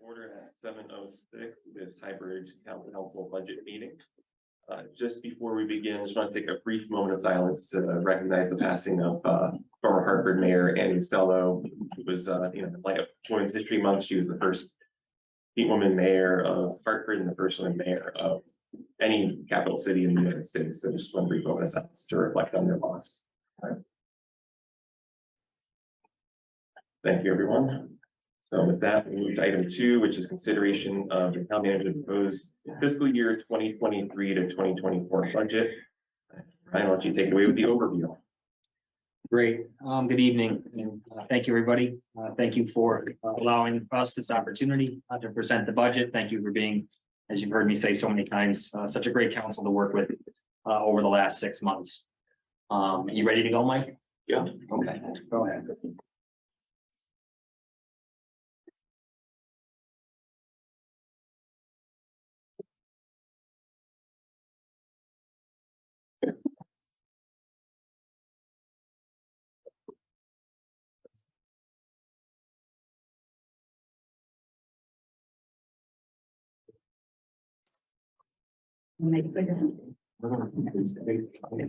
Order at 7:06, this hybrid town council budget meeting. Just before we begin, I just want to take a brief moment of silence to recognize the passing of former Hartford Mayor Annie Sello, who was, in light of Women's History Month, she was the first woman mayor of Hartford and the first woman mayor of any capital city in the United States. So just one brief moment of silence to reflect on their loss. Thank you, everyone. So with that, we move to item 2, which is consideration of the town manager's proposed fiscal year 2023 to 2024 budget. Ryan, why don't you take it away with the overview? Great. Good evening, and thank you, everybody. Thank you for allowing us this opportunity to present the budget. Thank you for being, as you've heard me say so many times, such a great council to work with over the last 6 months. Are you ready to go, Mike? Yeah. Okay, go ahead.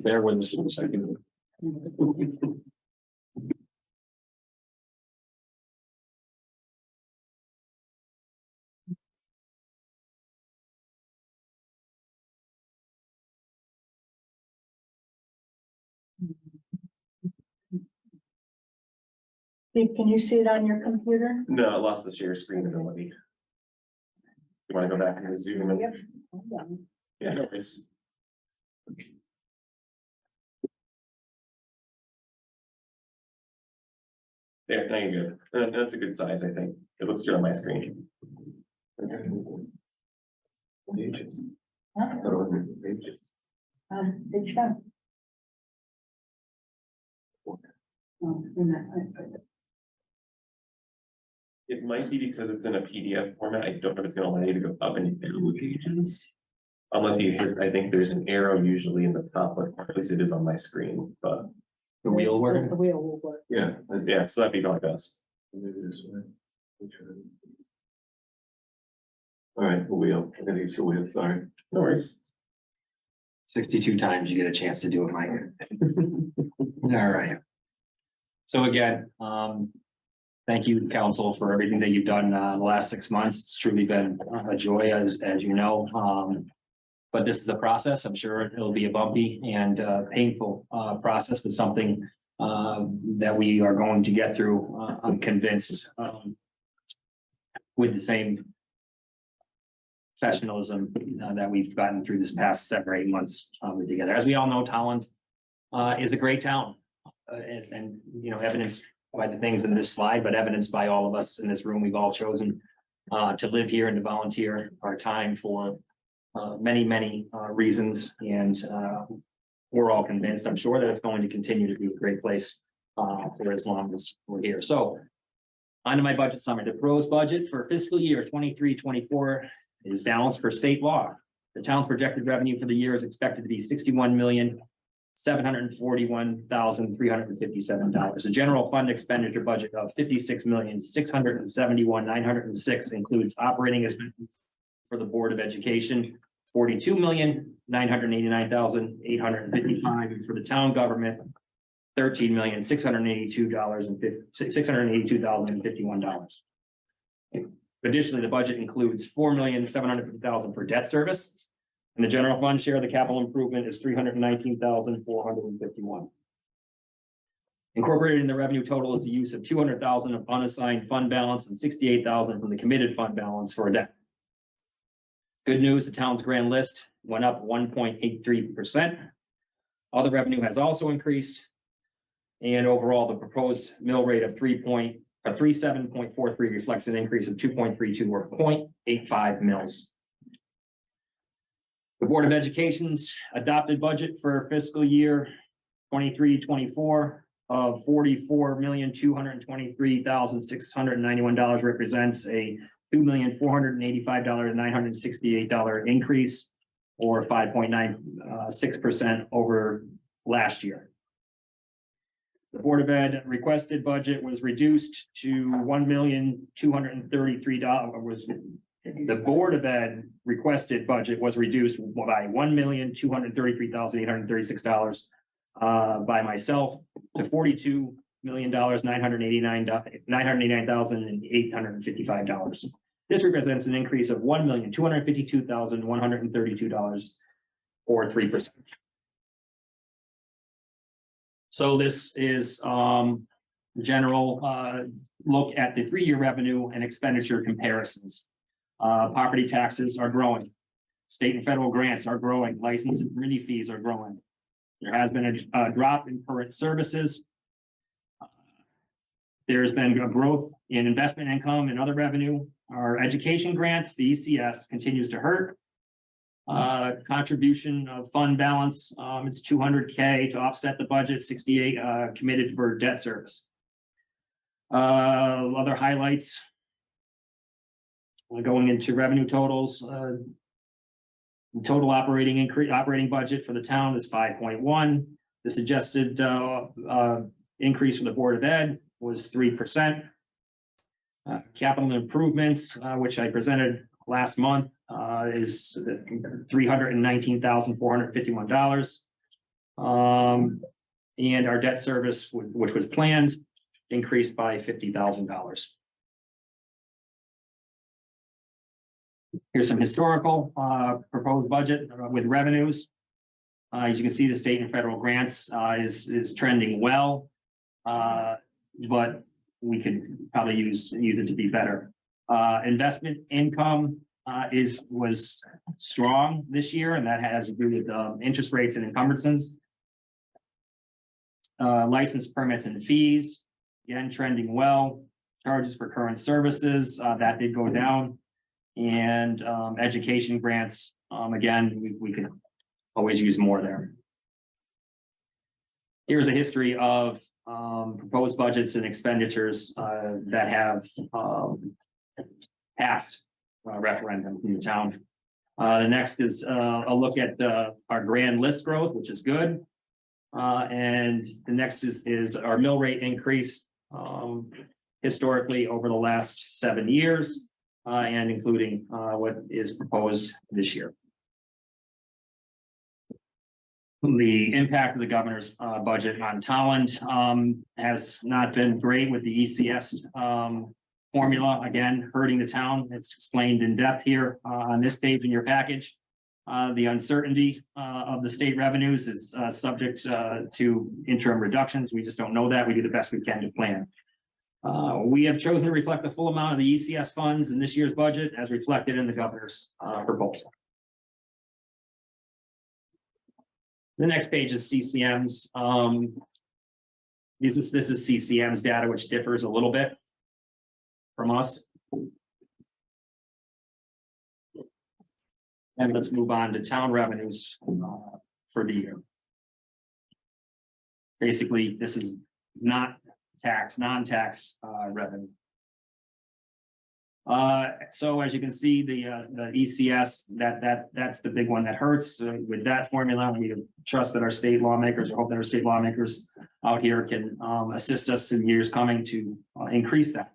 Bear with us for a second. Steve, can you see it on your computer? No, I lost the share screen ability. You want to go back into Zoom and Yep. Hold on. yeah, no worries. There, now you're good. That's a good size, I think. It looks good on my screen. Pages. Huh? Pages. Page down. Oh, in that- It might be because it's in a PDF format. I don't know if it's gonna allow you to go up and down the pages. Unless you hit, I think there's an arrow usually in the top, like at least it is on my screen, but The wheel working? The wheel will work. yeah, so that'd be my best. All right, the wheel, I gotta use the wheel, sorry. No worries. 62 times you get a chance to do it, Mike. All right. So again, thank you, council, for everything that you've done the last 6 months. It's truly been a joy, as you know. But this is the process. I'm sure it'll be a bumpy and painful process, but something that we are going to get through. I'm convinced with the same professionalism that we've gotten through this past 7 or 8 months together. As we all know, Tolland is a great town, and you know, evidenced by the things in this slide, but evidenced by all of us in this room. We've all chosen to live here and to volunteer our time for many reasons, and we're all convinced, I'm sure, that it's going to continue to be a great place for as long as we're here. So on to my budget summary. The proposed budget for fiscal year 23-24 is balanced for state law. The town's projected revenue for the year is expected to be $61,741,357. The general fund expenditure budget of $56,671,906 includes operating expenses for the Board of Education, $42,989,855, and for the town government, $13,682,051. Additionally, the budget includes $4,750,000 for debt service, and the general fund share of the capital improvement is $319,451. Incorporated in the revenue total is the use of $200,000 of unassigned fund balance and $68,000 from the committed fund balance for a debt. Good news, the town's grand list went up 1.83%. Other revenue has also increased. And overall, the proposed mill rate of 37.43 reflects an increase of 2.32 or 0.85 mils. The Board of Education's adopted budget for fiscal year 23-24 of $44,223,691 represents a $2,485,968 increase, or 5.96% over last year. The Board of Ed requested budget was reduced to $1,233,000 the Board of Ed requested budget was reduced by $1,233,836 by myself to $42,989,855. This represents an increase of $1,252,132 or 3%. So this is general look at the 3-year revenue and expenditure comparisons. Property taxes are growing. State and federal grants are growing. License and committee fees are growing. There has been a drop in current services. There's been a growth in investment income and other revenue. Our education grants, the ECS, continues to hurt. Contribution of fund balance, it's $200K to offset the budget, 68 committed for debt service. Other highlights. Going into revenue totals, total operating budget for the town is 5.1. The suggested increase for the Board of Ed was 3%. Capital improvements, which I presented last month, is $319,451. And our debt service, which was planned, increased by $50,000. Here's some historical proposed budget with revenues. As you can see, the state and federal grants is trending well, but we could probably use it to be better. Investment income was strong this year, and that has to do with interest rates and encumbrances. License permits and fees, again, trending well. Charges for current services, that did go down. And education grants, again, we could always use more there. Here's a history of proposed budgets and expenditures that have passed referendum in the town. The next is a look at our grand list growth, which is good. And the next is our mill rate increase historically over the last 7 years. And including what is proposed this year. The impact of the governor's budget on Tolland has not been great with the ECS formula, again, hurting the town. It's explained in depth here on this page in your package. The uncertainty of the state revenues is subject to interim reductions. We just don't know that. We do the best we can to plan. We have chosen to reflect the full amount of the ECS funds in this year's budget as reflected in the governor's proposal. The next page is CCM's. This is CCM's data, which differs a little bit from us. And let's move on to town revenues for the year. Basically, this is not non-tax revenue. So as you can see, the ECS, that's the big one that hurts with that formula. We trust that our state lawmakers, or hope that our state lawmakers out here can assist us in years coming to increase that.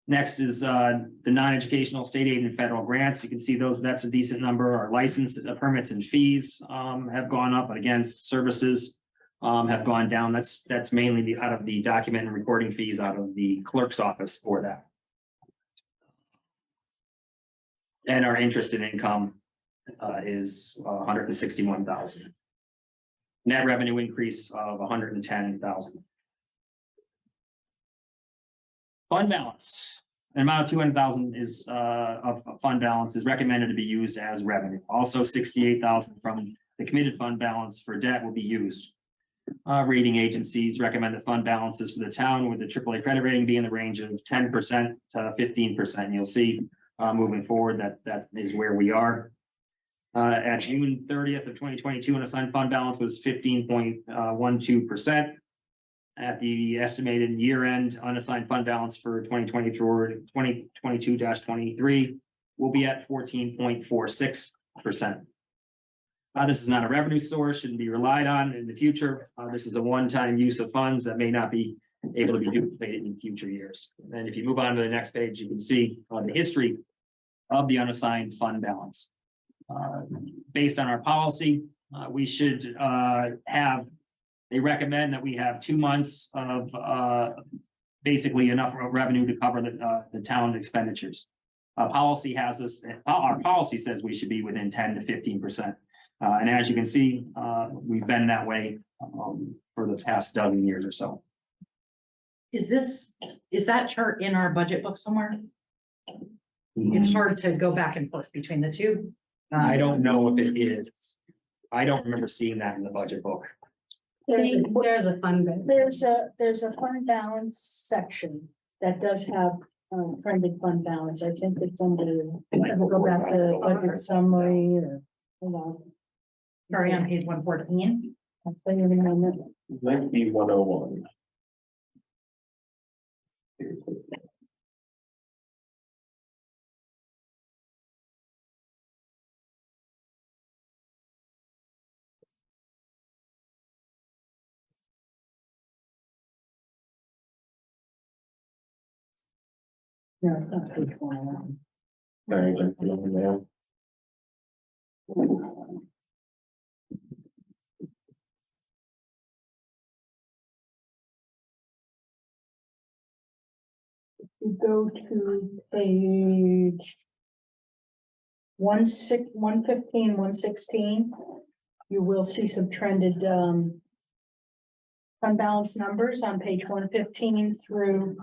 Next is the non-educational state aid and federal grants. You can see those, that's a decent number. Our licenses, permits and fees have gone up, but again, services have gone down. That's mainly out of the document and recording fees out of the clerk's office for that. And our interest in income is 161,000. Net revenue increase of 110,000. Fund balance. An amount of 200,000 is of fund balance is recommended to be used as revenue. Also, 68,000 from the committed fund balance for debt will be used. Rating agencies recommend that fund balances for the town with the AAA credit rating be in the range of 10% to 15%. You'll see moving forward that is where we are. At June 30th of 2022, unassigned fund balance was 15.12%. At the estimated year-end unassigned fund balance for 2022-23 will be at 14.46%. This is not a revenue source, shouldn't be relied on in the future. This is a one-time use of funds that may not be able to be duplicated in future years. And if you move on to the next page, you can see the history of the unassigned fund balance. Based on our policy, we should they recommend that we have 2 months of basically enough revenue to cover the town expenditures. Our policy says we should be within 10 to 15%. And as you can see, we've been that way for the past dozen years or so. Is that chart in our budget book somewhere? It's hard to go back and forth between the two. I don't know if it is. I don't remember seeing that in the budget book. There's a fund. there's a fund balance section that does have friendly fund balance. I think it's under, we'll go back to budget summary or, hold on. Sorry, on page 114. I'll tell you in a minute. Might be 101. No, it's not page 101. Very good, yeah. You go to page 115, 116, you will see some trended fund balance numbers on page 115 through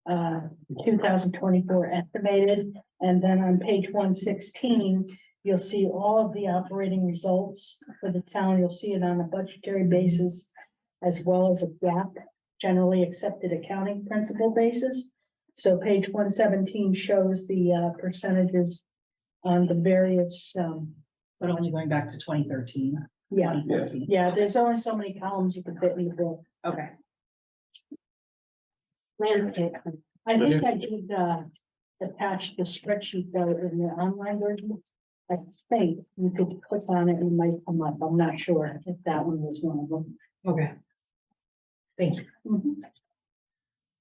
2024 estimated. And then on page 116, you'll see all of the operating results for the town. You'll see it on a budgetary basis as well as a GAAP, generally accepted accounting principle basis. So page 117 shows the percentages on the various, But only going back to 2013. yeah, 2014. yeah, there's only so many columns you can fit in the book. Okay. Landscape. I think I did attach the spreadsheet though in the online version. I think you could click on it and it might come up. I'm not sure if that one was one of them. Okay. Thank you. Mhm.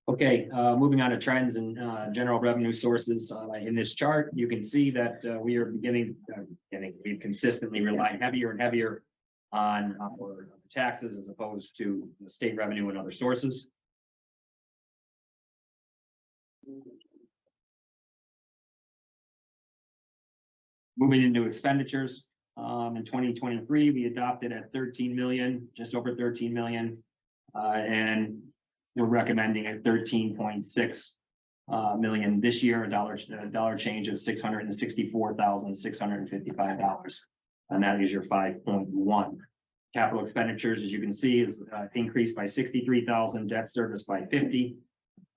Okay, moving on to trends and general revenue sources. In this chart, you can see that we are we've consistently relied heavier and heavier on our taxes as opposed to the state revenue and other sources. Moving into expenditures, in 2023, we adopted at 13 million, just over 13 million. And we're recommending a 13.6 million this year, a dollar change of $664,655. And that is your 5.1. Capital expenditures, as you can see, is increased by 63,000, debt service by 50.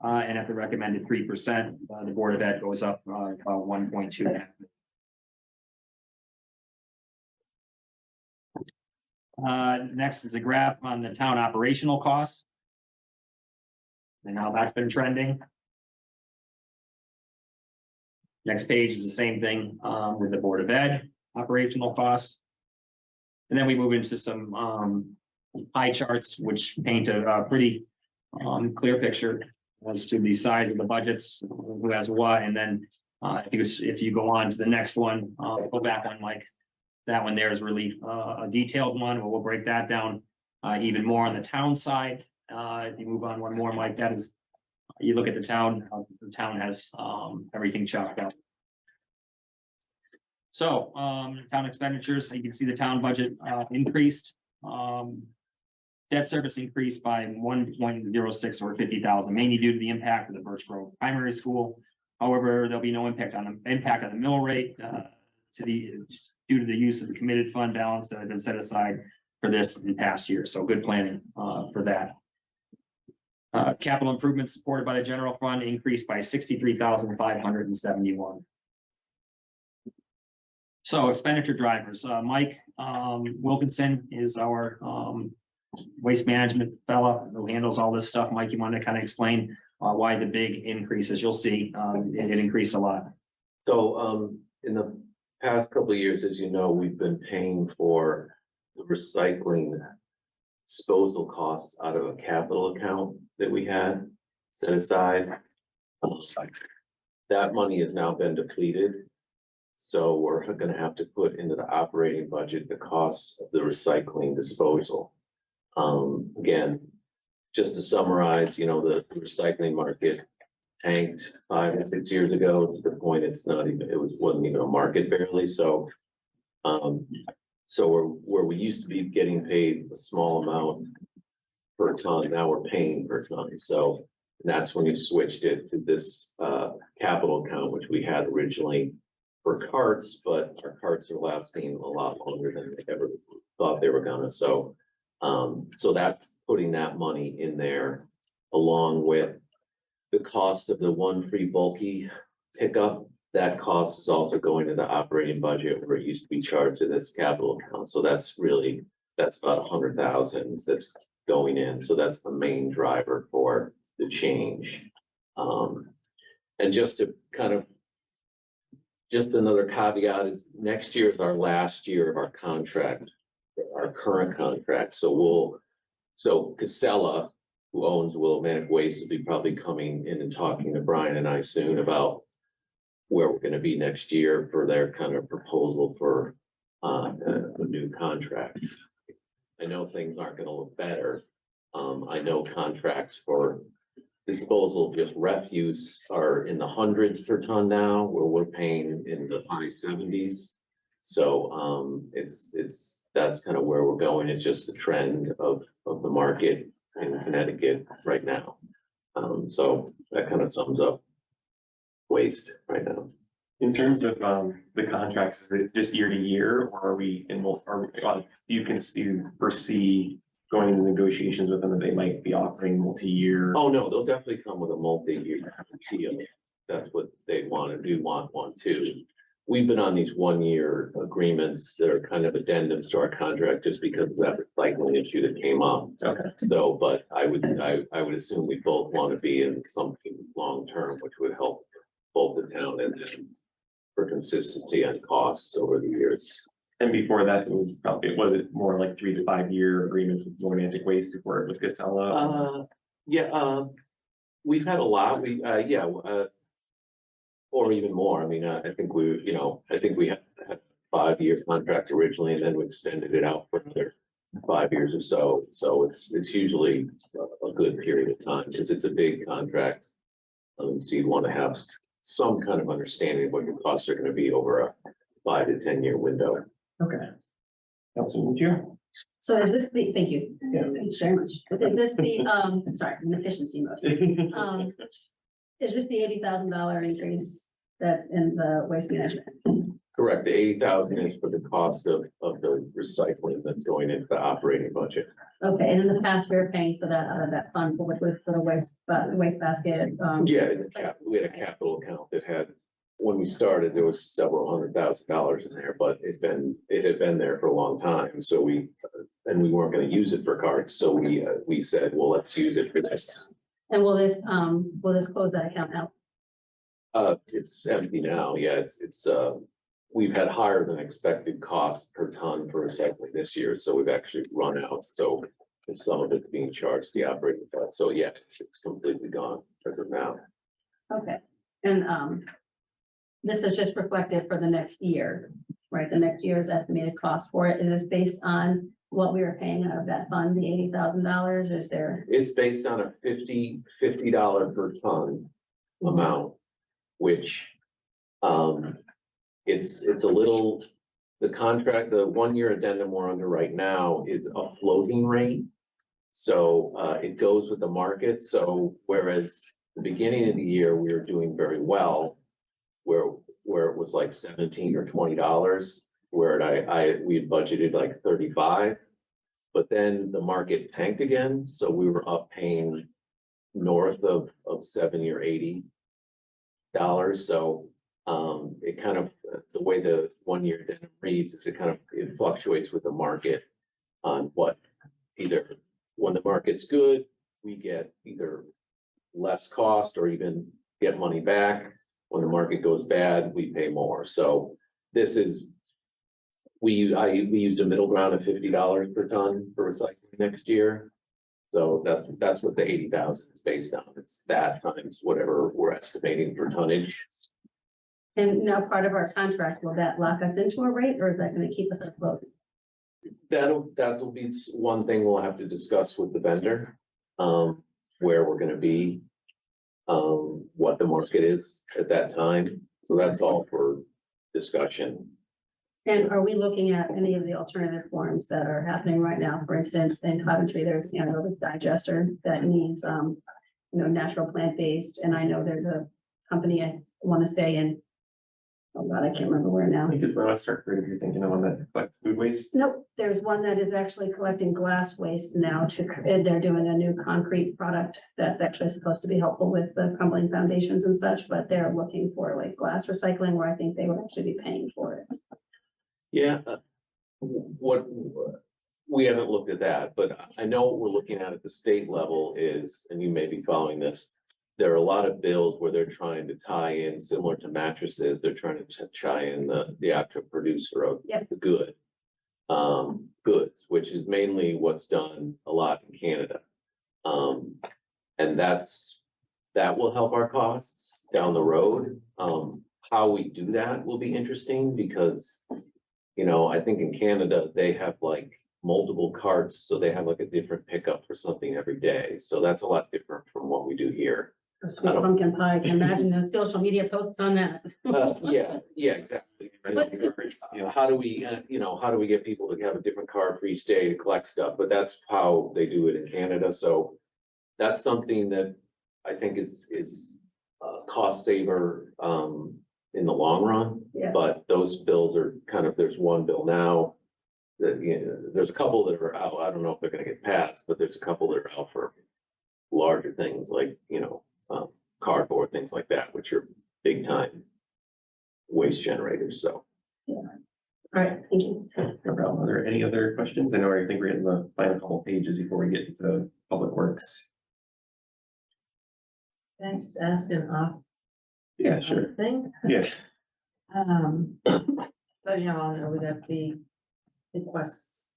And at the recommended 3%, the Board of Ed goes up about 1.2. Next is a graph on the town operational costs. And how that's been trending. Next page is the same thing with the Board of Ed operational costs. And then we move into some pie charts, which paint a pretty clear picture as to the size of the budgets, who has what, and then I think if you go on to the next one, go back on like that one there is really a detailed one, but we'll break that down even more on the town side. If you move on one more, Mike, that is, you look at the town has everything chopped out. So town expenditures, so you can see the town budget increased. Debt service increased by 1.06 or 50,000, mainly due to the impact of the Birch Grove Primary School. However, there'll be no impact on the mill rate due to the use of the committed fund balance that had been set aside for this in past years. So good planning for that. Capital improvements supported by the general fund increased by 63,571. So expenditure drivers, Mike Wilkinson is our waste management fella who handles all this stuff. Mike, you want to kind of explain why the big increase? As you'll see, it increased a lot. So in the past couple of years, as you know, we've been paying for the recycling disposal costs out of a capital account that we had set aside. That money has now been depleted. So we're gonna have to put into the operating budget the costs of the recycling disposal. Again, just to summarize, you know, the recycling market tanked 5 or 6 years ago to the point it's not even, wasn't even a market barely, so. So where we used to be getting paid a small amount per ton, now we're paying per ton, so. That's when you switched it to this capital account, which we had originally for carts, but our carts are lasting a lot longer than they ever thought they were gonna, so. So that's putting that money in there along with the cost of the one free bulky pickup. That cost is also going to the operating budget where it used to be charged to this capital account. So that's about 100,000 that's going in. So that's the main driver for the change. And just to kind of, just another caveat is next year is our last year of our contract, our current contract. So Casella, who owns Willimantic Waste, will be probably coming in and talking to Brian and I soon about where we're gonna be next year for their kind of proposal for a new contract. I know things aren't gonna look better. I know contracts for disposal of just refuse are in the hundreds per ton now, where we're paying in the high 70s. So that's kind of where we're going. It's just the trend of the market in Connecticut right now. So that kind of sums up waste right now. In terms of the contracts, is it just year to year, or are we in, do you foresee going into negotiations with them that they might be offering multi-year? Oh, no, they'll definitely come with a multi-year deal. That's what they want to do, want one too. We've been on these 1-year agreements that are kind of addendums to our contract just because of that recycling issue that came up. Okay. So, but I would assume we both want to be in something long-term, which would help both the town and them for consistency on costs over the years. And before that, was it more like 3 to 5 year agreements with Romantic Waste before it was Casella? We've had a lot, or even more. I mean, I think we had a 5-year contract originally, and then we extended it out for another 5 years or so. So it's usually a good period of time, since it's a big contract. So you'd want to have some kind of understanding of what your costs are gonna be over a 5 to 10 year window. Okay. Councilman Chair? So is this the, thank you. Yeah. Thanks very much. Is this the, sorry, an efficiency mode. Is this the $80,000 increase that's in the waste management? Correct, the 80,000 is for the cost of the recycling that's going into the operating budget. Okay, and in the past, we were paying for that, out of that fund for the waste basket. Yeah, we had a capital account that had, when we started, there was several $100,000 in there, but it had been there for a long time, so we weren't gonna use it for carts, so we said, well, let's use it for this. And will this close that account out? It's empty now, yeah, we've had higher than expected costs per ton for recycling this year, so we've actually run out, so some of it's being charged the operating cost, so yeah, it's completely gone as of now. Okay, and this is just reflected for the next year, right? The next year's estimated cost for it. Is this based on what we were paying out of that fund, the $80,000, or is there? It's based on a $50 per ton amount, which it's a little, the contract, the 1-year addendum we're under right now is a floating rate. So it goes with the market. So whereas the beginning of the year, we were doing very well, where it was like $17 or $20, where we had budgeted like 35, but then the market tanked again, so we were up paying north of $70 or $80. So it kind of, the way the 1-year addendum reads is it fluctuates with the market on what, either when the market's good, we get either less cost or even get money back. When the market goes bad, we pay more. So this is. We used a middle ground of $50 per ton for recycling next year. So that's what the 80,000 is based on. It's that times whatever we're estimating for tonnage. And now part of our contract, will that lock us into a rate or is that gonna keep us afloat? That'll be one thing we'll have to discuss with the vendor, where we're gonna be. What the market is at that time, so that's all for discussion. And are we looking at any of the alternative forms that are happening right now? For instance, in Coventry, there's an anaerobic digester that needs, natural plant-based, and I know there's a company I want to say in. Oh God, I can't remember where now. We could throw a start if you're thinking of one that collects food waste. Nope, there's one that is actually collecting glass waste now and they're doing a new concrete product that's actually supposed to be helpful with the crumbling foundations and such, but they're looking for like glass recycling where I think they would actually be paying for it. Yeah. What, we haven't looked at that, but I know what we're looking at the state level is, and you may be following this. There are a lot of bills where they're trying to tie in, similar to mattresses, they're trying to tie in the actual producer of Yep. the good. Goods, which is mainly what's done a lot in Canada. And that will help our costs down the road. How we do that will be interesting because, I think in Canada, they have like multiple carts, so they have like a different pickup for something every day. So that's a lot different from what we do here. Sweet pumpkin pie, I can imagine the social media posts on that. Yeah, exactly. How do we, how do we get people to have a different card for each day to collect stuff? But that's how they do it in Canada. So that's something that I think is cost saver in the long run. Yeah. But those bills are kind of, there's one bill now that, there's a couple that are out. I don't know if they're gonna get passed, but there's a couple that are out for larger things like, cardboard, things like that, which are big time waste generators. So. All right, thank you. No problem. Are there any other questions? I know I think we're getting the final couple pages before we get into public works. Can I just ask an off Yeah, sure. thing? Yeah. So all know we got the requests.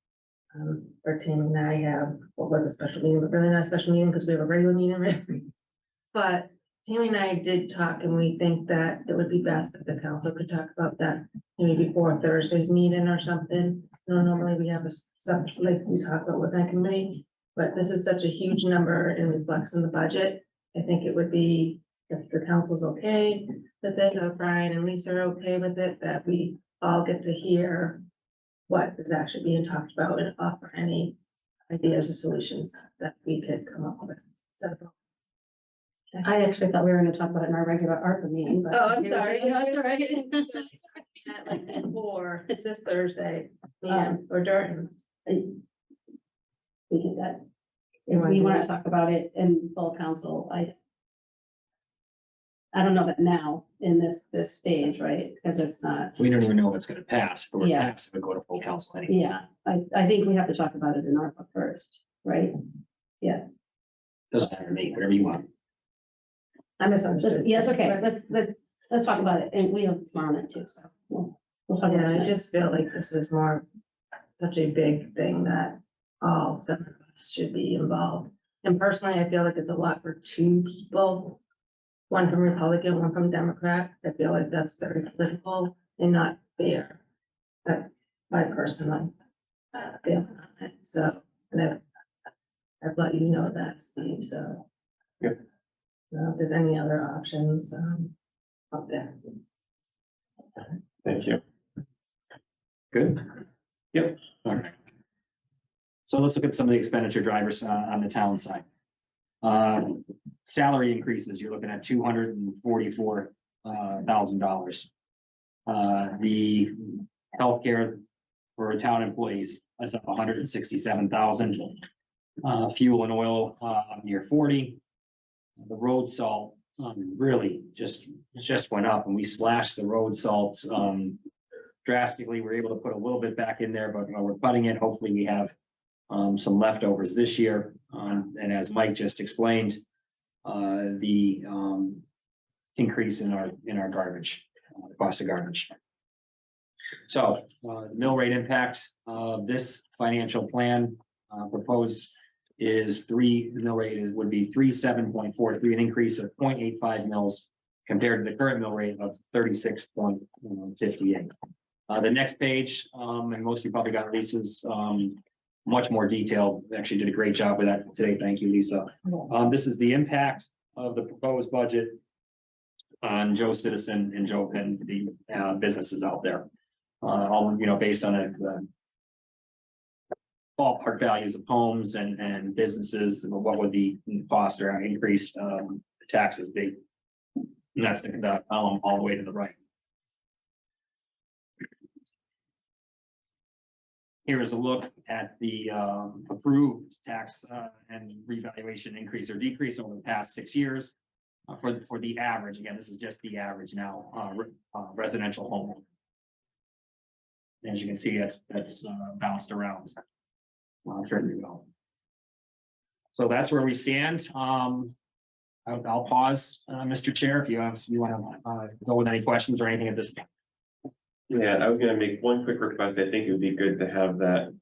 For Tammy and I have, what was a special meeting, but really not a special meeting because we have a regular meeting, right? But Tammy and I did talk and we think that it would be best if the council could talk about that maybe before Thursday's meeting or something. Normally we have a stuff like we talk about with that committee, but this is such a huge number and reflects in the budget. I think it would be, if the council's okay with it, or Brian and Lisa are okay with it, that we all get to hear what is actually being talked about and offer any ideas or solutions that we could come up with. So. I actually thought we were gonna talk about it in our regular ARPA meeting, but. Oh, I'm sorry. No, that's all right. At like 4 this Thursday, or during. We did that. You If wanna we do want to that? talk about it in full council, I don't know that now in this stage, right? Because it's not, We don't even know what's gonna pass, but we're Yeah. passed, if we go to full council anyway. yeah, I think we have to talk about it in ARPA first, right? Doesn't matter to me, whatever you want. I misunderstood. Yeah, it's okay. Let's talk about it. And we have tomorrow night too, so we'll talk about Yeah, I it. just feel like this is more such a big thing that all 7 of us should be involved. And personally, I feel like it's a lot for 2 people. One from Republican, one from Democrat. I feel like that's very political and not fair. That's my personal feeling on it. So, and I've let you know that, Steve, so. Yeah. If there's any other options, out there. Thank you. Good? Yep. All right. So let's look at some of the expenditure drivers on the town side. Salary increases, you're looking at $244,000. The healthcare for town employees, that's up $167,000. Fuel and oil, near 40. The road salt, really just went up and we slashed the road salts, drastically. We're able to put a little bit back in there, but we're cutting it. Hopefully we have some leftovers this year. And as Mike just explained, the increase in our garbage, the cost of garbage. So, mill rate impact of this financial plan, proposed is mill rate would be 37.43, an increase of 0.85 mils compared to the current mill rate of 36.58. The next page, and most of you probably got Lisa's, much more detailed, actually did a great job with that today. Thank you, Lisa. This is the impact of the proposed budget on Joe Citizen and the businesses out there. All, based on it, ballpark values of homes and businesses, what would the cost or increased taxes be? And that's the column all the way to the right. Here is a look at the approved tax and revaluation increase or decrease over the past 6 years. For the average, again, this is just the average now, residential home. As you can see, that's bounced around. Fairly well. So that's where we stand. I'll pause, Mr. Chair, if you want to go with any questions or anything at this point. Yeah, I was gonna make one quick request. I think it would be good to have that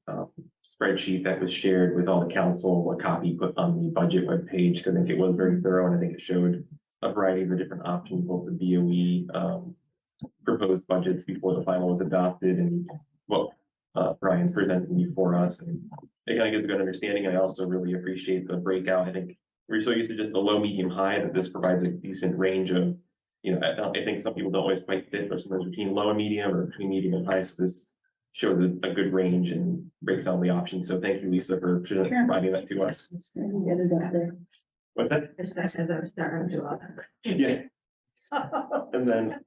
spreadsheet that was shared with all the council, a copy put on the budget webpage, because I think it was very thorough and I think it showed a variety of the different options, both the BOE proposed budgets before the final was adopted and what Brian's presenting before us. And it kind of gives a good understanding. I also really appreciate the breakout. I think we're so used to just the low, medium, high that this provides a decent range of, I think some people don't always quite fit, or sometimes between low and medium or between medium and high. So this shows a good range and breaks down the options. So thank you, Lisa, for providing that to us. Get it up there. What's that? As I was starting to do all that. Yeah, and then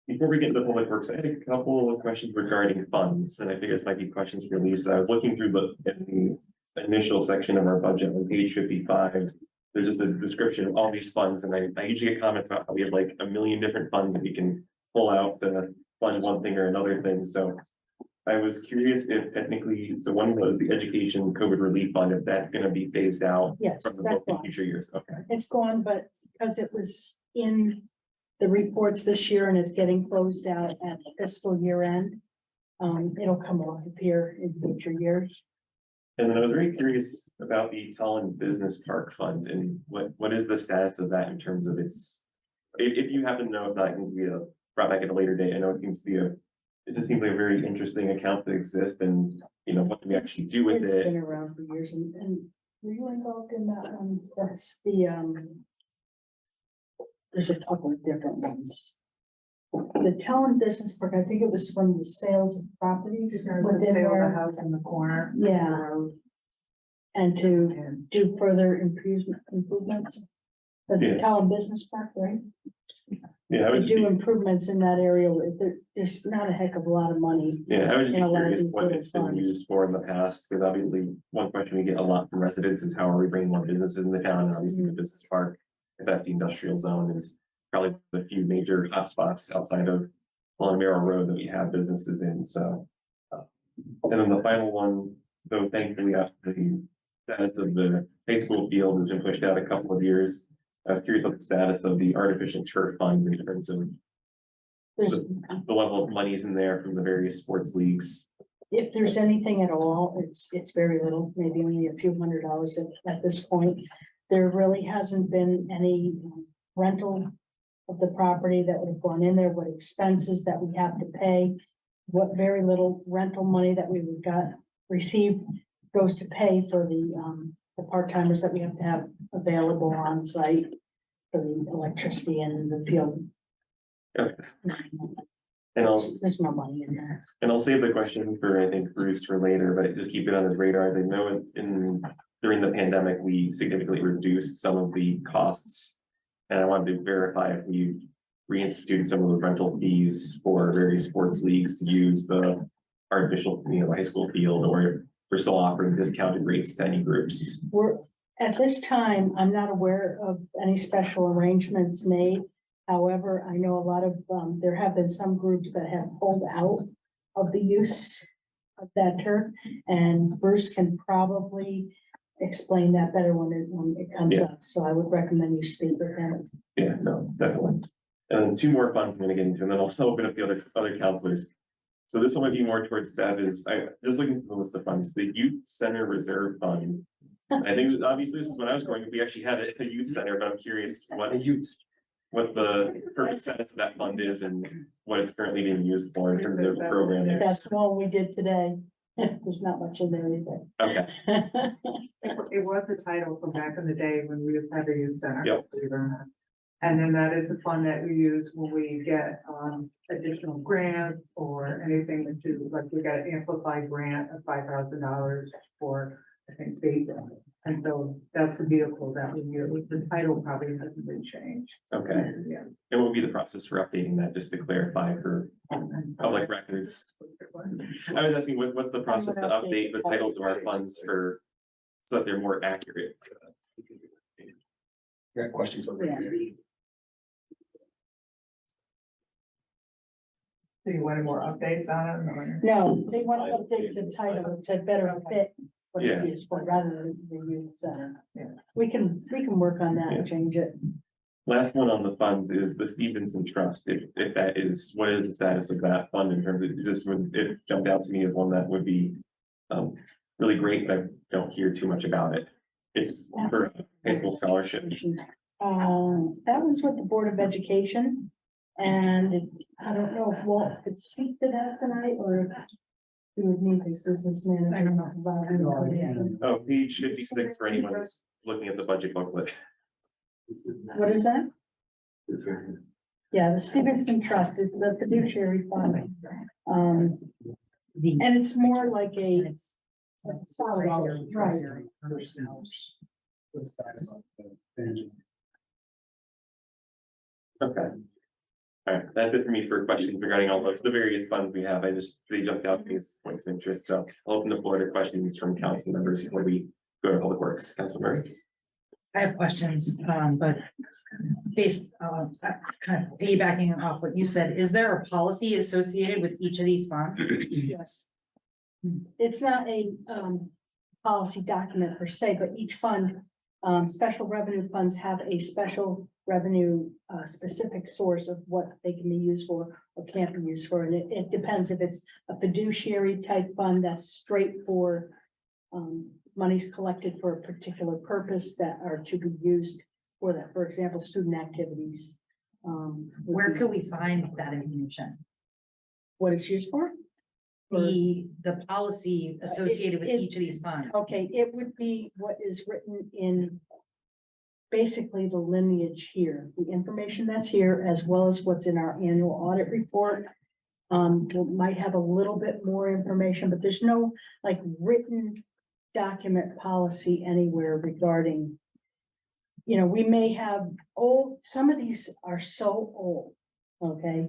before we get into the public works, I had a couple of questions regarding funds, and I think this might be questions for Lisa. I was looking through the initial section of our budget on page 55. There's just a description of all these funds, and I usually get comments about how we have like a million different funds that we can pull out to fund one thing or another thing. So I was curious if technically, so one was the education COVID relief fund, if that's gonna be phased out Yes, from the that's book in gone. future years. Okay. It's gone, but because it was in the reports this year and it's getting closed out at fiscal year end, it'll come off of here in future years. And then I was very curious about the Tolland Business Park Fund and what is the status of that in terms of its, if you happen to know, if not, it can be brought back at a later date. I know it seems to be it just seems like a very interesting account that exists, and what do we actually do with It's it? been around for years and were you involved in that one? That's the, there's a couple of different ones. The Tolland Business Park, I think it was from the sales of properties within there. house in the corner. Yeah. And to do further improvements. That's the Yeah. Tolland Business Park, right? Yeah, I To would do just be, improvements in that area, there's not a heck of a lot of money. yeah, I would just be in a lot of curious these what little it's been funds. used for in the past, because obviously one question we get a lot from residents is how are we bringing more businesses in the town? And obviously the business park, if that's the industrial zone, is probably the few major hotspots outside of Long Merrill Road that we have businesses in, so. And then the final one, though thankfully, the status of the high school field has been pushed out a couple of years. I was curious about the status of the artificial turf fund in terms of There's, the level of monies in there from the various sports leagues. if there's anything at all, it's very little, maybe only a few $100s at this point. There really hasn't been any rental of the property that would have gone in there, what expenses that we have to pay. What very little rental money that we received goes to pay for the part-timers that we have to have available on site for the electricity and the field. Okay. And There's no money in there. I'll save the question for, I think, Bruce for later, but just keep it on his radar. As I know, during the pandemic, we significantly reduced some of the costs. And I wanted to verify if we reinstituted some of those rental fees for various sports leagues to use the artificial, high school field, or if we're still offering discounted rates to any groups. At this time, I'm not aware of any special arrangements made. However, I know a lot of, there have been some groups that have pulled out of the use of that turf. And Bruce can probably explain that better when it comes Yeah. up. So I would recommend you speak with him. Yeah, no, definitely. And then two more funds I'm gonna get into, and then I'll open up the other counselors. So this one might be more towards Bev is, I, just looking at the list of funds, the youth center reserve fund. I think that obviously this is when I was growing up, we actually had a youth center, but I'm curious what the purpose of that fund is and what it's currently being used for in terms of programming. That's the one we did today. There's not much in there either. Okay, It was a title from back in the day when we had a youth center. Yep. believe it or not. And then that is a fund that we use when we get additional grants or anything to do, like we got an amplified grant of $5,000 for, I think, beta. And so that's the vehicle that we use. The title probably hasn't been changed. okay. Yeah. And what would be the process for updating that, just to clarify for public records? I was asking, what's the process to update the titles of our funds for, so that they're more accurate? Great question. Yeah. Do you want more updates on it? or- No, they want to update the title to better fit what Yeah. it's used for rather than the youth center. Yeah. We can work on that and change it. Last one on the funds is the Stevenson Trust, if that is, what is the status of that fund in terms of, it jumped out to me as one that would be really great, but I don't hear too much about it. It's for high school scholarship. That was with the Board of Education. And I don't know if Walt could speak to that tonight or if he would need his business manager. I don't know. about it. Oh, page 56 for anyone who's looking at the budget booklet. What is that? Yeah, the Stevenson Trust is the fiduciary fund. And it's more like a. Salary, right. Okay. All right, that's it for me for questions regarding all of the various funds we have. They jumped out to me as points of interest, so I'll open the floor to questions from council members before we go to Public Works. Council Murray? I have questions, but based, kind of piggybacking off what you said, is there a policy associated with each of these funds? Yes. It's not a policy document per se, but each fund, special revenue funds have a special revenue specific source of what they can be used for or can't be used for. And it depends if it's a fiduciary type fund that's straight for monies collected for a particular purpose that are to be used for that. For example, student activities. Where could we find that information? What it's used for? The policy associated with It- each of these funds? Okay, it would be what is written in basically the lineage here, the information that's here, as well as what's in our annual audit report. We might have a little bit more information, but there's no like written document policy anywhere regarding. You know, we may have some of these are so old. Okay,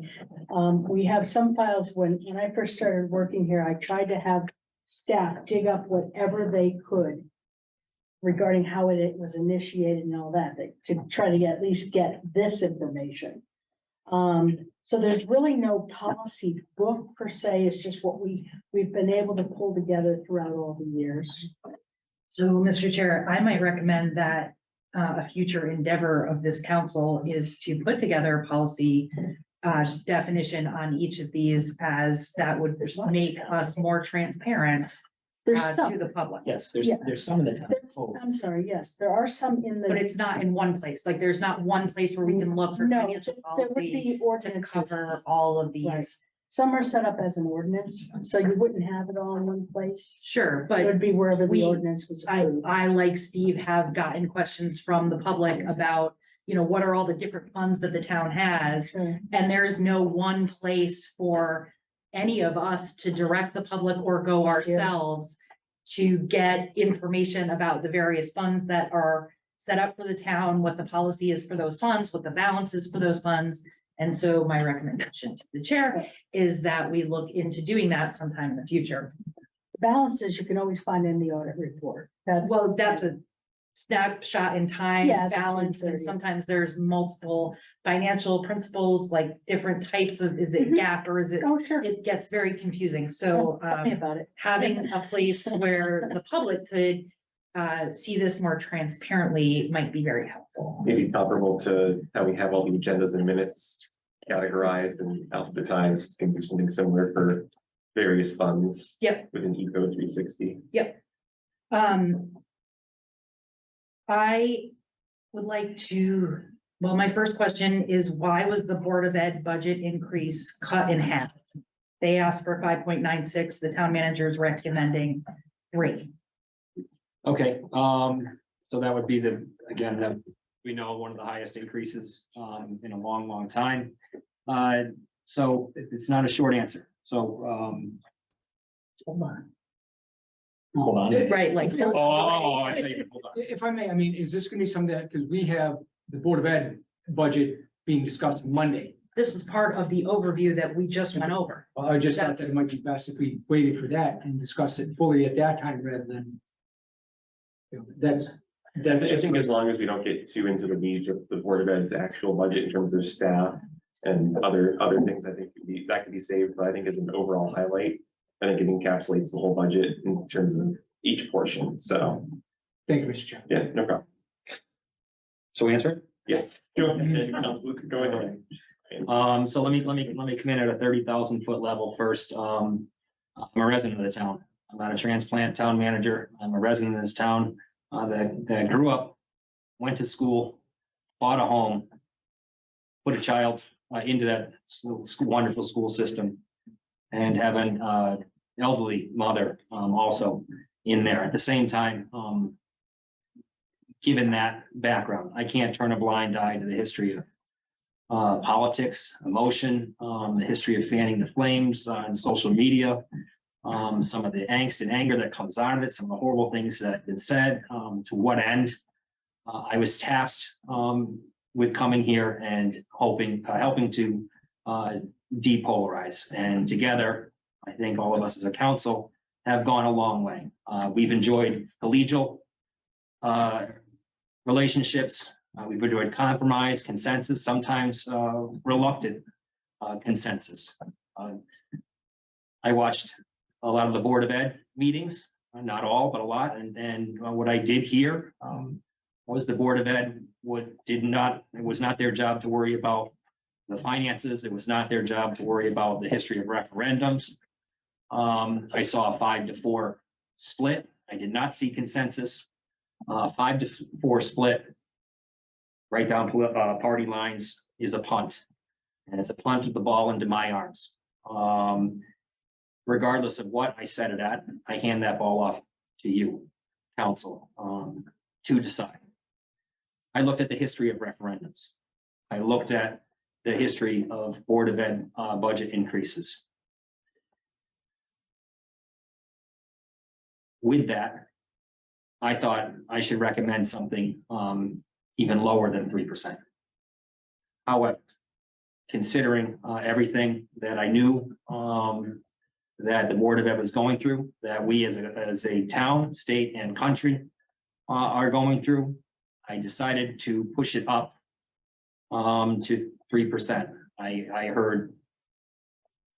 we have some files when I first started working here, I tried to have staff dig up whatever they could regarding how it was initiated and all that, to try to at least get this information. So there's really no policy book per se, it's just what we've been able to pull together throughout all the years. So, Mr. Chair, I might recommend that a future endeavor of this council is to put together a policy definition on each of these, as that would make us more transparent There's to some, the public. Yes, Yeah. there's some of the time. I'm sorry, yes, there are some in the. But it's not in one place, like there's not one place where we can look for No, financial there would policy be to ordinances. cover all of Right. these. Some are set up as an ordinance, so you wouldn't have it all in one place. Sure, It but would be wherever the we- ordinance was. I, approved. like Steve, have gotten questions from the public about, you know, what are all the different funds that the town has? Sure. And there's no one place for any of us to direct the public or go ourselves to get information about the various funds that are set up for the town, what the policy is for those funds, what the balance is for those funds. And so my recommendation to the chair is that we look into doing that sometime in the future. Balances you can always find in the audit report. That's. Well, that's a snapshot in time, Yeah, it's a balance, and 3:30. sometimes there's multiple financial principles, like different types of, is it Mhm. GAAP or is it? Oh, sure. It gets very confusing, so Tell me about it. having a place where the public could see this more transparently might be very helpful. Maybe comparable to how we have all the agendas and minutes categorized and alphabetized, can do something similar for various funds. Yep. Within Eco 360. I would like to, well, my first question is why was the Board of Ed budget increase cut in half? They asked for 5.96, the town manager is recommending 3. Okay, so that would be again, that we know one of the highest increases, in a long, long time. So it's not a short answer, so, Hold on. hold on. Right, like. Oh, I thought you- hold on. If I may, I mean, is this gonna be something that, because we have the Board of Ed budget being discussed Monday. This was part of the overview that we just went over. I just thought that it might be best if we waited for that and discussed it fully at that time rather than. That's. I think as long as we don't get too into the weeds of the Board of Ed's actual budget in terms of staff and other things, I think that could be saved, but I think as an overall highlight, I think it encapsulates the whole budget in terms of each portion, so, Thank you, Mr. Chairman. yeah, no problem. So answer? Yes, go ahead, Councilor, go ahead. So let me come in at a 30,000 foot level first. I'm a resident of the town. I'm not a transplant town manager. I'm a resident of this town, that grew up, went to school, bought a home, put a child into that wonderful school system, and have an elderly mother also in there. At the same time, given that background, I can't turn a blind eye to the history of politics, emotion, the history of fanning the flames on social media, some of the angst and anger that comes out of it, some of the horrible things that have been said, to what end. I was tasked with coming here and helping to depolarize, and together, I think all of us as a council have gone a long way. We've enjoyed collegial relationships. We've enjoyed compromise, consensus, sometimes reluctant consensus. I watched a lot of the Board of Ed meetings, not all, but a lot, and what I did hear was the Board of Ed it was not their job to worry about the finances. It was not their job to worry about the history of referendums. I saw a 5-4 split. I did not see consensus. 5-4 split, right down to party lines, is a punt. And it's a punt with the ball into my arms. Regardless of what I set it at, I hand that ball off to you, council, to decide. I looked at the history of referendums. I looked at the history of Board of Ed budget increases. With that, I thought I should recommend something even lower than 3%. However, considering everything that I knew that the Board of Ed was going through, that we as a town, state, and country are going through, I decided to push it up to 3%. I heard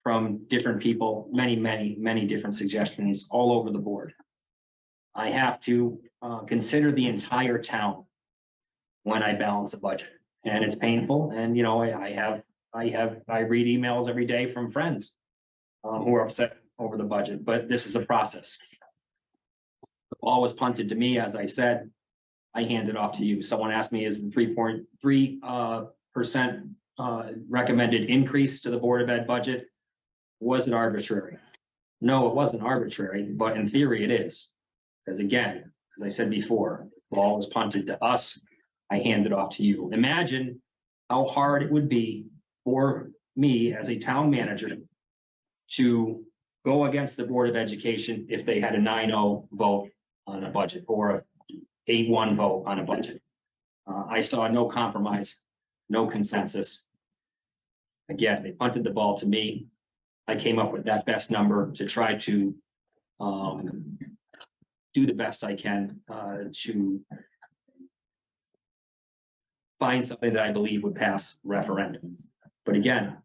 from different people, many different suggestions all over the board. I have to consider the entire town when I balance a budget, and it's painful. And I read emails every day from friends who are upset over the budget, but this is a process. The ball was punted to me, as I said. I hand it off to you. Someone asked me, is the 3.3% recommended increase to the Board of Ed budget, was it arbitrary? No, it wasn't arbitrary, but in theory it is. Because again, as I said before, the ball was punted to us. I hand it off to you. Imagine how hard it would be for me as a town manager to go against the Board of Education if they had a 9-0 vote on a budget or a 8-1 vote on a budget. I saw no compromise, no consensus. Again, they punted the ball to me. I came up with that best number to try to do the best I can to find something that I believe would pass referendum. But again,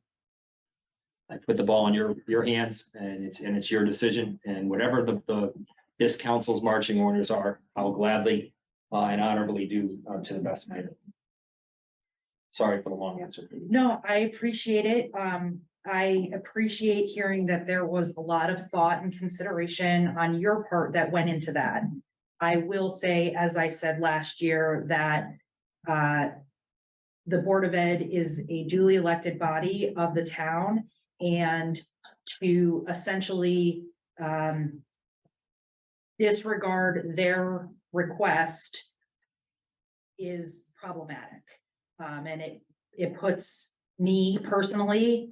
I put the ball in your hands, and it's your decision, and whatever this council's marching orders are, I'll gladly and honorably do to the best of my ability. Sorry for the long answer. No, I appreciate it. I appreciate hearing that there was a lot of thought and consideration on your part that went into that. I will say, as I said last year, that the Board of Ed is a duly elected body of the town, and to essentially disregard their request is problematic. And it puts me personally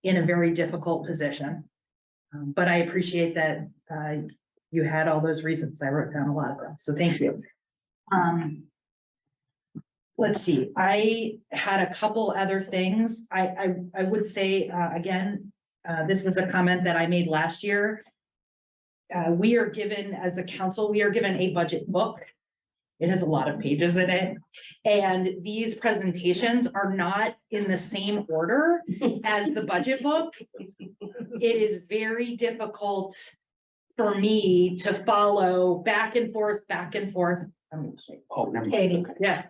in a very difficult position. But I appreciate that you had all those reasons. I wrote down a lot of them, so thank you. Let's see, I had a couple other things. I would say, again, this was a comment that I made last year. We are given, as a council, we are given a budget book. It has a lot of pages in it. And these presentations are not in the same order as the budget book. It is very difficult for me to follow back and forth, back and forth. Oh, never mind. Katie, Yeah,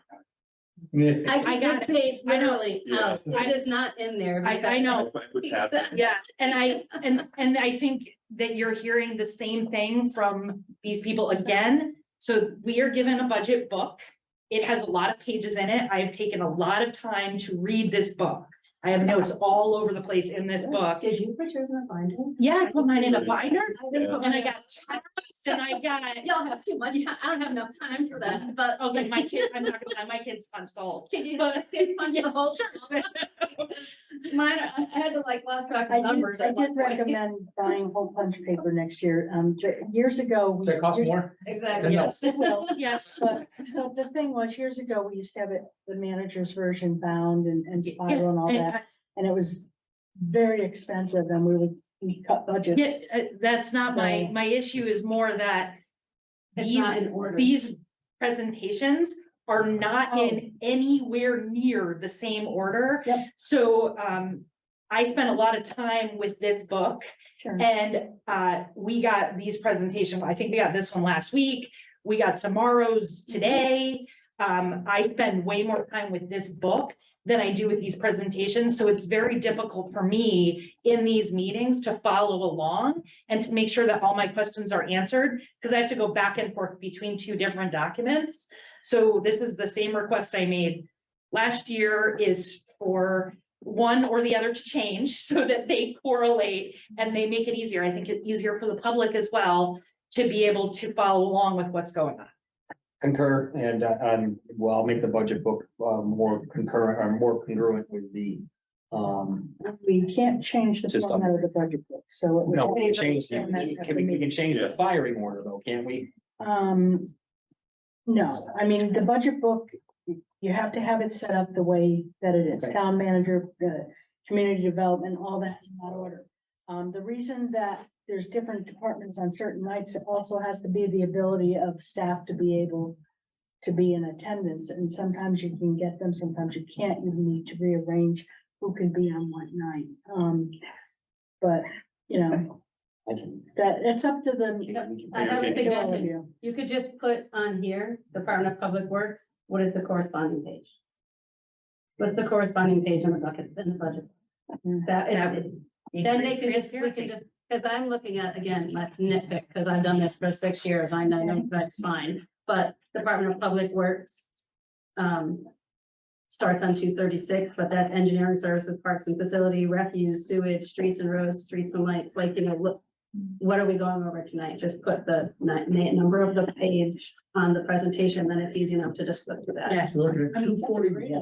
I I got got it. this page I know. literally out. It is not in there. I know. I put tabs in. Yeah, and I think that you're hearing the same thing from these people again. So we are given a budget book. It has a lot of pages in it. I have taken a lot of time to read this book. I have notes all over the place in this book. Did you put yours in a binder? Yeah, I put mine in a binder Yeah. and I got tabs and I got, Y'all have too much time. I don't have enough time for that, but. okay, my kid, I'm not gonna lie, my kids punch the holes. Can you But- punch the whole? Sure. Mine, I had to like lost track I of numbers. I at one did point. recommend buying whole punch paper next year. Years ago. Does that cost more? Exactly. Yes, It will. yes. But the thing was, years ago, we used to have it, the manager's version bound and spiral and all Yeah, that. And it was very expensive and we cut budgets. Yeah, that's not my, So- my issue is more that It's these, not in order. these presentations are not in anywhere near the same order. Yep. So, I spent a lot of time with this book Sure. and, we got these presentations. I think we got this one last week. We got tomorrow's today. I spend way more time with this book than I do with these presentations. So it's very difficult for me in these meetings to follow along and to make sure that all my questions are answered, because I have to go back and forth between two different documents. So this is the same request I made last year, is for one or the other to change so that they correlate and they make it easier. I think it's easier for the public as well to be able to follow along with what's going on. Concur, and well, I'll make the budget book more concurrent or more congruent with the We can't change the Just format of the budget book, so. it would no, have we to can be change, the format of the we can change the Yeah. firing order though, can't we? No, I mean, the budget book, you have to have it set up the way that it is, Okay. town manager, community development, all that in that order. The reason that there's different departments on certain nights, it also has to be the ability of staff to be able to be in attendance, and sometimes you can get them, sometimes you can't, you need to rearrange who can be on what night. But, you know, I can. that, it's up to the. I have a Okay. to all of suggestion. you. You could just put on here, Department of Public Works, what is the corresponding page? What's the corresponding page in the bucket, in the budget? That is, then they can just, we can just, because I'm looking at, again, let's nitpick, because I've done this for 6 years, I know that's fine, but Department of Public Works. Starts on 236, but that's engineering services, parks and facility, refuse, sewage, streets and roads, streets and lights, like, you know, what are we going over tonight? Just put the number of the page on the presentation, then it's easy enough to just flip through that. Yeah. So looking I at mean, two that's forty, great.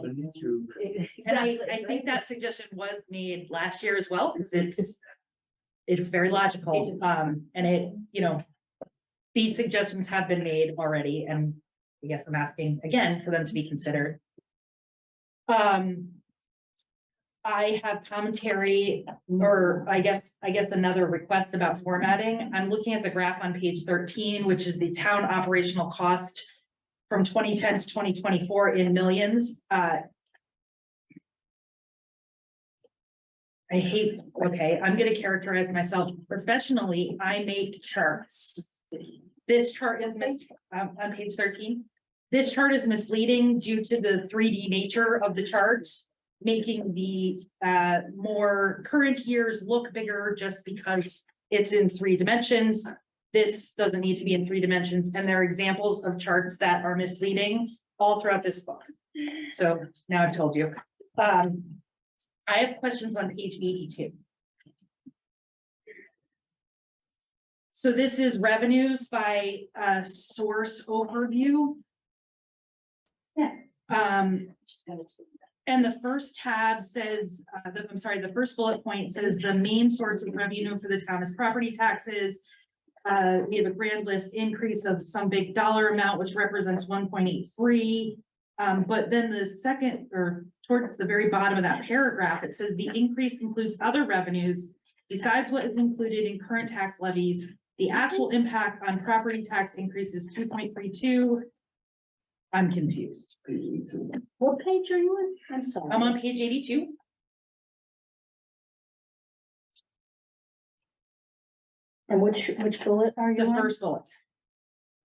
And I think that suggestion was made last year as well, because it's very logical, and it, you know. These suggestions have been made already, and I guess I'm asking again for them to be considered. I have commentary, or I guess another request about formatting. I'm looking at the graph on page 13, which is the town operational cost from 2010 to 2024 in millions. I hate, okay, I'm gonna characterize myself professionally. I make charts. This chart is on page 13. This chart is misleading due to the 3D nature of the charts. making the more current years look bigger just because it's in 3 dimensions. This doesn't need to be in 3 dimensions, and there are examples of charts that are misleading all throughout this book. So now I've told you. I have questions on page 82. So this is revenues by source overview. Yeah. And the first tab says, the first bullet point says the main source of revenue for the town is property taxes. We have a grand list increase of some big dollar amount, which represents 1.83. But then the second, or towards the very bottom of that paragraph, it says the increase includes other revenues besides what is included in current tax levies. The actual impact on property tax increase is 2.32. I'm confused. What page are you on? I'm sorry. I'm on page 82. And which bullet are you The on? first bullet.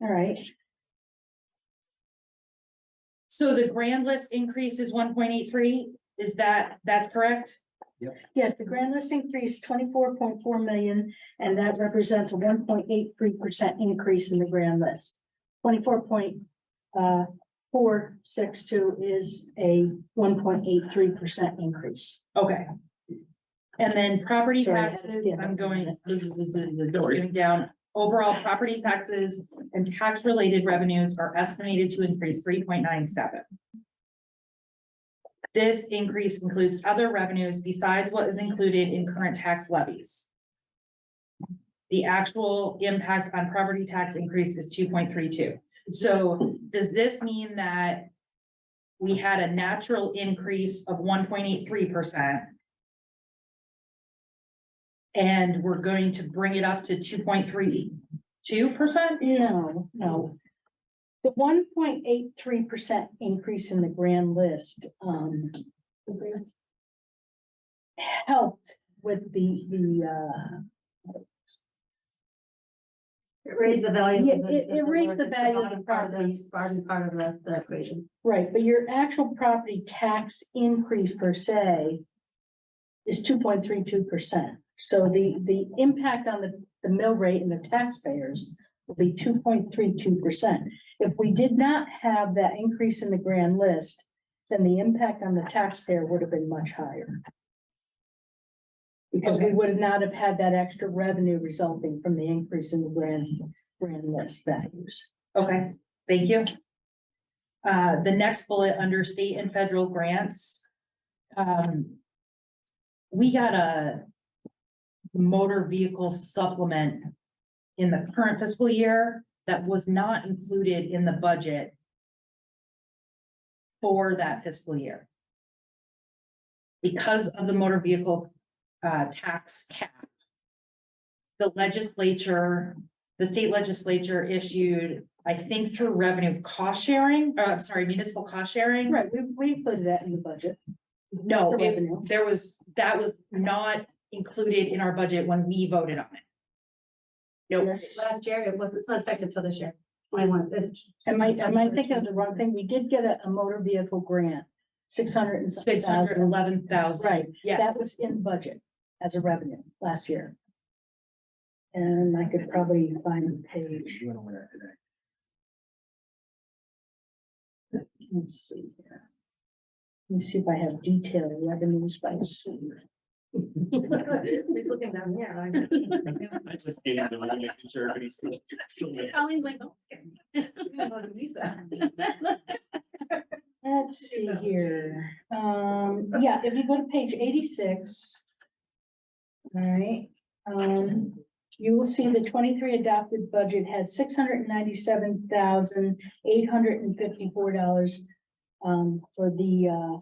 All right, So the grand list increase is 1.83. Is that's correct? yes, the grand list increased 24.4 million, and that represents a 1.83% increase in the grand list. 24.462 is a 1.83% increase. Okay. And then property Sorry, I had to taxes, stand I'm up. going, worries. going down. Overall property taxes and tax related revenues are estimated to increase 3.97. This increase includes other revenues besides what is included in current tax levies. The actual impact on property tax increase is 2.32. So does this mean that we had a natural increase of 1.83%? And we're going to bring it up to 2.32%? No. The 1.83% increase in the grand list, helped with the It raised the value. Yeah, of the- it raised the value of the bottom property. Bottom part of the equation. right, but your actual property tax increase per se is 2.32%. So the impact on the mill rate and the taxpayers will be 2.32%. If we did not have that increase in the grand list, then the impact on the taxpayer would have been much higher. Because we Okay. would not have had that extra revenue resulting from the increase in the grand list values. Okay, thank you. The next bullet under state and federal grants. We got a motor vehicle supplement in the current fiscal year that was not included in the budget for that fiscal year. Because of the motor vehicle tax cap. The state legislature issued, I think through revenue cost sharing, municipal cost sharing. Right, we included that in the budget. No, The revenue. that was not included in our budget when we voted on it. Nope. Yes. Last year, it's not effective till this year. 21. Am I thinking of the wrong thing? We did get a motor vehicle grant, 600 and something thousand. 611,000. Right, Yes, that was in budget as a revenue last year. And I could probably find the page. Let's see here. Let me see if I have detailed revenues by sewer. He's looking down there. I just gave him the money, making sure everybody's still there. Colleen's like, oh. Lisa. Let's see here. Yeah, if you go to page 86. All right, you will see the 23 adopted budget had $697,854 for the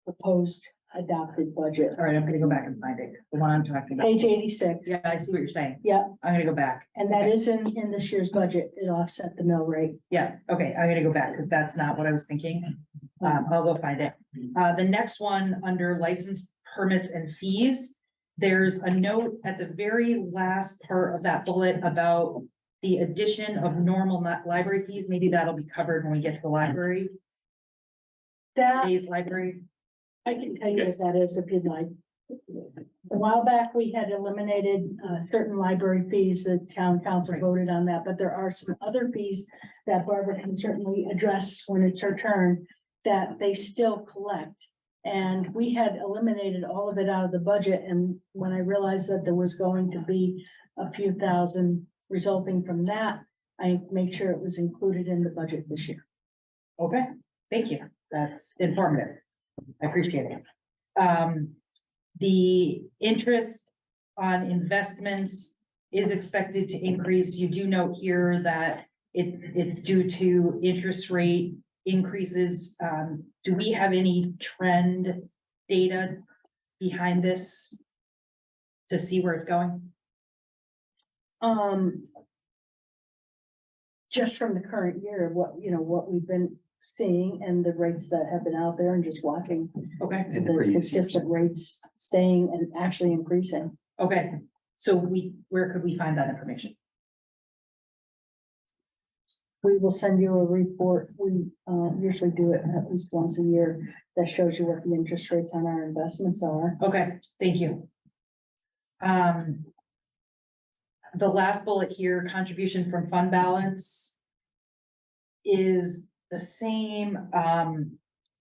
proposed adopted budget. all right, I'm gonna go back and find it, the one I'm talking about. Page 86, Yeah, I see what you're saying. yeah, I'm gonna go back. and that is in this year's budget. It offset the mill rate. Yeah, okay, I'm gonna go back because that's not what I was thinking. I'll go find it. The next one under license permits and fees. There's a note at the very last part of that bullet about the addition of normal library fees. Maybe that'll be covered when we get to the library. That, today's library? I can tell you what that is if you'd like. A while back, we had eliminated certain library fees. The town council Right. voted on that, but there are some other fees that Barbara can certainly address when it's her turn, that they still collect. And we had eliminated all of it out of the budget, and when I realized that there was going to be a few thousand resulting from that, I made sure it was included in the budget this year. Okay, thank you. That's informative. I appreciate it. The interest on investments is expected to increase. You do note here that it's due to interest rate increases. Do we have any trend data behind this to see where it's going? Just from the current year, what we've been seeing and the rates that have been out there and just watching Okay, In the the previous years. consistent rates staying and actually increasing. okay. So where could we find that information? We will send you a report. We usually do it at least once a year that shows you what the interest rates on our investments are. Okay, thank you. The last bullet here, contribution from fund balance is the same.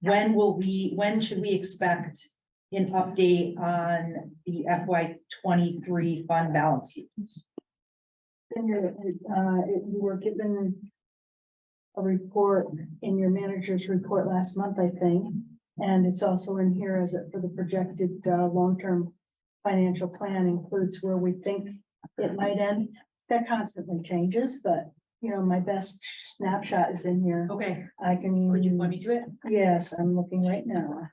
When should we expect an update on the FY 23 fund balance? Then you were given a report in your manager's report last month, I think. And it's also in here as for the projected long-term financial plan includes where we think it might end. That constantly changes, but my best snapshot is in here. Okay, I can. could you point me to it? Yes, I'm looking right now.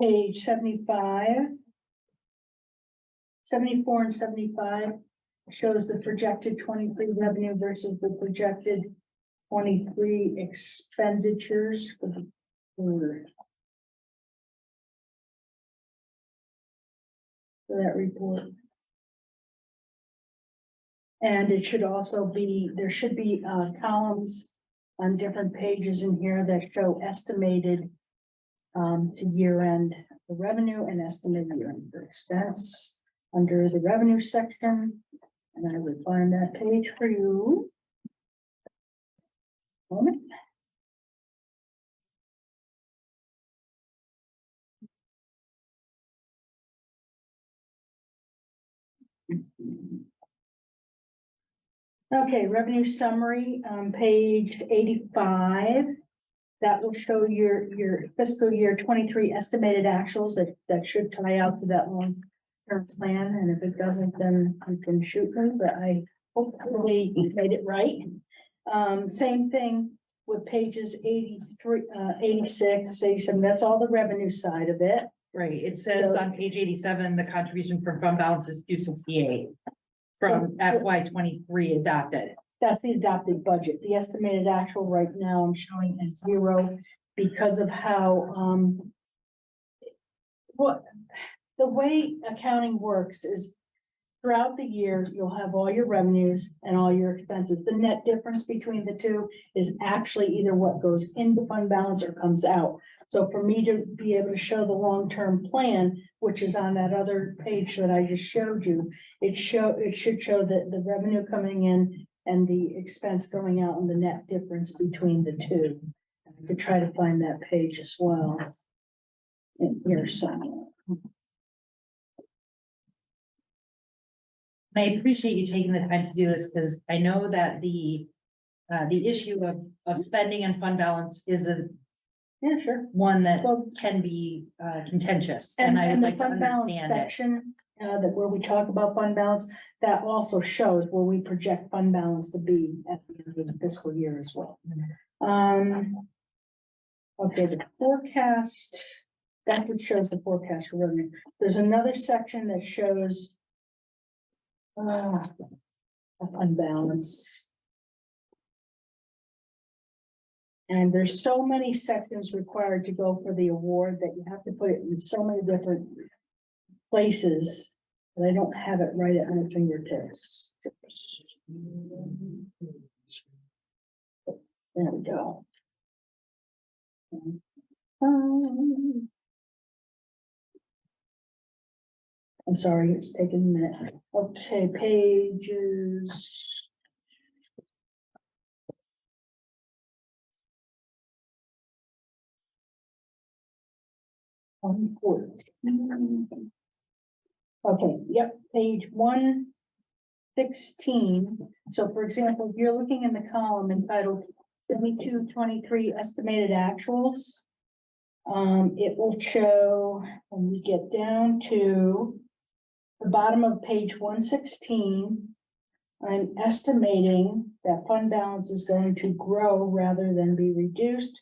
Page 75. 74 and 75 shows the projected 23 revenue versus the projected 23 expenditures for the for that report. And it should also be, there should be columns on different pages in here that show estimated to year end the revenue and estimated year end the expense under the revenue section. And I would find that page for you. Moment. Okay, revenue summary on page 85. That will show your fiscal year 23 estimated actuals that should tie out to that long-term plan. And if it doesn't, then you can shoot me, but I hopefully made it right. Same thing with pages 83, 86, 87. That's all the revenue side of it. Right, it says on page 87, the contribution from fund balance is 268 from FY 23 adopted. That's the adopted budget. The estimated actual right now I'm showing as 0 because of how, what, the way accounting works is throughout the year, you'll have all your revenues and all your expenses. The net difference between the two is actually either what goes into fund balance or comes out. So for me to be able to show the long-term plan, which is on that other page that I just showed you, it should show that the revenue coming in and the expense going out and the net difference between the two. I could try to find that page as well. In here somewhere. I appreciate you taking the time to do this because I know that the issue of spending and fund balance is Yeah, sure. one that Well, can be contentious, and I would the like to fund balance understand it. section, that where we talk about fund balance, that also shows where we project fund balance to be at the end of the fiscal year as well. Okay, the forecast, that's what shows the forecast for revenue. There's another section that shows a fund balance. And there's so many sections required to go for the award that you have to put it in so many different places. But I don't have it right at my fingertips. There we go. Um, I'm sorry, it's taking a minute. Okay, pages. One fourteen. Okay, yep, page 116. So for example, if you're looking in the column entitled 22-23 estimated actuals. It will show when we get down to the bottom of page 116. I'm estimating that fund balance is going to grow rather than be reduced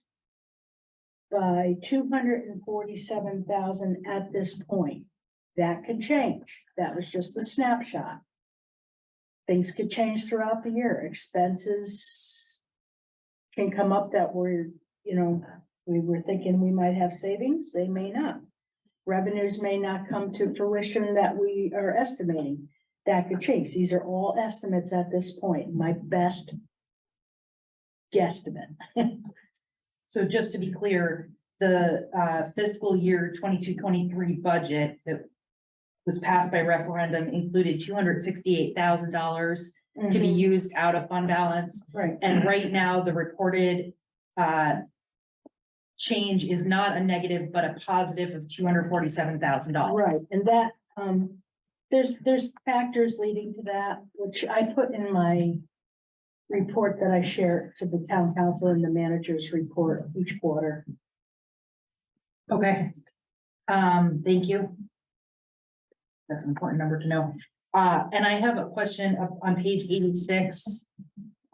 by 247,000 at this point. That could change. That was just the snapshot. Things could change throughout the year. Expenses can come up that we're, we were thinking we might have savings. They may not. Revenues may not come to fruition that we are estimating. That could change. These are all estimates at this point. My best guesstimate. So just to be clear, the fiscal year 22-23 budget that was passed by referendum included $268,000 to be used out of fund balance. Right. And right now, the reported change is not a negative, but a positive of $247,000. Right, and that, there's factors leading to that, which I put in my report that I share to the town council and the manager's report each quarter. Okay. Thank you. That's an important number to know. And I have a question on page 86.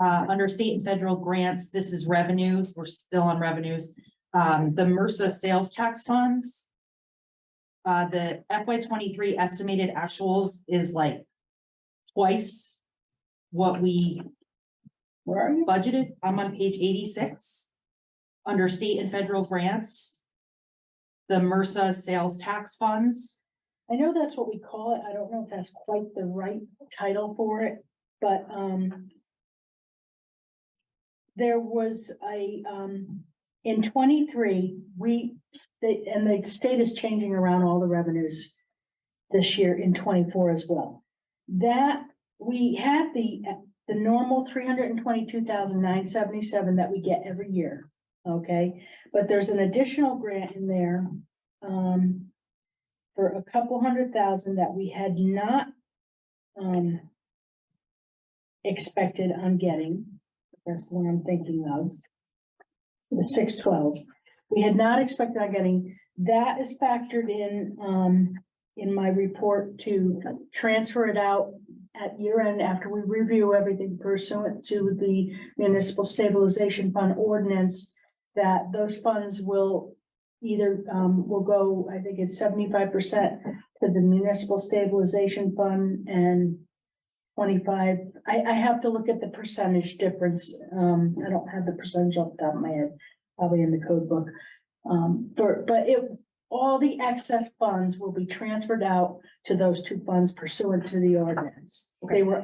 Under state and federal grants, this is revenues. We're still on revenues. The MRSA sales tax funds. The FY23 estimated actuals is like twice what we Where are you? budgeted. I'm on page 86. Under state and federal grants. The MRSA sales tax funds. I know that's what we call it. I don't know if that's quite the right title for it, but, there was a, in 23, and the state is changing around all the revenues this year in 24 as well. That we had the normal 322,977 that we get every year. Okay, but there's an additional grant in there, for a couple $100,000 that we had not, expected on getting. That's what I'm thinking of. The 612. We had not expected on getting. That is factored in my report to transfer it out at year end after we review everything pursuant to the municipal stabilization fund ordinance, that those funds will either, will go, I think it's 75% to the municipal stabilization fund and 25, I have to look at the percentage difference. I don't have the percentage off the top of my head, probably in the code book. All the excess funds will be transferred out to those two funds pursuant to the ordinance. They were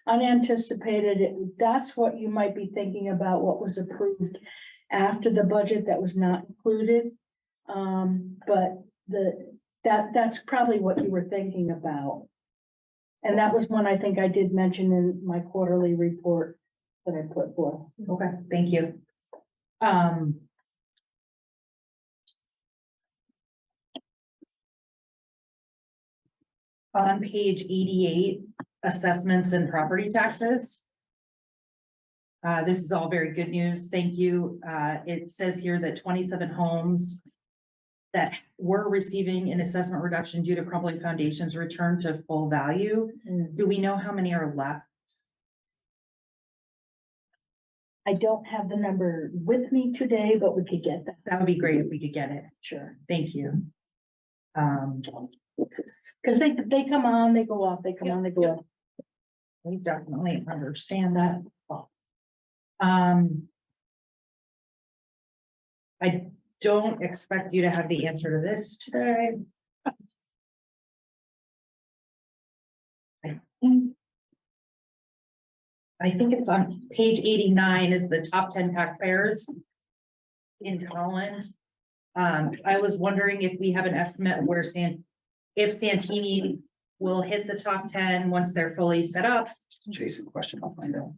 unanticipated. That's what you might be thinking about, what was approved after the budget that was not included. But that's probably what you were thinking about. And that was one I think I did mention in my quarterly report that I put forth. Okay, thank you. On page 88, assessments and property taxes. This is all very good news. Thank you. It says here that 27 homes that were receiving an assessment reduction due to crumbling foundations returned to full value. Do we know how many are left? I don't have the number with me today, but we could get that. That would be great if we could get it. Sure. Thank you. Because they come on, they go off, they come on, they go off. We definitely understand that. I don't expect you to have the answer to this today. I think I think it's on page 89 is the top 10 taxpayers in Tolland. I was wondering if we have an estimate where if Santini will hit the top 10 once they're fully set up. Jason question, I'll find out.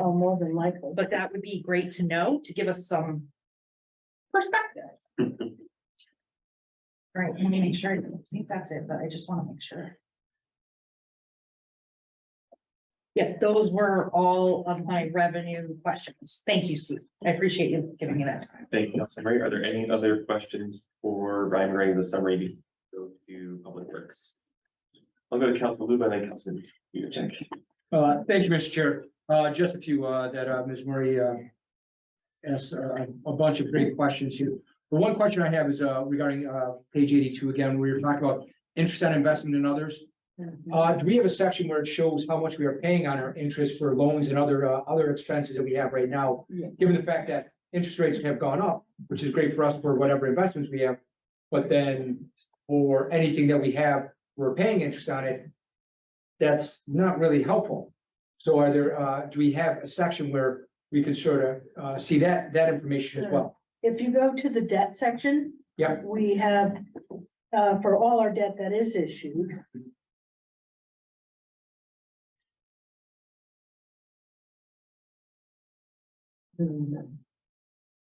Oh, more than likely. But that would be great to know, to give us some perspective. All right, let me make sure, I think that's it, but I just want to make sure. Yeah, those were all of my revenue questions. Thank you, Sue. I appreciate you giving me that time. Thank you, Councilman Murray. Are there any other questions for Ryan writing the summary? Go to Public Works. I'll go to Councilman Luba and then Councilman Yudichak. Thank you, Mr. Chair. Just a few, that, Ms. Murray, asked, a bunch of great questions here. The one question I have is, regarding, page 82, again, we were talking about interest on investment in others. Do we have a section where it shows how much we are paying on our interest for loans and other expenses that we have right now? Yeah. Given the fact that interest rates have gone up, which is great for us for whatever investments we have. But then for anything that we have, we're paying interest on it. That's not really helpful. So are there, do we have a section where we can sort of, see that information as well? If you go to the debt section. Yep. We have, for all our debt that is issued.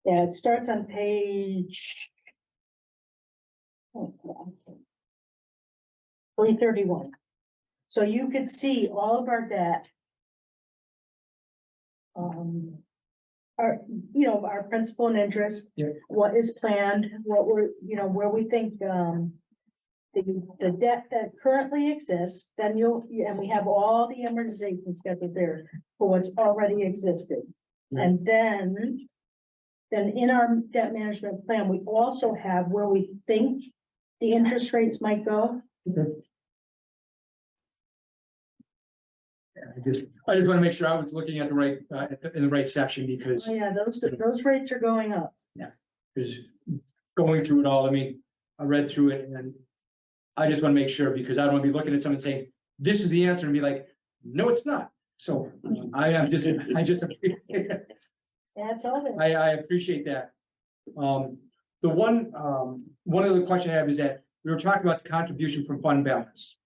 Yeah, it starts on page. 331. So you could see all of our debt. Our, our principal and interest. Yeah. What is planned, what we're, where we think, the debt that currently exists, then and we have all the amortization scheduled there for what's already existed. Yeah. And then in our debt management plan, we also have where we think the interest rates might go. I just want to make sure I was looking at the right, in the right section because. Oh, yeah, those rates are going up. Because going through it all, I mean, I read through it and I just want to make sure because I don't want to be looking at someone saying, this is the answer and be like, no, it's not. So I just, That's all. I appreciate that. The one other question I have is that we were talking about the contribution from fund balance.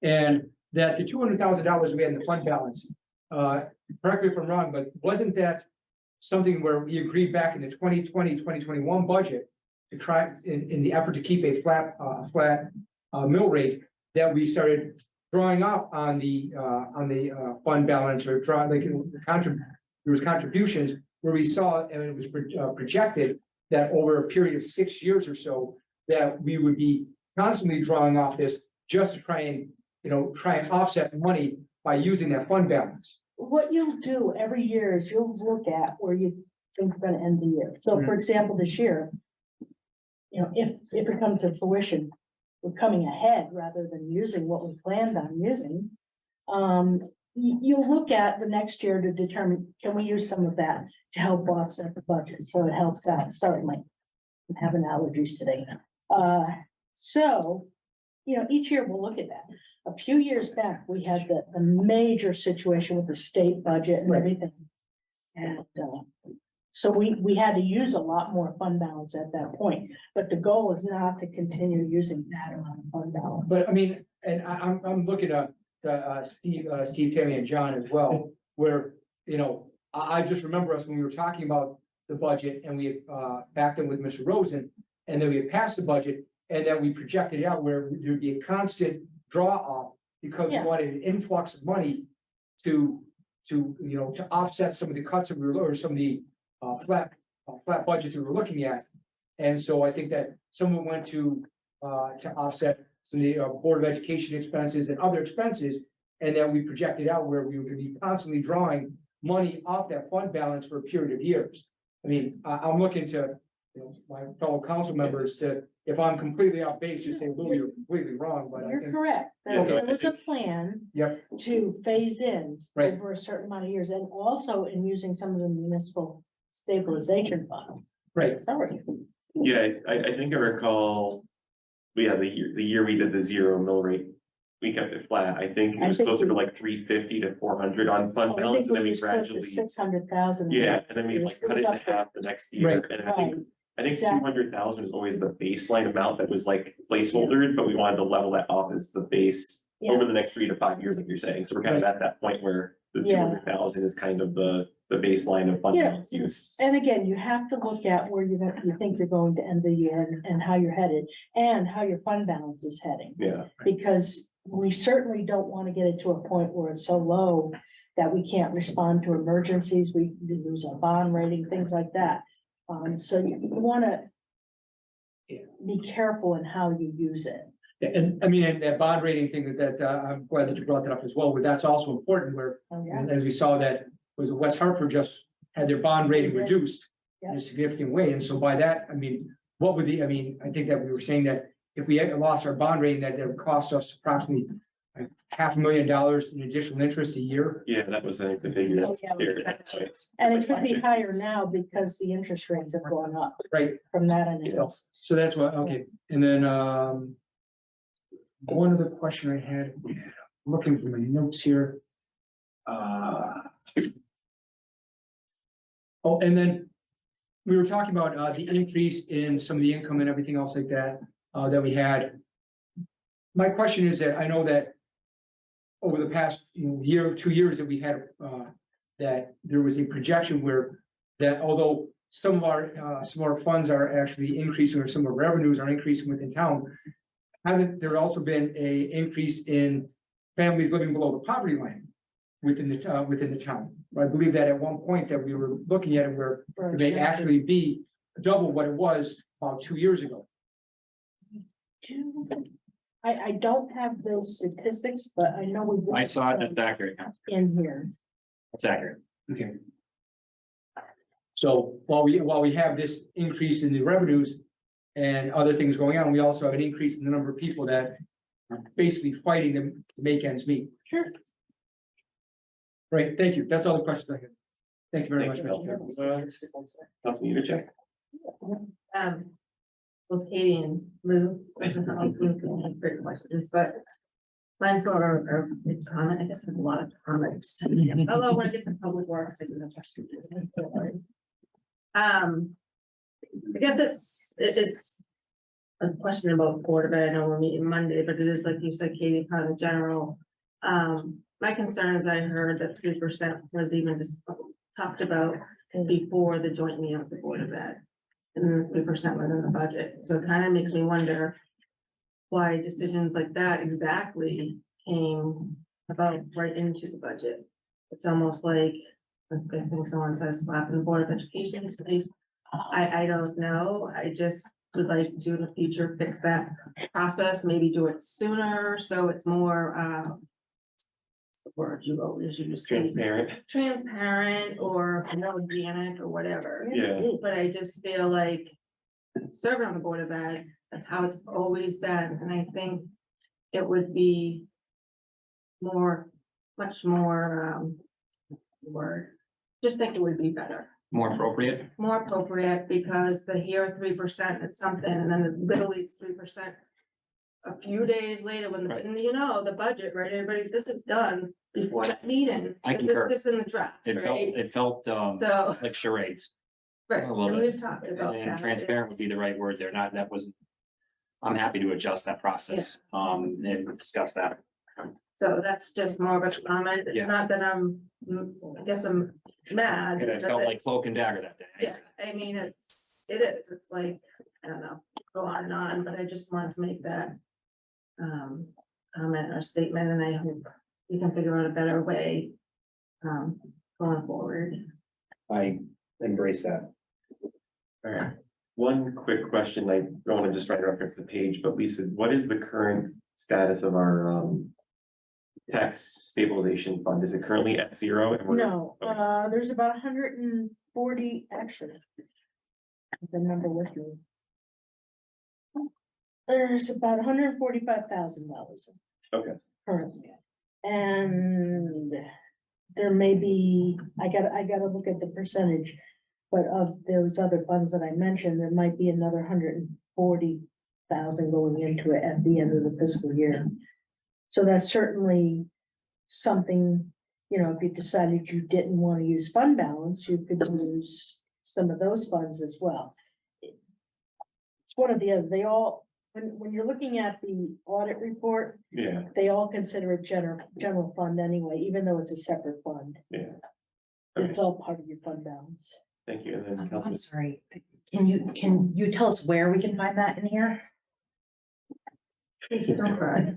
And that the $200,000 we had in the fund balance, correct me if I'm wrong, but wasn't that something where we agreed back in the 2020-2021 budget to try in the effort to keep a flat mill rate that we started drawing up on the fund balance or there was contributions where we saw and it was projected that over a period of 6 years or so that we would be constantly drawing off this just to try and offset money by using that fund balance. What you'll do every year is you'll look at where you think you're gonna end the year. So for example, this year, if it comes to fruition, we're coming ahead rather than using what we planned on using. You'll look at the next year to determine, can we use some of that to help offset the budget? So it helps out. Sorry, Mike, I'm having allergies today. So, each year we'll look at that. A few years back, we had the major situation with the state budget and everything. And so we had to use a lot more fund balance at that point, but the goal is not to continue using that amount of fund balance. But I mean, and I'm looking at Steve, Tammy and John as well, where, I just remember us when we were talking about the budget and we backed in with Mr. Rosen, and then we had passed the budget and then we projected it out where there'd be a constant draw off because we Yeah. wanted an influx of money to offset some of the cuts that we were, or some of the flat budgets we were looking at. And so I think that someone went to offset some of the Board of Education expenses and other expenses. And then we projected out where we were gonna be constantly drawing money off that fund balance for a period of years. I mean, I'm looking to, my fellow council members to, if I'm completely off base, just say, Lou, you're completely wrong, but I You're think. correct. Yeah, There no, I was a plan Yep, to phase in Right. over a certain amount of years and also in using some of the municipal stabilization fund. right. Sorry. Yeah, I think I recall, the year we did the zero mill rate we kept it flat. I think it I was think closer to we- like 350 to 400 on fund I balance, think and then we we was close to gradually. 600,000. Yeah, and then we It like was- cut was it in up there. half the next year, Right. and Right. I think Exactly. 200,000 is always the baseline amount that was like placeholdered, but we wanted to level that off as the base Yeah. over the next 3 to 5 years, like you're saying, so we're kind of at that point where the Yeah. 200,000 is kind of the baseline of fund Yeah. balance use. And again, you have to look at where you think you're going to end the year and how you're headed and how your fund balance is heading. Yeah, Because we certainly don't want to get it to a point where it's so low that we can't respond to emergencies, we lose our bond rating, things like that. So you wanna be careful in how you use it. And I mean, and that bond rating thing I'm glad that you brought that up as well, but that's also important where, Oh, yeah. as we saw that was West Hartford just had their bond rating Yeah. reduced in Yeah. a significant way. And so by that, I mean, what would the, I mean, I think that we were saying that if we had lost our bond rating, that it would cost us approximately like $500,000 in additional interest a year. yeah, that was, I think, the figure. Oh, yeah. here. And it could be higher now because the interest rates have gone up Right. from that So analysis. so that's what, okay, and then, one other question I had, I'm looking for my notes here. Oh, and then we were talking about, the increase in some of the income and everything else like that, that we had. My question is that I know that over the past, year, 2 years that we had, that there was a projection where that although some of our funds are actually increasing, or some of our revenues are increasing within town, hasn't there also been a increase in families living below the poverty line within the town? I believe that at one point that we were looking at it where it may actually be double what it was about 2 years ago. I don't have those statistics, but I know we. I saw it, that's accurate. In here. That's accurate. Okay. So while we have this increase in the revenues and other things going on, we also have an increase in the number of people that are basically fighting to make ends meet. Sure. Right, thank you. That's all the questions I have. Thank you very much. Thank Mr. you. Councilman Yudichak? Well, Katie and Lou, great questions, but mine's more are big comment, I guess I have a lot of comments. Although when I get to public works, I do have questions. I guess it's a question about Board of Ed. I know we're meeting Monday, but it is like you said, Katie, kind of general. My concern is I heard that 3% was even just talked about before the joint meeting of the Board of Ed. And 3% within the budget, so it kind of makes me wonder why decisions like that exactly came about right into the budget. It's almost like, I think someone says slap in the Board of Education's face. I don't know, I just would like to in the future fix that process, maybe do it sooner, so it's more, what's the word you always use? Transparent or organic or whatever. Yeah. But I just feel like serving on the Board of Ed, that's how it's always been, and I think it would be much more, just think it would be better, More appropriate. more appropriate, because the here 3%, it's something, and then literally it's 3%. A few days later, when, Right. and the budget, right, everybody, this is done before that meeting. I This is concur. just in the draft, right? It felt, So, like charades. right, a little and bit. we've talked about that. And transparent would be the right word there, not, that wasn't. I'm happy to adjust that process, and discuss that. So that's just more of a comment. Yeah. It's not that I guess I'm mad. And it felt like cloak and dagger that day. Yeah, I mean, it is, it's like, I don't know, go on and on, but I just wanted to make that comment or statement, and I hope we can figure out a better way going forward. I embrace that. All right, one quick question, I don't want to just try to reference the page, but Lisa, what is the current status of our tax stabilization fund? Is it currently at 0? And we're- No, there's about 140, actually. The number with me. There's about $145,000. Okay. Currently. And there may be, I gotta look at the percentage. But of those other funds that I mentioned, there might be another 140,000 going into it at the end of the fiscal year. So that's certainly something, you know, if you decided you didn't want to use fund balance, you could use some of those funds as well. It's one of the other, they all, when you're looking at the audit report, Yeah, they all consider it general fund anyway, even though it's a separate fund. yeah. Okay, It's all part of your fund balance. thank you. And then I'm Councilman, sorry, can you tell us where we can find that in here? Don't cry.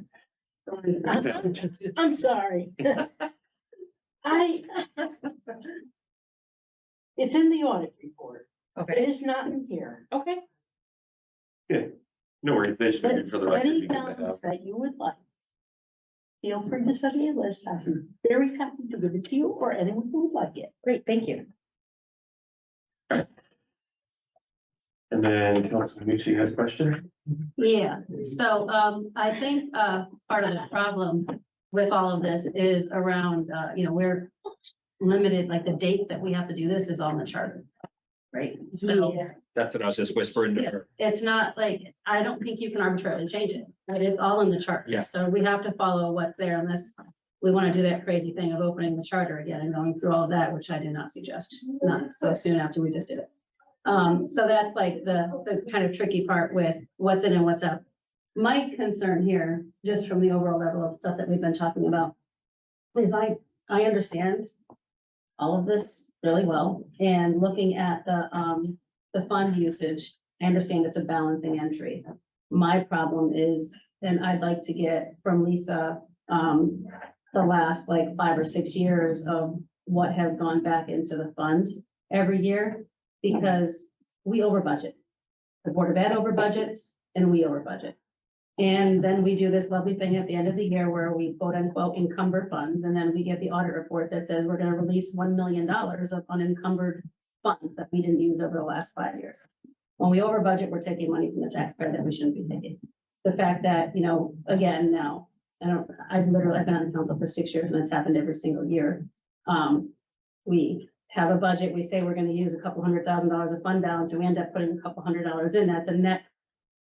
I'm sorry. It's in the audit report. It Okay, is not in here. okay. no worries, they should be for the record. Any because I have- balance that you would like. Feel free to send me a list. I'd be very happy to give it to you or anyone who would like it. Great, thank you. And then Councilman Mucci has a question? Yeah, so, I think, part of the problem with all of this is around, we're limited, like the dates that we have to do this is on the charter. Right, so Yeah. That's what I was just whispering to her. it's not like, I don't think you can arbitrarily change it, but it's all in the charter. Yeah. So we have to follow what's there unless we want to do that crazy thing of opening the charter again and going through all of that, which I do not suggest, not so soon after we just did it. So that's like the kind of tricky part with what's in and what's out. My concern here, just from the overall level of stuff that we've been talking about, is I understand all of this really well, and looking at the fund usage, I understand it's a balancing entry. My problem is, and I'd like to get from Lisa, the last like 5 or 6 years of what has gone back into the fund every year, because we over budget. The Board of Ed over budgets and we over budget. And then we do this lovely thing at the end of the year where we quote unquote encumber funds, and then we get the audit report that says we're gonna release $1 million of unencumbered funds that we didn't use over the last 5 years. When we over budget, we're taking money from the taxpayer that we shouldn't be taking. The fact that, again, now, I've literally been on council for 6 years and it's happened every single year. We have a budget, we say we're gonna use a couple $100,000 of fund balance, and we end up putting a couple $100 in. That's a net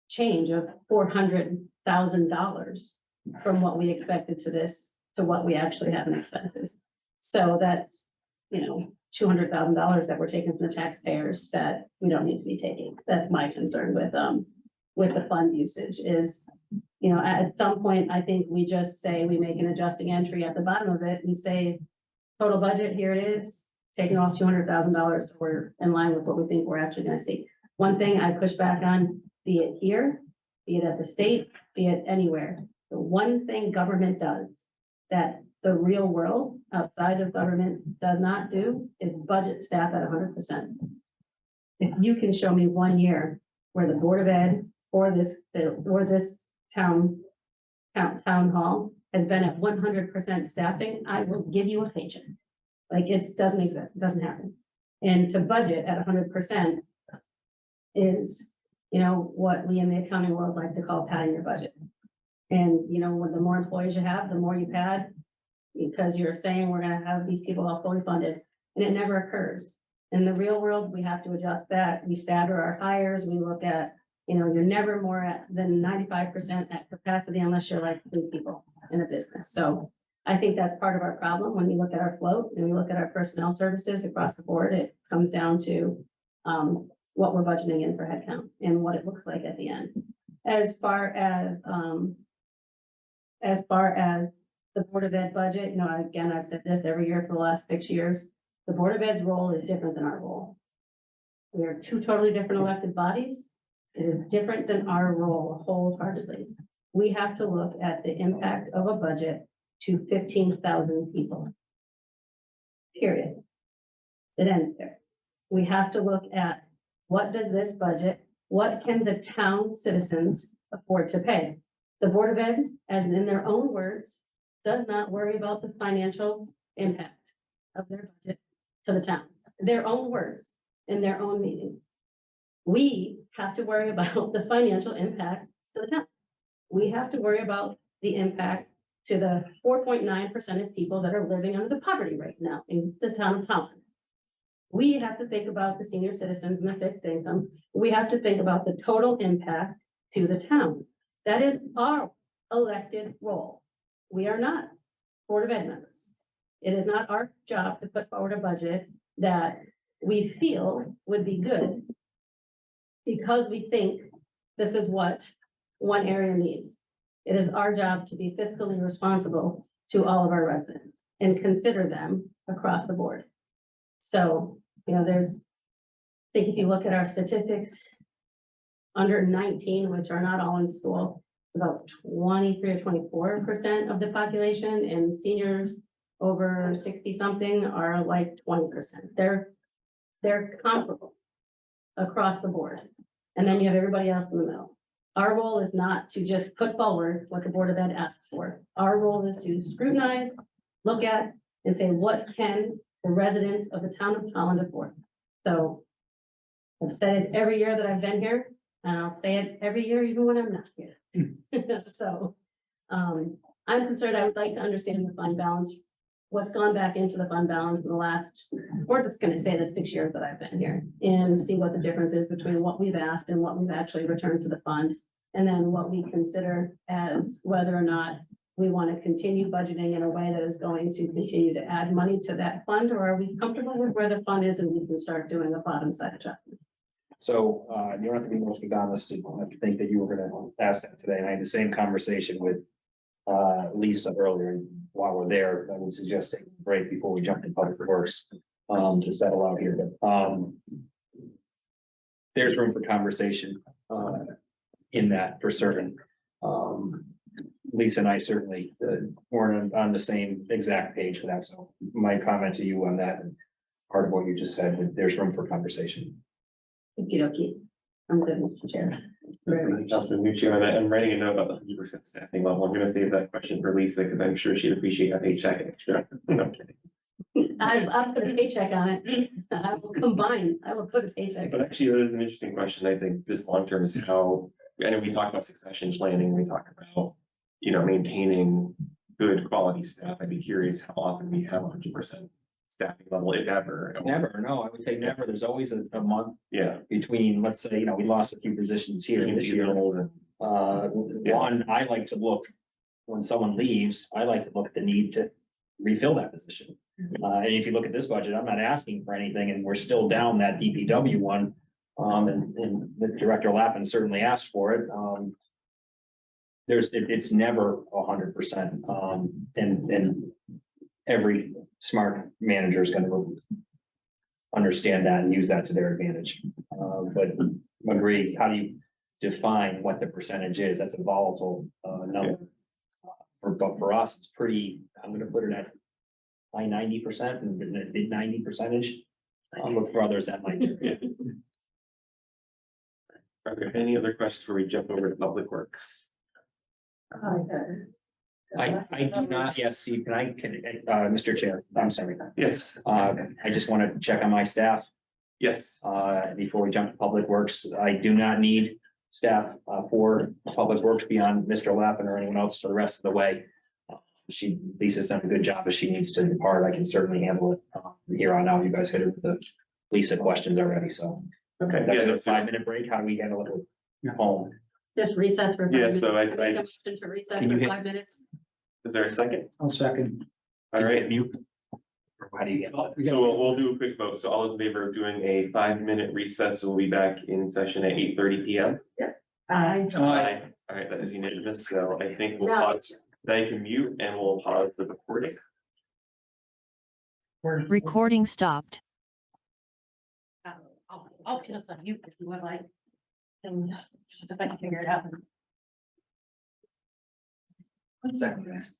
change of $400,000 from what we expected to this, to what we actually have in expenses. So that's, $200,000 that we're taking from the taxpayers that we don't need to be taking. That's my concern with the fund usage is, at some point, I think we just say we make an adjusting entry at the bottom of it and say, total budget, here it is, taking off $200,000, so we're in line with what we think we're actually gonna see. One thing I push back on, be it here, be it at the state, be it anywhere, the one thing government does that the real world outside of government does not do is budget staff at 100%. If you can show me 1 year where the Board of Ed or this town hall has been at 100% staffing, I will give you a paycheck. Like it doesn't exist, it doesn't happen. And to budget at 100% is, what we in the accounting world like to call padding your budget. And, when the more employees you have, the more you pad, because you're saying we're gonna have these people all fully funded, and it never occurs. In the real world, we have to adjust that. We stagger our hires, we look at, you're never more than 95% at capacity unless you're like 3 people in a business. So I think that's part of our problem. When we look at our float and we look at our personnel services across the board, it comes down to what we're budgeting in for headcount and what it looks like at the end. As far as the Board of Ed budget, again, I've said this every year for the last 6 years, the Board of Ed's role is different than our role. We are 2 totally different elected bodies. It is different than our role wholeheartedly. We have to look at the impact of a budget to 15,000 people. Period. It ends there. We have to look at what does this budget, what can the town citizens afford to pay? The Board of Ed, as in their own words, does not worry about the financial impact of their budget to the town. Their own words in their own meeting. We have to worry about the financial impact to the town. We have to worry about the impact to the 4.9% of people that are living under the poverty rate now in the town of Tolland. We have to think about the senior citizens and the fixed income. We have to think about the total impact to the town. That is our elected role. we are not Board of Ed members. It is not our job to put forward a budget that we feel would be good because we think this is what one area needs. It is our job to be fiscally responsible to all of our residents and consider them across the board. So, there's, I think if you look at our statistics, under 19, which are not all in school, about 23 or 24% of the population, and seniors over 60 something are like 20%. They're comparable across the board. And then you have everybody else in the middle. Our role is not to just put forward what the Board of Ed asks for. Our role is to scrutinize, look at, and say, what can the residents of the town of Tolland afford? So I've said it every year that I've been here, and I'll say it every year, even when I'm not here. So, I'm concerned, I would like to understand the fund balance, what's gone back into the fund balance in the last, we're just gonna say the 6 years that I've been here, and see what the difference is between what we've asked and what we've actually returned to the fund. And then what we consider as whether or not we want to continue budgeting in a way that is going to continue to add money to that fund, or are we comfortable with where the fund is and we can start doing a bottom side adjustment? So, you don't have to be most honest to think that you were gonna ask that today, and I had the same conversation with Lisa earlier. While we're there, I would suggest taking a break before we jump into public works, to settle out here, but, there's room for conversation, in that for certain. Lisa and I certainly weren't on the same exact page for that, so my comment to you on that, and part of what you just said, there's room for conversation. Okey-dokey. I'm good, Mr. Chair. Councilman Nucci, on that, I'm writing a note about the 100% staffing level. I'm gonna save that question for Lisa, because I'm sure she'd appreciate a paycheck extra. No, I'm kidding. I'll put a paycheck on it. I will put a paycheck. But actually, that is an interesting question. I think just long term is how, I know we talk about succession planning, we talk about, maintaining good quality staff. I'd be curious how often we have 100% staffing level, if ever. Never, no, I would say never. There's always a month Yeah. between, let's say, we lost a few positions here this year. Seasonals and- One, I like to look, when someone leaves, I like to look at the need to refill that position. And if you look at this budget, I'm not asking for anything, and we're still down that DPW one. And the Director Lappin certainly asked for it. It's never 100%. And every smart manager is gonna understand that and use that to their advantage. But agree, how do you define what the percentage is? That's a volatile number. But for us, it's pretty, I'm gonna put it at high 90% and mid 90%. But for others, that might be. Are there any other questions before we jump over to Public Works? I do not, yes, Steve, Mr. Chair, I'm sorry. Yes, I just want to check on my staff, yes. before we jump to Public Works. I do not need staff, for Public Works beyond Mr. Lappin or anyone else for the rest of the way. Lisa's done a good job, if she needs to depart, I can certainly handle it, here on out. You guys hit her with the Lisa questions already, so. Okay. That's Yeah, a no, so- 5-minute break, how do we handle it with home? Just reset for. 5 Yeah, minutes. so I Make a just, motion to reset Can you for hit- 5 minutes. is there a second? I'll second. All right, Mute. Or how do you get? so we'll do a quick vote. So all those in favor of doing a 5-minute recess, we'll be back in session at 8:30 PM. I All right, that is unanimous. So I think we'll No. pause. Now you can mute and we'll pause the recording. Recording stopped. I'll pin us on mute if you would like. And if I can figure it out. 1 second, guys.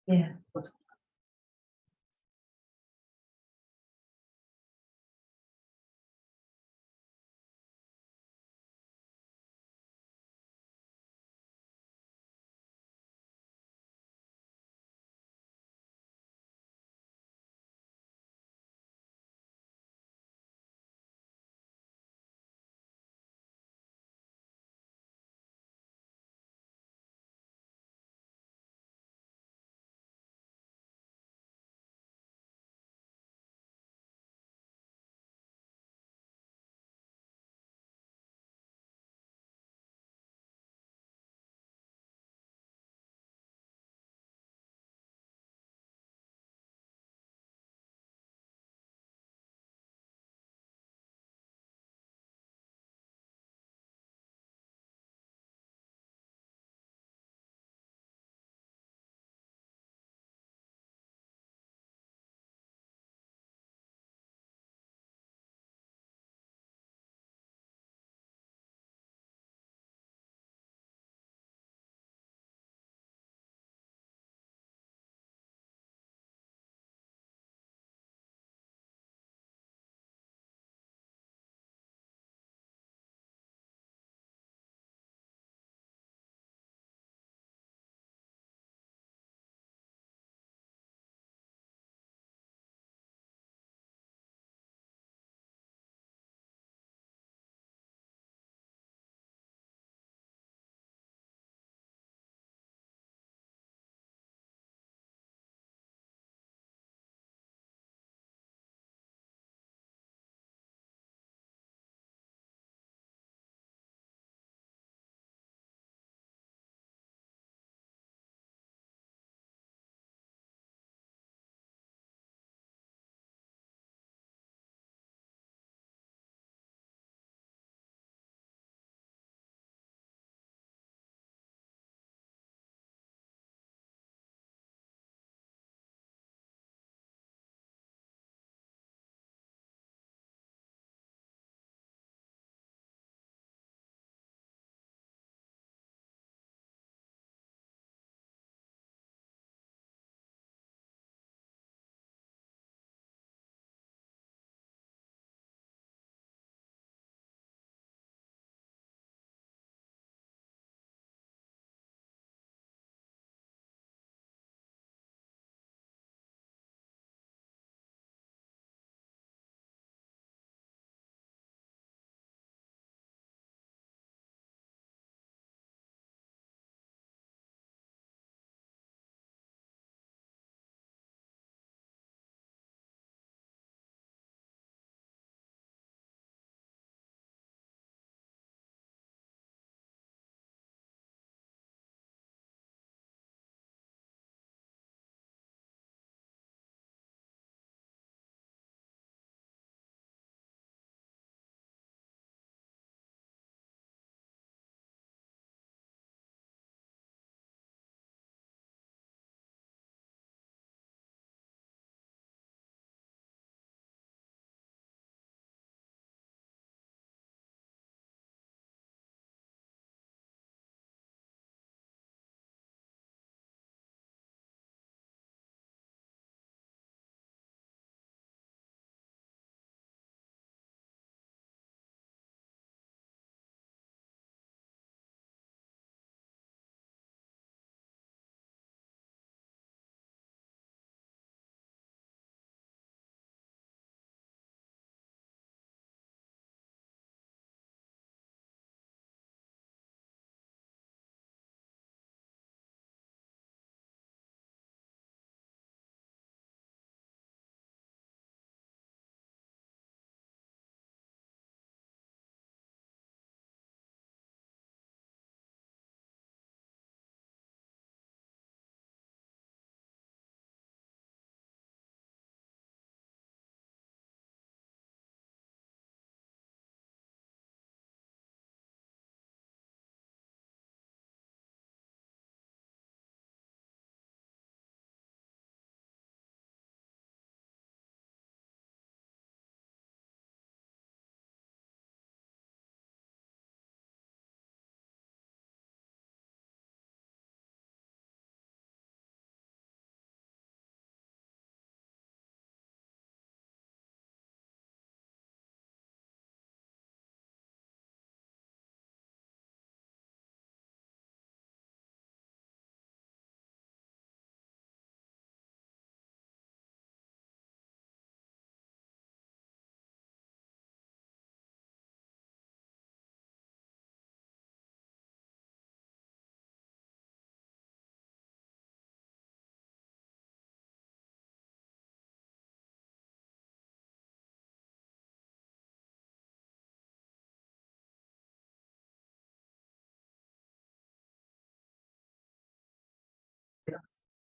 Yeah.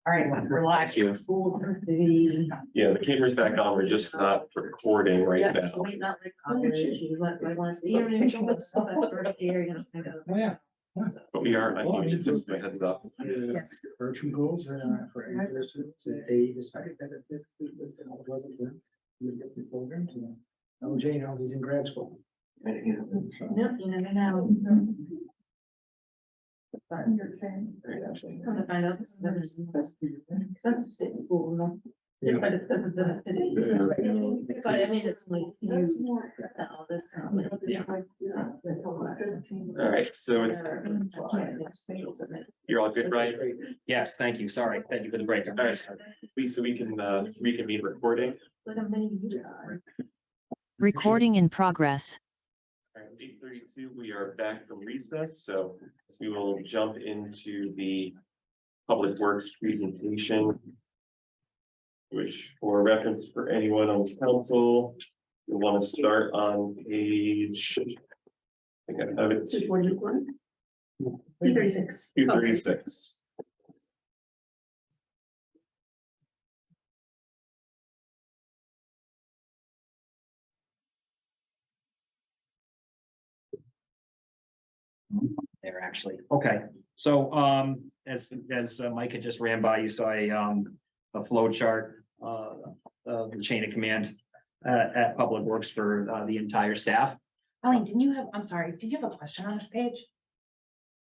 All right, relax. Thank you. School in the city. Yeah, the camera's back on. We're just not recording right Yeah, now. wait, not like college, you want to see your stuff up here, you know, kind of. Oh, yeah. But we are unmuted, just a heads up. Yes. Virtual goals for individuals that they decided that it wasn't good. We get the programs, oh, Jane, now he's in grad school. Nope, you never know. Come to find out, this is never- that's a state school, no? Yeah. But it's because it's in a city. But I mean, it's like. That's more. All right, so it's, you're all good, Brian? Yes, thank you. Sorry. Thank you for the break. All right, Lisa, we can reconvene recording. Recording in progress. All right, 8:32, we are back from recess, so we will jump into the Public Works presentation. Which for reference for anyone on the council, you'll want to start on page. I think I have it, 241. 236. 236. There actually. Okay, so as Mike had just ran by, you saw a flow chart of the chain of command at Public Works for the entire staff. Colleen, didn't you have, I'm sorry, did you have a question on this page?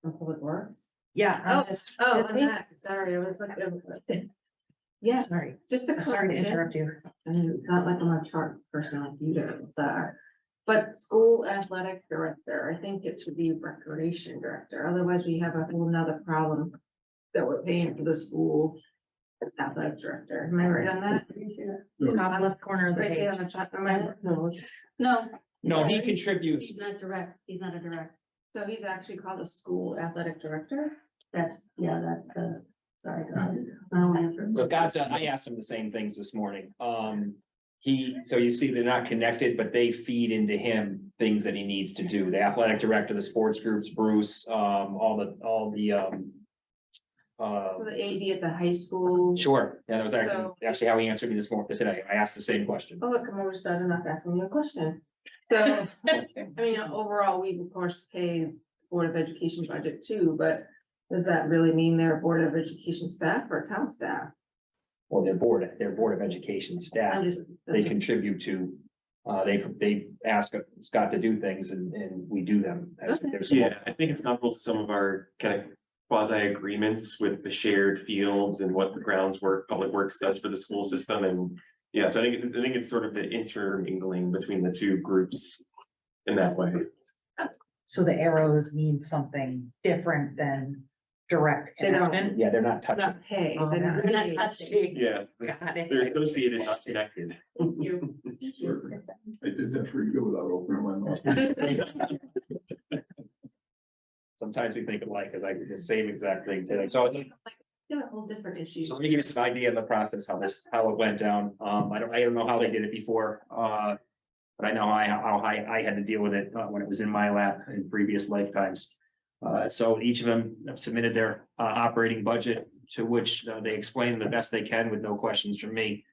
From Public Works? Yeah. Oh, on this Oh, page? on that, sorry, I was like. Yeah, Sorry, just a I'm sorry to correction. interrupt you. And not like I'm a chart person like you guys are. But school athletic director, I think it should be recreation director, otherwise we have a whole nother problem. That we're paying for the school as athletic director, am I right on that? Top left corner of the Right there on page. the chart, am I? No. No. No, he sorry. contributes. He's not direct, he's not a direct, So he's actually called a school athletic director? that's, yeah, that's the, sorry. I don't answer. Scott, I asked him the same things this morning. So you see, they're not connected, but they feed into him things that he needs to do. The athletic director, the sports groups, Bruce, all the. So the AD at the high school. Sure, yeah, that was So- actually how he answered me this morning, today. I asked the same question. Oh, look, I'm almost done enough asking you a question. So, I mean, overall, we of course pay Board of Education budget too, but does that really mean they're Board of Education staff or town staff? Well, their board of education staff, I'm just. they contribute to, they ask Scott to do things and we do them. As Okay. there's some- Yeah, I think it's comparable to some of our kind of quasi agreements with the shared fields and what the Public Works does for the school system. And yeah, so I think it's sort of the intermingling between the two groups in that way. So the arrows mean something different than direct They don't. connection? Yeah, they're not touching. Not pay. Oh, they're not We're not paid. touching. Yeah, Got it. they're associated, not connected. Thank you. I did that for you without opening my mouth. Sometimes we think alike, because I did the same exact thing today. So Yeah, a whole different issue. So let me give you some idea of the process, how it went down. I don't know how they did it before, but I know how I had to deal with it when it was in my lap in previous lifetimes. So each of them have submitted their operating budget, to which they explain the best they can with no questions from me.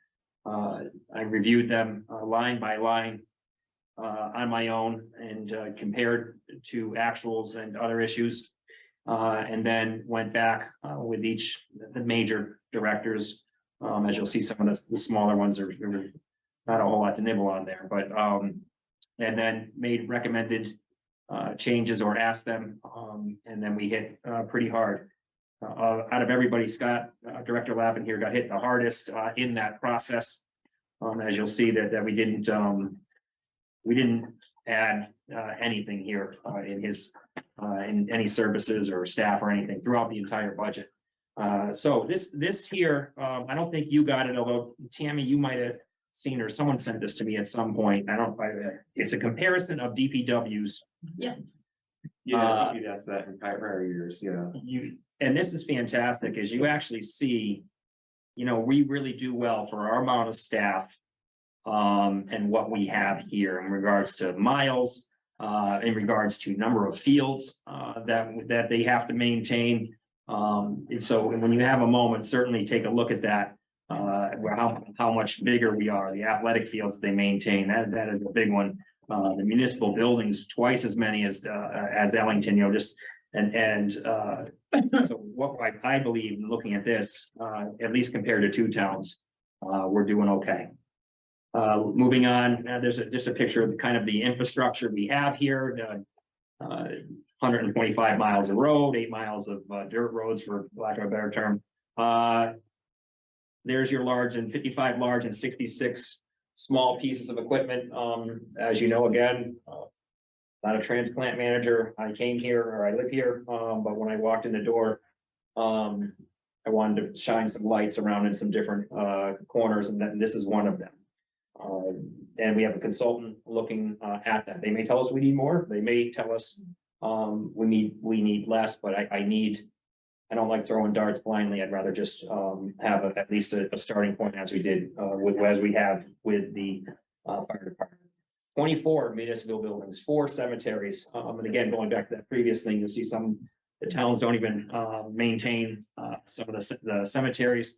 I reviewed them line by line on my own and compared to actuals and other issues. And then went back with the major directors. As you'll see, some of the smaller ones are not a whole lot to nibble on there, but and then made recommended changes or asked them, and then we hit pretty hard. Out of everybody, Scott, Director Lappin here got hit the hardest in that process. As you'll see that we didn't add anything here in his in any services or staff or anything throughout the entire budget. So this here, I don't think you got it, although Tammy, you might have seen, or someone sent this to me at some point. It's a comparison of DPWs. Yeah, I think you'd ask that in prior years, yeah. And this is fantastic, as you actually see, we really do well for our amount of staff. And what we have here in regards to miles, in regards to number of fields, that they have to maintain. And so when you have a moment, certainly take a look at that. Where how much bigger we are, the athletic fields they maintain, that is a big one. The municipal buildings, twice as many as Ellington, just so what I believe, looking at this, at least compared to two towns, we're doing okay. Moving on, there's just a picture of the kind of the infrastructure we have here. 125 miles of road, 8 miles of dirt roads, for lack of a better term. There's your large and 55 large and 66 small pieces of equipment. As you know, again, not a transplant manager. I came here, or I live here, but when I walked in the door, I wanted to shine some lights around in some different corners, and this is one of them. And we have a consultant looking at that. They may tell us we need more. They may tell us we need less, but I don't like throwing darts blindly. I'd rather just have at least a starting point, as we did as we have with the fire department. 24 municipal buildings, 4 cemeteries. And again, going back to that previous thing, you'll see the towns don't even maintain some of the cemeteries.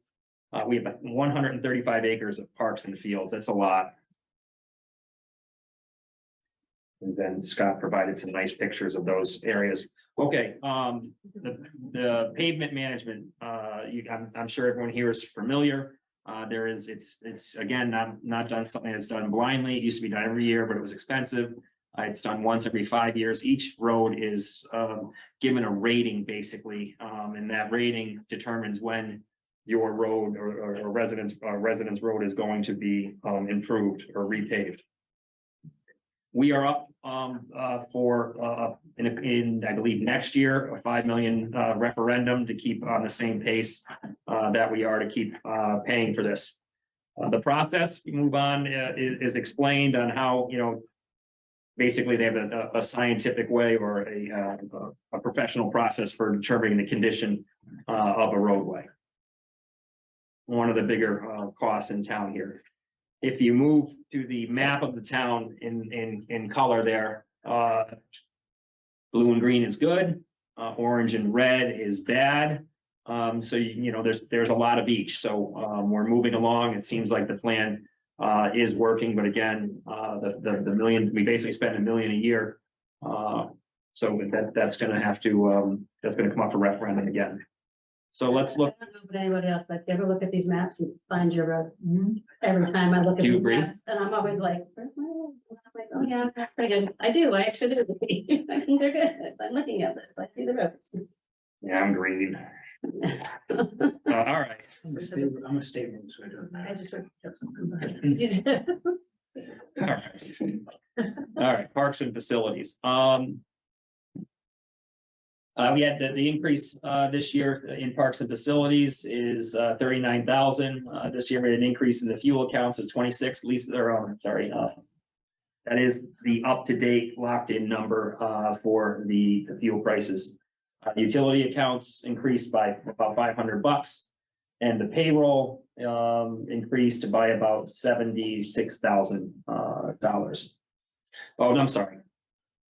We have 135 acres of parks and fields. That's a lot. And then Scott provided some nice pictures of those areas. Okay, the pavement management, I'm sure everyone here is familiar. It's again, not done something that's done blindly. It used to be done every year, but it was expensive. It's done once every 5 years. Each road is given a rating, basically, and that rating determines when your road or residence road is going to be improved or repaved. We are up for in I believe next year, a 5 million referendum to keep on the same pace that we are to keep paying for this. The process, move on, is explained on how, basically they have a scientific way or a professional process for determining the condition of a roadway. One of the bigger costs in town here. If you move to the map of the town in color there, blue and green is good, orange and red is bad. So there's a lot of each. So we're moving along. It seems like the plan is working, but again, the million, we basically spend $1 million a year. So that's going to have to that's going to come up for referendum again. So let's look. I don't know about anybody else, but if you ever look at these maps and find your road, every time I look at Do you these agree? maps, and I'm always like, where's my road? And I'm like, oh yeah, that's pretty good. I do, I actually do. I think they're good. I'm looking at this, I see the roads. Yeah, I'm green. All right. I'm a state road, so I don't know. I just heard something. All right. All right, parks and facilities. We had the increase this year in parks and facilities is 39,000. This year we had an increase in the fuel accounts of 26 leases, or that is the up-to-date locked-in number for the fuel prices. Utility accounts increased by about $500, and the payroll increased by about $76,000. Oh, no, I'm sorry.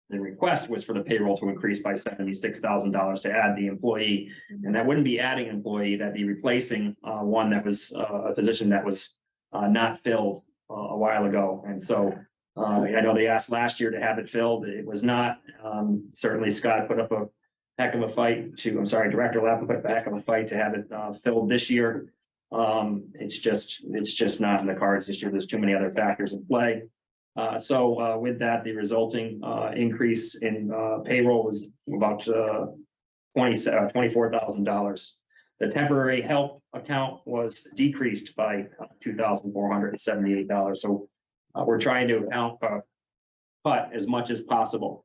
The request was for the payroll to increase by $76,000 to add the employee, and that wouldn't be adding an employee, that'd be replacing one that was a position that was not filled a while ago. And so I know they asked last year to have it filled. It was not. Certainly Scott put up a heck of a fight Director Lapp put up a heck of a fight to have it filled this year. It's just not in the cards this year. There's too many other factors in play. So with that, the resulting increase in payroll was about $24,000. The temporary help account was decreased by $2,478. So we're trying to cut as much as possible.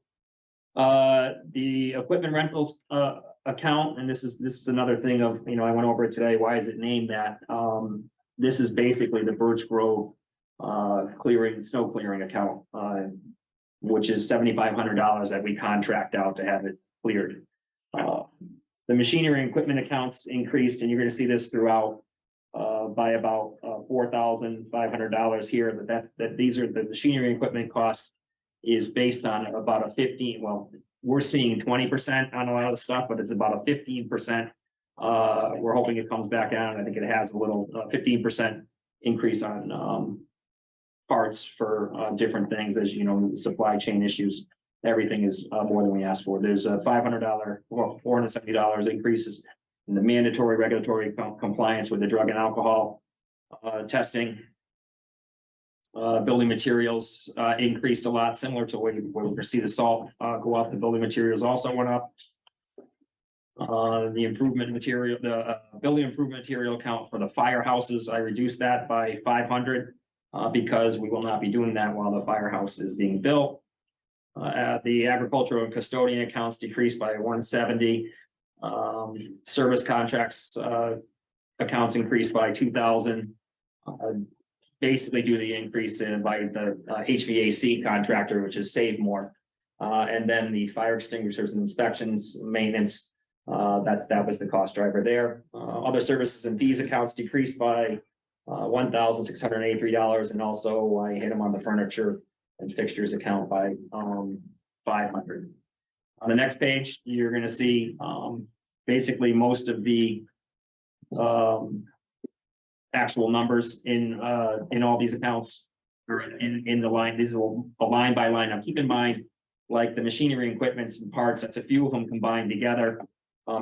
The equipment rentals account, and this is another thing of, I went over it today. Why is it named that? This is basically the Birch Grove snow clearing account, which is $7,500 that we contract out to have it cleared. The machinery and equipment accounts increased, and you're going to see this throughout by about $4,500 here. But these are the machinery and equipment costs is based on about a 15. Well, we're seeing 20% on a lot of the stuff, but it's about a 15% We're hoping it comes back down. I think it has a little 15% increase on parts for different things, as you know, supply chain issues. Everything is more than we asked for. There's a $500 or $470 increases in the mandatory regulatory compliance with the drug and alcohol testing. Building materials increased a lot, similar to where we see the salt go up. The building materials also went up. The improvement material, the building improvement material account for the firehouses, I reduced that by 500 because we will not be doing that while the firehouse is being built. The agricultural and custodian accounts decreased by 170. Service contracts accounts increased by 2,000. Basically due to the increase in by the HVAC contractor, which has saved more. And then the fire extinguishers and inspections, maintenance, that was the cost driver there. Other services and fees accounts decreased by $1,683, and also I hit them on the furniture and fixtures account by 500. On the next page, you're going to see basically most of the actual numbers in all these accounts or in the line. This is a line by line. Now keep in mind, like the machinery and equipment and parts, that's a few of them combined together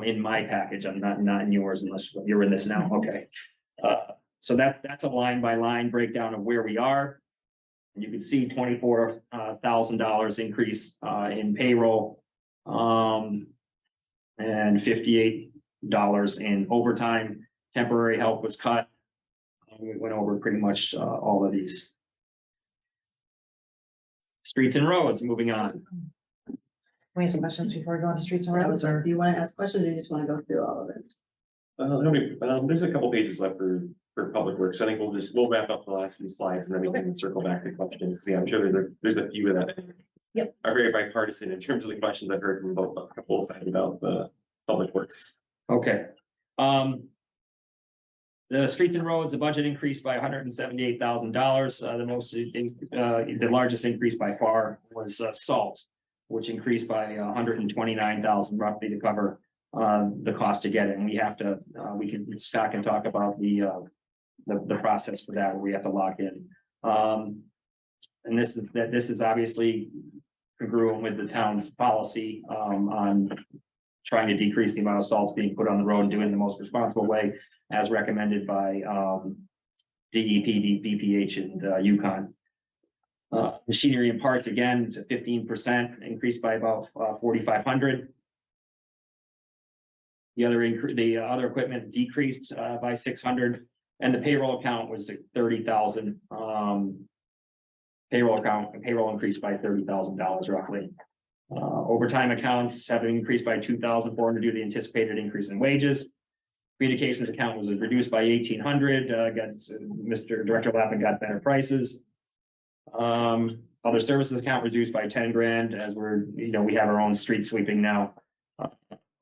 in my package. I'm not in yours unless you're in this now. Okay. So that's a line by line breakdown of where we are. And you can see $24,000 increase in payroll and $58 in overtime. Temporary help was cut. We went over pretty much all of these. Streets and roads, moving on. We have some questions before we go on to streets and roads, Do or? you want to ask questions or you just want to go through all of it? There's a couple pages left for public works. I think we'll wrap up the last few slides and then we can circle back to questions. Because I'm sure there's a few that Yep. are very bipartisan in terms of the questions I've heard from both sides about the public works. Okay. The streets and roads, the budget increased by $178,000. The largest increase by far was salt, which increased by $129,000 roughly to cover the cost to get it. And we have to, Scott can talk about the process for that, where we have to lock in. And this is obviously congruent with the town's policy on trying to decrease the amount of salts being put on the road and doing it in the most responsible way, as recommended by DEP, BPH, and Yukon. Machinery and parts, again, it's a 15% increase by about 4,500. The other equipment decreased by 600, and the payroll account was 30,000. Payroll increased by $30,000 roughly. Overtime accounts have increased by 2,400 due to the anticipated increase in wages. Communications account was reduced by 1,800. Mr. Director Lappin got better prices. Other services account reduced by 10 grand, as we have our own street sweeping now.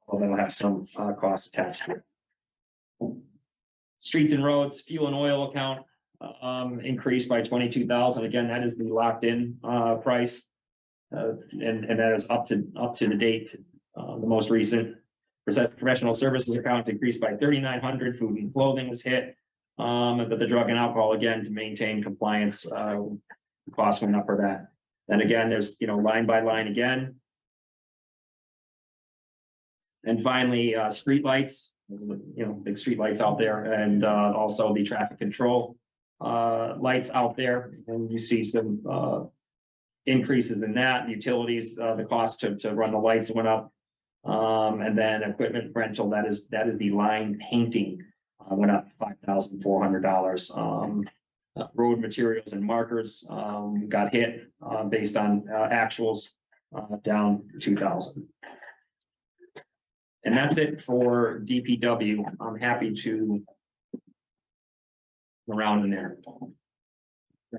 Although it'll have some costs attached to it. Streets and roads, fuel and oil account increased by 22,000. Again, that is the locked in price. And that is up to the date, the most recent. Professional services account increased by 3,900. Food and clothing was hit, but the drug and alcohol, again, to maintain compliance, costs went up for that. Then again, there's line by line again. And finally, street lights, big street lights out there, and also the traffic control lights out there, and you see some increases in that. Utilities, the cost to run the lights went up. And then equipment rental, that is the line painting, went up $5,400. Road materials and markers got hit based on actuals, down 2,000. And that's it for DPW. I'm happy to go around in there.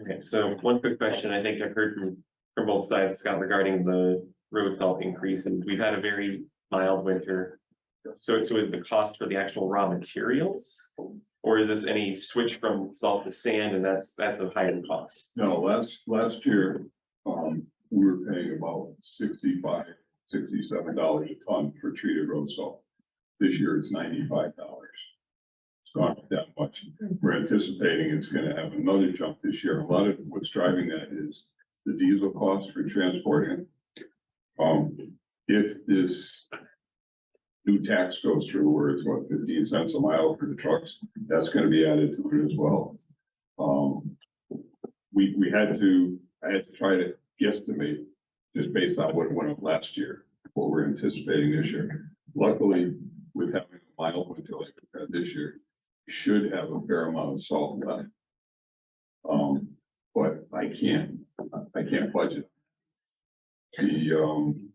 Okay, so one quick question. I think I've heard from both sides, Scott, regarding the road salt increase, and we've had a very mild winter. So is the cost for the actual raw materials, or is this any switch from salt to sand, and that's a higher cost? No, last year, we were paying about $67 a ton for treated road salt. This year it's $95. It's gone up that much. We're anticipating it's gonna have another jump this year. A lot of what's driving that is the diesel cost for transporting. If this new tax goes through where it's what, 15 cents a mile for the trucks, that's gonna be added to it as well. I had to try to guesstimate just based on what it went up last year, what we're anticipating this year. Luckily, with having a mild winter like we had this year, we should have a fair amount of salt left. But I can't budget.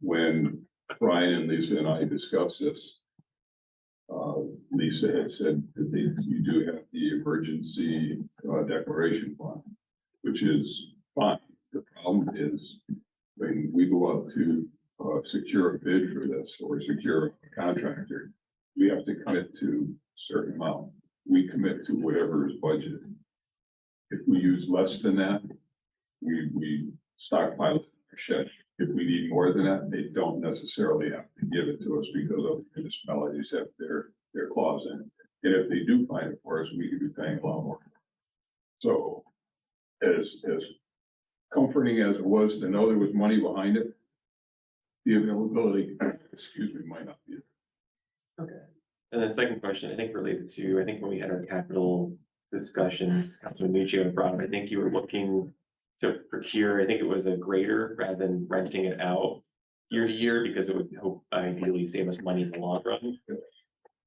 When Brian and Lisa and I discussed this, Lisa had said that you do have the emergency declaration fund, which is fine. The problem is when we go out to secure a bid for this or secure a contractor, we have to commit to a certain amount. We commit to whatever is budgeted. If we use less than that, we stockpile it in our shed. If we need more than that, they don't necessarily have to give it to us because of municipalities have their clause in it. And if they do find it for us, we could be paying a lot more. So as comforting as it was to know there was money behind it, the availability, excuse me, might not be. And the second question, I think related to, I think when we had our capital discussions, Councilman Nuccio brought up, I think you were looking to procure, I think it was a grader rather than renting it out year to year, because it would hope ideally save us money in the long run.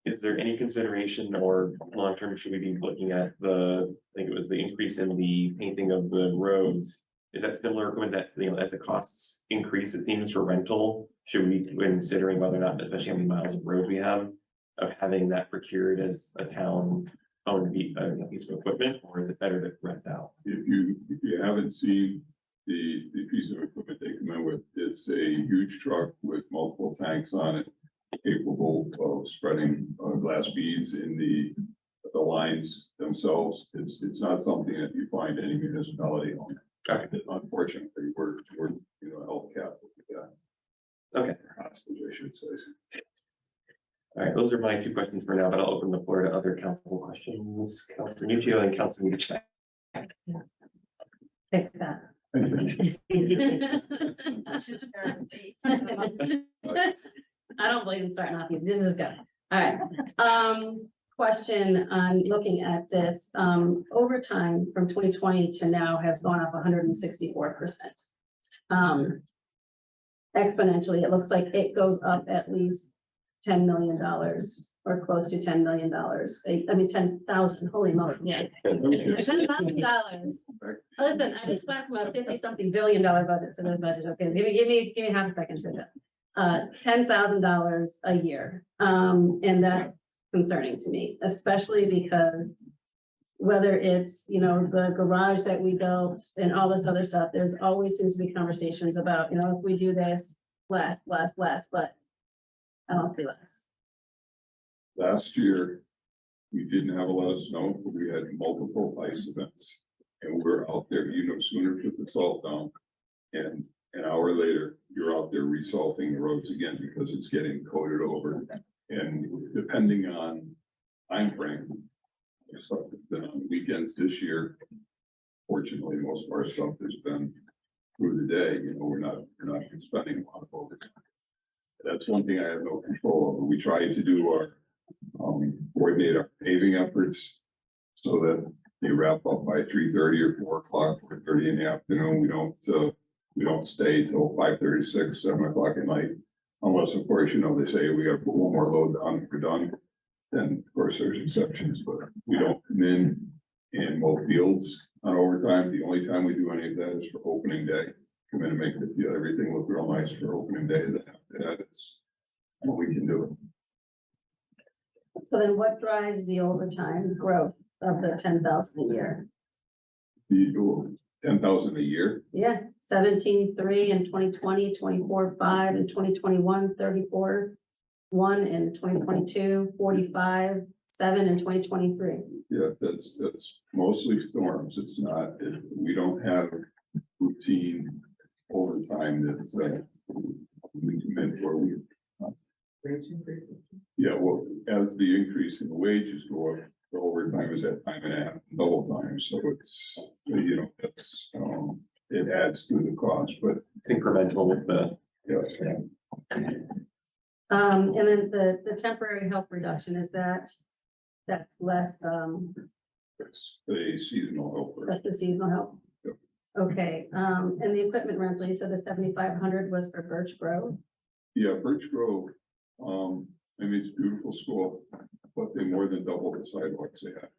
Is there any consideration or long-term, should we be looking at I think it was the increase in the painting of the roads? Is that similar equipment that, as the costs increase, it seems for rental, should we be considering whether or not, especially how many miles of road we have, of having that procured as a town owned piece of equipment, or is it better to rent out? If you haven't seen the piece of equipment they come in with, it's a huge truck with multiple tanks on it, capable of spreading glass beads in the lines themselves. It's not something that you find any municipality on. Okay. Unfortunately, we're held captive with that. Okay. Hostage, I should say. All right, those are my two questions for now, but I'll open the floor to other council questions. Councilor Nuccio and Councilor Nuccio. Thanks, Scott. I don't believe in starting off easy. This is good. All right. Question on looking at this, overtime from 2020 to now has gone up 164%. Exponentially, it looks like it goes up at least $10 million or close to $10 million. I mean, 10,000, holy moly, yeah. $10,000. Listen, I just went from a 50-something billion dollar budget to this budget. Okay, give me half a second to that. $10,000 a year. And that's concerning to me, especially because whether it's, the garage that we built and all this other stuff, there's always seems to be conversations about, if we do this, less, but I don't see less. Last year, we didn't have a lot of snow, but we had multiple ice events. And we're out there, sooner put the salt down. And an hour later, you're out there resalting the roads again because it's getting coated over. And depending on time frame, the stuff that's been on weekends this year. Fortunately, most of our stuff has been through the day, we're not spending a lot of overtime. That's one thing I have no control over. We try to do our coordinate our paving efforts so that they wrap up by 3:30 or 4 o'clock, 4:30 in the afternoon. We don't stay till 5:36, 7 o'clock at night. Unless, of course, they say we gotta put one more load down if we're done. Then, of course, there's exceptions, but we don't come in mow fields on overtime. The only time we do any of that is for opening day. Come in and make everything look real nice for opening day. Then after that, it's what we can do. So then what drives the overtime growth of the 10,000 a year? The 10,000 a year. Yeah, 17.3 in 2020, 24.5 in 2021, 34.1 in 2022, 45.7 in 2023. Yeah, that's mostly storms. It's not, we don't have routine overtime that we commit for. Yeah, well, as the increase in wages go up, the overtime is at time and a half, double time, so it's, you know, that's, it adds to the cost, but It's incremental with the, yes. And then the temporary help reduction, is that's less, It's a seasonal helper. that's the seasonal help? Yep. Okay, and the equipment rental, you said the 7,500 was for Birch Grove? Yeah, Birch Grove, I mean, it's a beautiful school, but they more than double the sidewalks they have.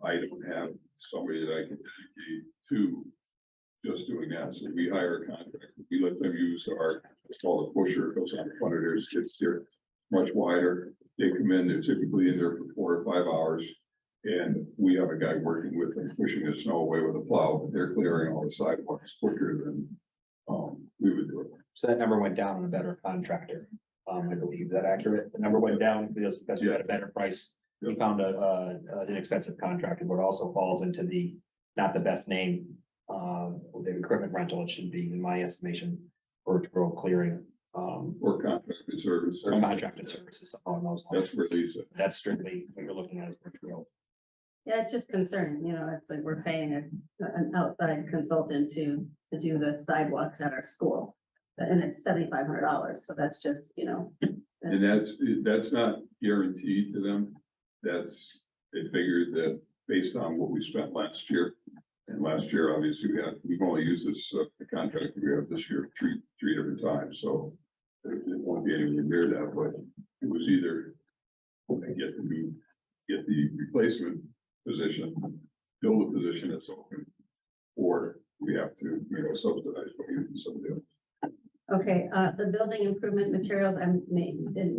I don't have somebody that I can dedicate to just doing that, so we hire a contractor, we let them use it's called a pusher, it goes on the front of their skid steer, much wider, they come in, they're typically in there for 4 or 5 hours. And we have a guy working with them, pushing the snow away with a plow, but they're clearing all the sidewalks quicker than, we would do it. So that number went down on a better contractor. I believe that accurate. The number went down because we had a better price. We found an inexpensive contractor, but it also falls into the, not the best name, the equipment rental, it should be, in my estimation, Birch Grove clearing, Or contracted service. or contracted services on those lines. That's where Lisa, That's strictly what you're looking at is Birch Grove. Yeah, it's just concerning, you know, it's like we're paying an outside consultant to do the sidewalks at our school. And it's $7,500, so that's just, you know. and that's not guaranteed to them. They figured that based on what we spent last year. And last year, obviously, we've only used this contract we have this year three different times, so. It won't be anywhere near that, but it was either get the replacement position, fill the position that's open, or we have to, subsidize by using somebody else. Okay, the building improvement materials, I may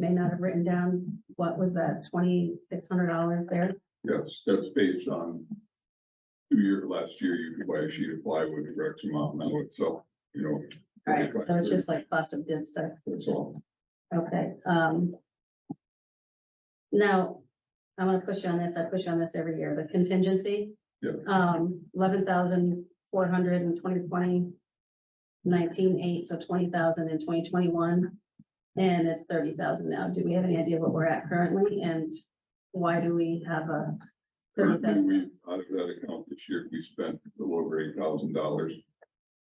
not have written down, what was that, $2,600 there? Yes, that's based on last year, you could buy a sheet of plywood for X amount, now it's up, All right, so it's just like cost of goods stuff. That's all. Okay, now, I'm gonna push you on this, I push you on this every year, the contingency. Yeah. 11,400 in 2020, 19,800, so 20,000 in 2021. And it's 30,000 now. Do we have any idea what we're at currently, and why do we have a? Currently, we, out of that account this year, we spent a little over $8,000.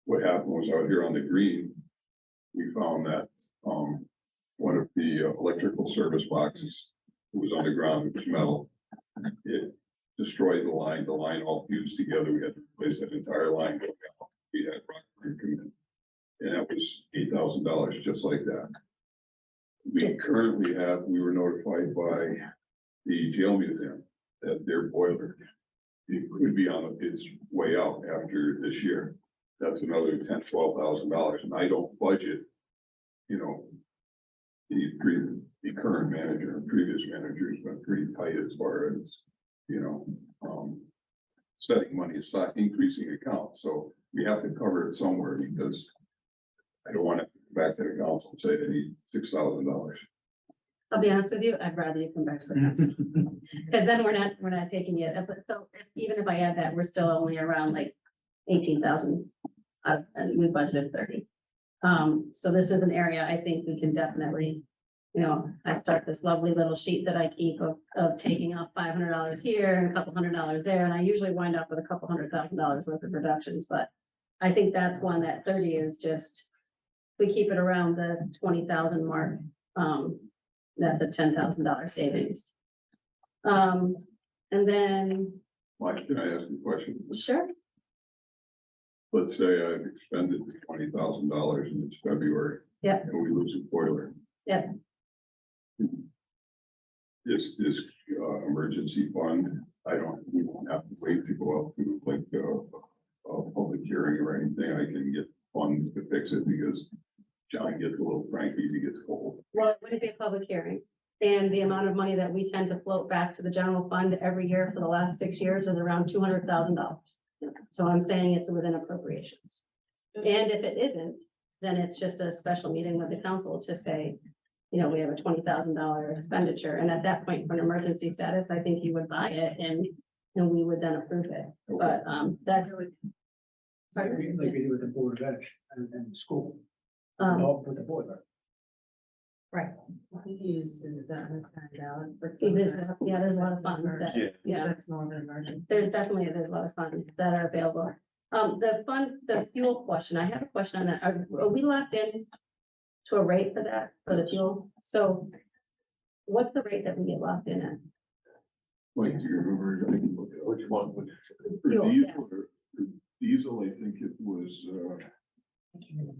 What happened was out here on the green, we found that, one of the electrical service boxes was on the ground, it was metal. It destroyed the line all fused together, we had to replace that entire line. We had rock crew come in, and that was $8,000, just like that. We currently we were notified by the jail museum that their boiler, it could be on its way out after this year. That's another $10,000-12,000, and I don't budget, the current manager and previous managers been pretty tight as far as, setting money aside, increasing accounts, so we have to cover it somewhere, because I don't want to go back to the council and say they need $6,000. I'll be honest with you, I'd rather you come back to the council. Because then we're not taking it, but so even if I add that, we're still only around like 18,000. And we budgeted 30. So this is an area I think we can definitely, I start this lovely little sheet that I keep of taking off $500 here and a couple $100 there, and I usually wind up with a couple $100,000 worth of reductions, but I think that's one that 30 is just, we keep it around the 20,000 mark. That's a $10,000 savings. And then, Mike, can I ask a question? sure, Let's say I've expended $20,000 and it's February. Yeah. And we lose a boiler. Yeah. This emergency fund, we won't have to wait to go out to like a public hearing or anything. I can get funds to fix it because John gets a little cranky if he gets cold. well, it wouldn't be a public hearing. And the amount of money that we tend to float back to the general fund every year for the last 6 years is around $200,000. So I'm saying it's within appropriations. And if it isn't, then it's just a special meeting with the council to say, we have a $20,000 expenditure. And at that point, for an emergency status, I think you would buy it and we would then approve it. But that's. Like we do with the board of ed and the school, Um, all with the boiler. Right. We use that as kind of balance, but. See, there's, yeah, there's a lot of funds that, Yeah. yeah, That's more than emergency. there's a lot of funds that are available. The fuel question, I have a question on that. Are we locked in to a rate for that, for the fuel? So what's the rate that we get locked in at? Like, do you remember, I can look at it. Which one? For Fuel, diesel, yeah. for diesel, I think it was,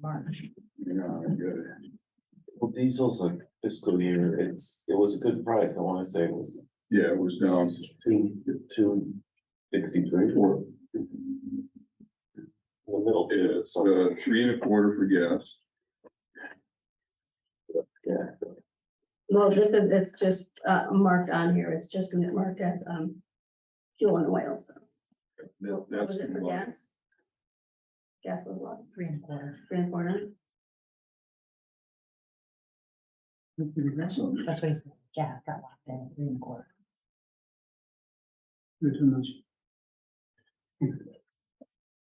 March. yeah, I get it. Well, diesel's a fiscal year, it was a good price, I wanna say it was Yeah, it was down. 263 for. In the middle. too, It's, so, 3 1/4 for gas. yeah, Well, it's just marked on here. It's just marked as fuel and oil, so. What That's was it for combined. gas? Gas was what, 3 1/4. 3 1/4? So, That's what he said. Gas got locked in at 3 1/4. Too much.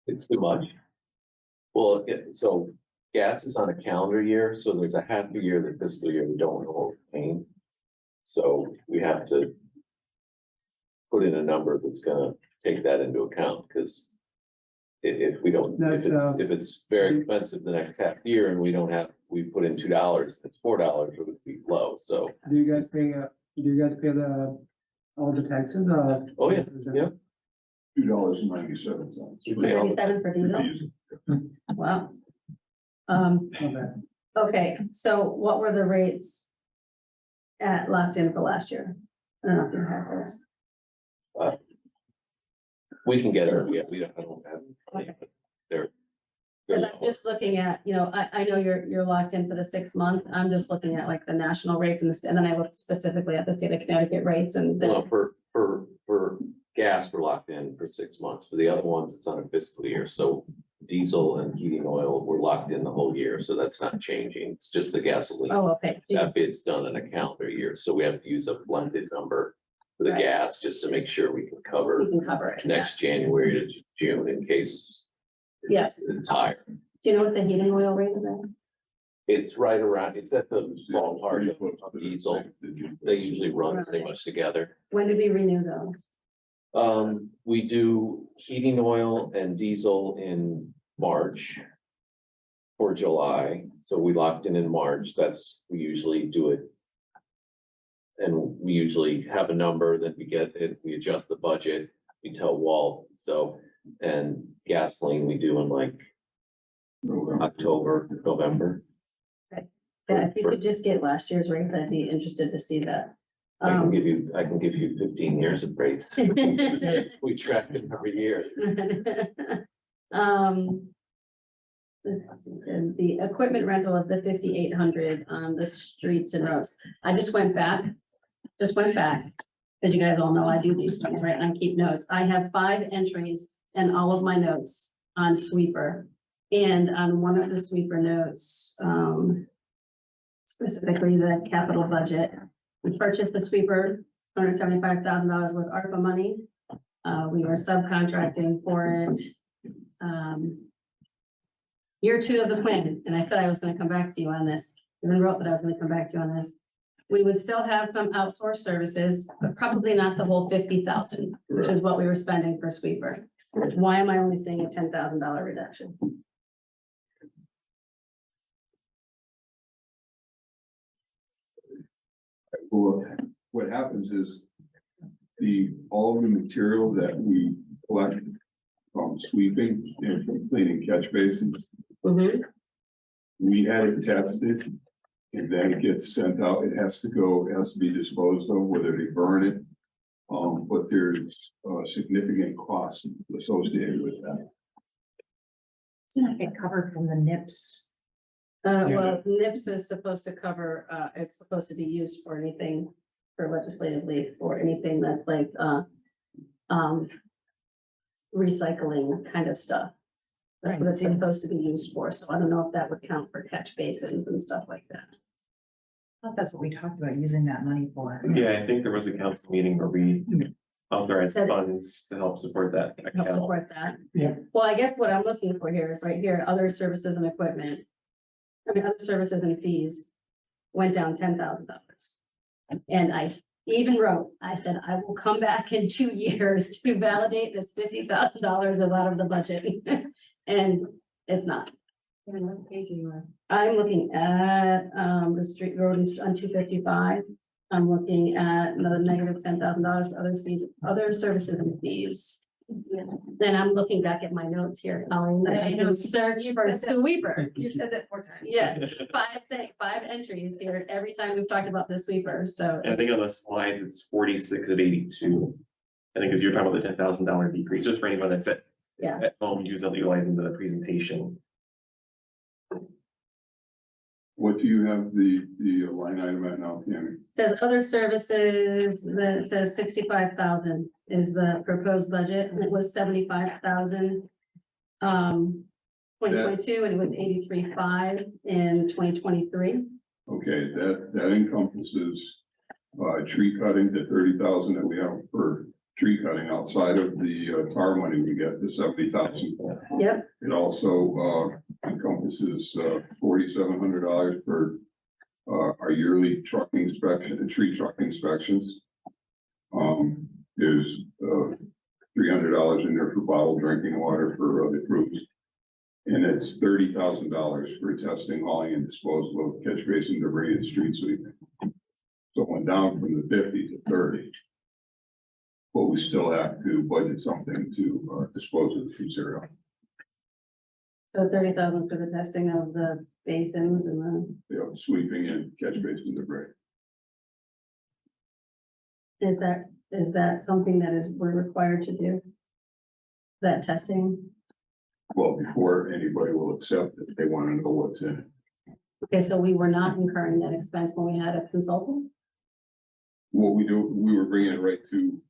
it's too much. Well, so gas is on a calendar year, so there's a half a year, the fiscal year, we don't know what we're paying. So we have to put in a number that's gonna take that into account, because if we don't, if it's very expensive the next half year and we don't have, we put in $2, it's $4, it would be low, so. Do you guys pay all the taxes, Oh, yeah, yeah. $2.97. You pay all the- 97 for diesel? Wow. Okay. Okay, so what were the rates at locked in for last year? I don't know if you have those. We can get her, yeah, I don't have. Okay. They're. Because I'm just looking at, I know you're locked in for the 6 months. I'm just looking at like the national rates and then I looked specifically at the state of Connecticut rates and. Well, for gas, we're locked in for 6 months. For the other ones, it's on a fiscal year, so diesel and heating oil, we're locked in the whole year, so that's not changing. It's just the gasoline. Oh, okay. That bid's done in a calendar year, so we have to use a blended number for the Right. gas, just to make sure we can cover We can cover it. Yeah. next January to June in case. Yeah. It's higher. Do you know what the heating oil rate is at? It's right around, it's at the ballpark of diesel. They usually run pretty much together. When did we renew those? We do heating oil and diesel in March. For July, so we locked in March, we usually do it. And we usually have a number that we get it, we adjust the budget, we tell Walt, so, and gasoline we do in like October, November. Yeah, if you could just get last year's rates, I'd be interested to see that. I can give you 15 years of rates. We track it every year. And the equipment rental of the 5,800 on the streets and roads. I just went back. As you guys all know, I do these things, right? And I keep notes. I have 5 entries in all of my notes on sweeper. And on one of the sweeper notes, specifically the capital budget, we purchased the sweeper, $175,000 with ARPA money. We were subcontracting for it. Year 2 of the plan, and I said I was gonna come back to you on this, even wrote that I was gonna come back to you on this. We would still have some outsourced services, but probably not the whole 50,000, which is what we were spending for sweeper. Why am I only seeing a $10,000 reduction? Well, what happens is all of the material that we collect from sweeping and from cleaning catch basins, Mhm. we had it tested. And then it gets sent out, it has to be disposed of, whether they burn it. But there's significant costs associated with that. Doesn't it get covered from the NIPS? Well, NIPS is supposed to cover, it's supposed to be used for anything, for legislatively, for anything that's like, recycling kind of stuff. That's what it's supposed to be used for, so I don't know if that would count for catch basins and stuff like that. I thought that's what we talked about, using that money for. Yeah, I think there was a council meeting where we authorized Said- funds to help support that Help account. support that. Yeah. Well, I guess what I'm looking for here is right here, other services and equipment. I mean, other services and fees. went down $10,000. And I even wrote, I said, I will come back in 2 years to validate this $50,000 is out of the budget. And it's not. What page are you on? I'm looking at, the street road is on 255. I'm looking at another negative $10,000 for other services and fees. Then I'm looking back at my notes here, Colleen, I did a search for sweeper. You've said that 4 times. Yes, five entries here every time we've talked about the sweeper, so. And I think on the slides, it's 46 of 82. I think as you're talking about the $10,000 decrease, just for anyone that's Yeah. at home utilizing the presentation. What do you have the line item at now, Tammy? Says other services, then it says 65,000 is the proposed budget, and it was 75,000. 2022, and it was 83.5 in 2023. Okay, that encompasses tree cutting, the 30,000 that we have for tree cutting outside of the tar money we get, the 70,000. Yep, It also encompasses $4,700 for our yearly truck inspection, tree truck inspections. There's $300 in there for bottled drinking water for other groups. And it's $30,000 for testing, hauling, and disposal of catch basin debris and street sweeping. So it went down from the 50 to 30. But we still have to budget something to dispose of the material. so 30,000 for the testing of the basins and the, You know, sweeping and catch basin debris. is that something that we're required to do? That testing? Well, before anybody will accept it, they want to know what's in it. Okay, so we were not incurring that expense when we had a consultant? What we do, we were bringing it right to,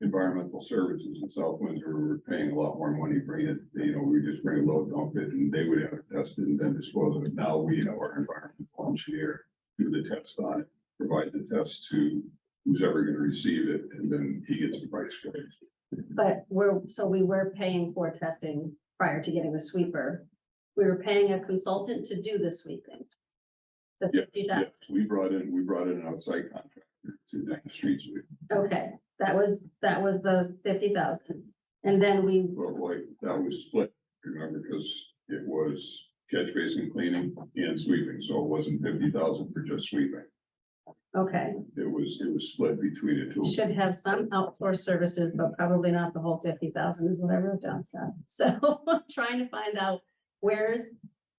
environmental services in South Windsor. We were paying a lot more money, bring it, we just bring a load, dump it, and they would have it tested and then dispose of it. Now we have our environmental engineer do the test on it, provide the test to who's ever gonna receive it, and then he gets the price for it. But we were paying for testing prior to getting the sweeper. We were paying a consultant to do the sweeping. The Yes, 50,000, yes, we brought in an outside contractor to do the street sweep. okay, that was the 50,000. And then we, But like, that was split, remember, because it was catch basin cleaning and sweeping, so it wasn't 50,000 for just sweeping. okay, It was split between the two. should have some outsourced services, but probably not the whole 50,000 is what I wrote down, Scott. So I'm trying to find out where's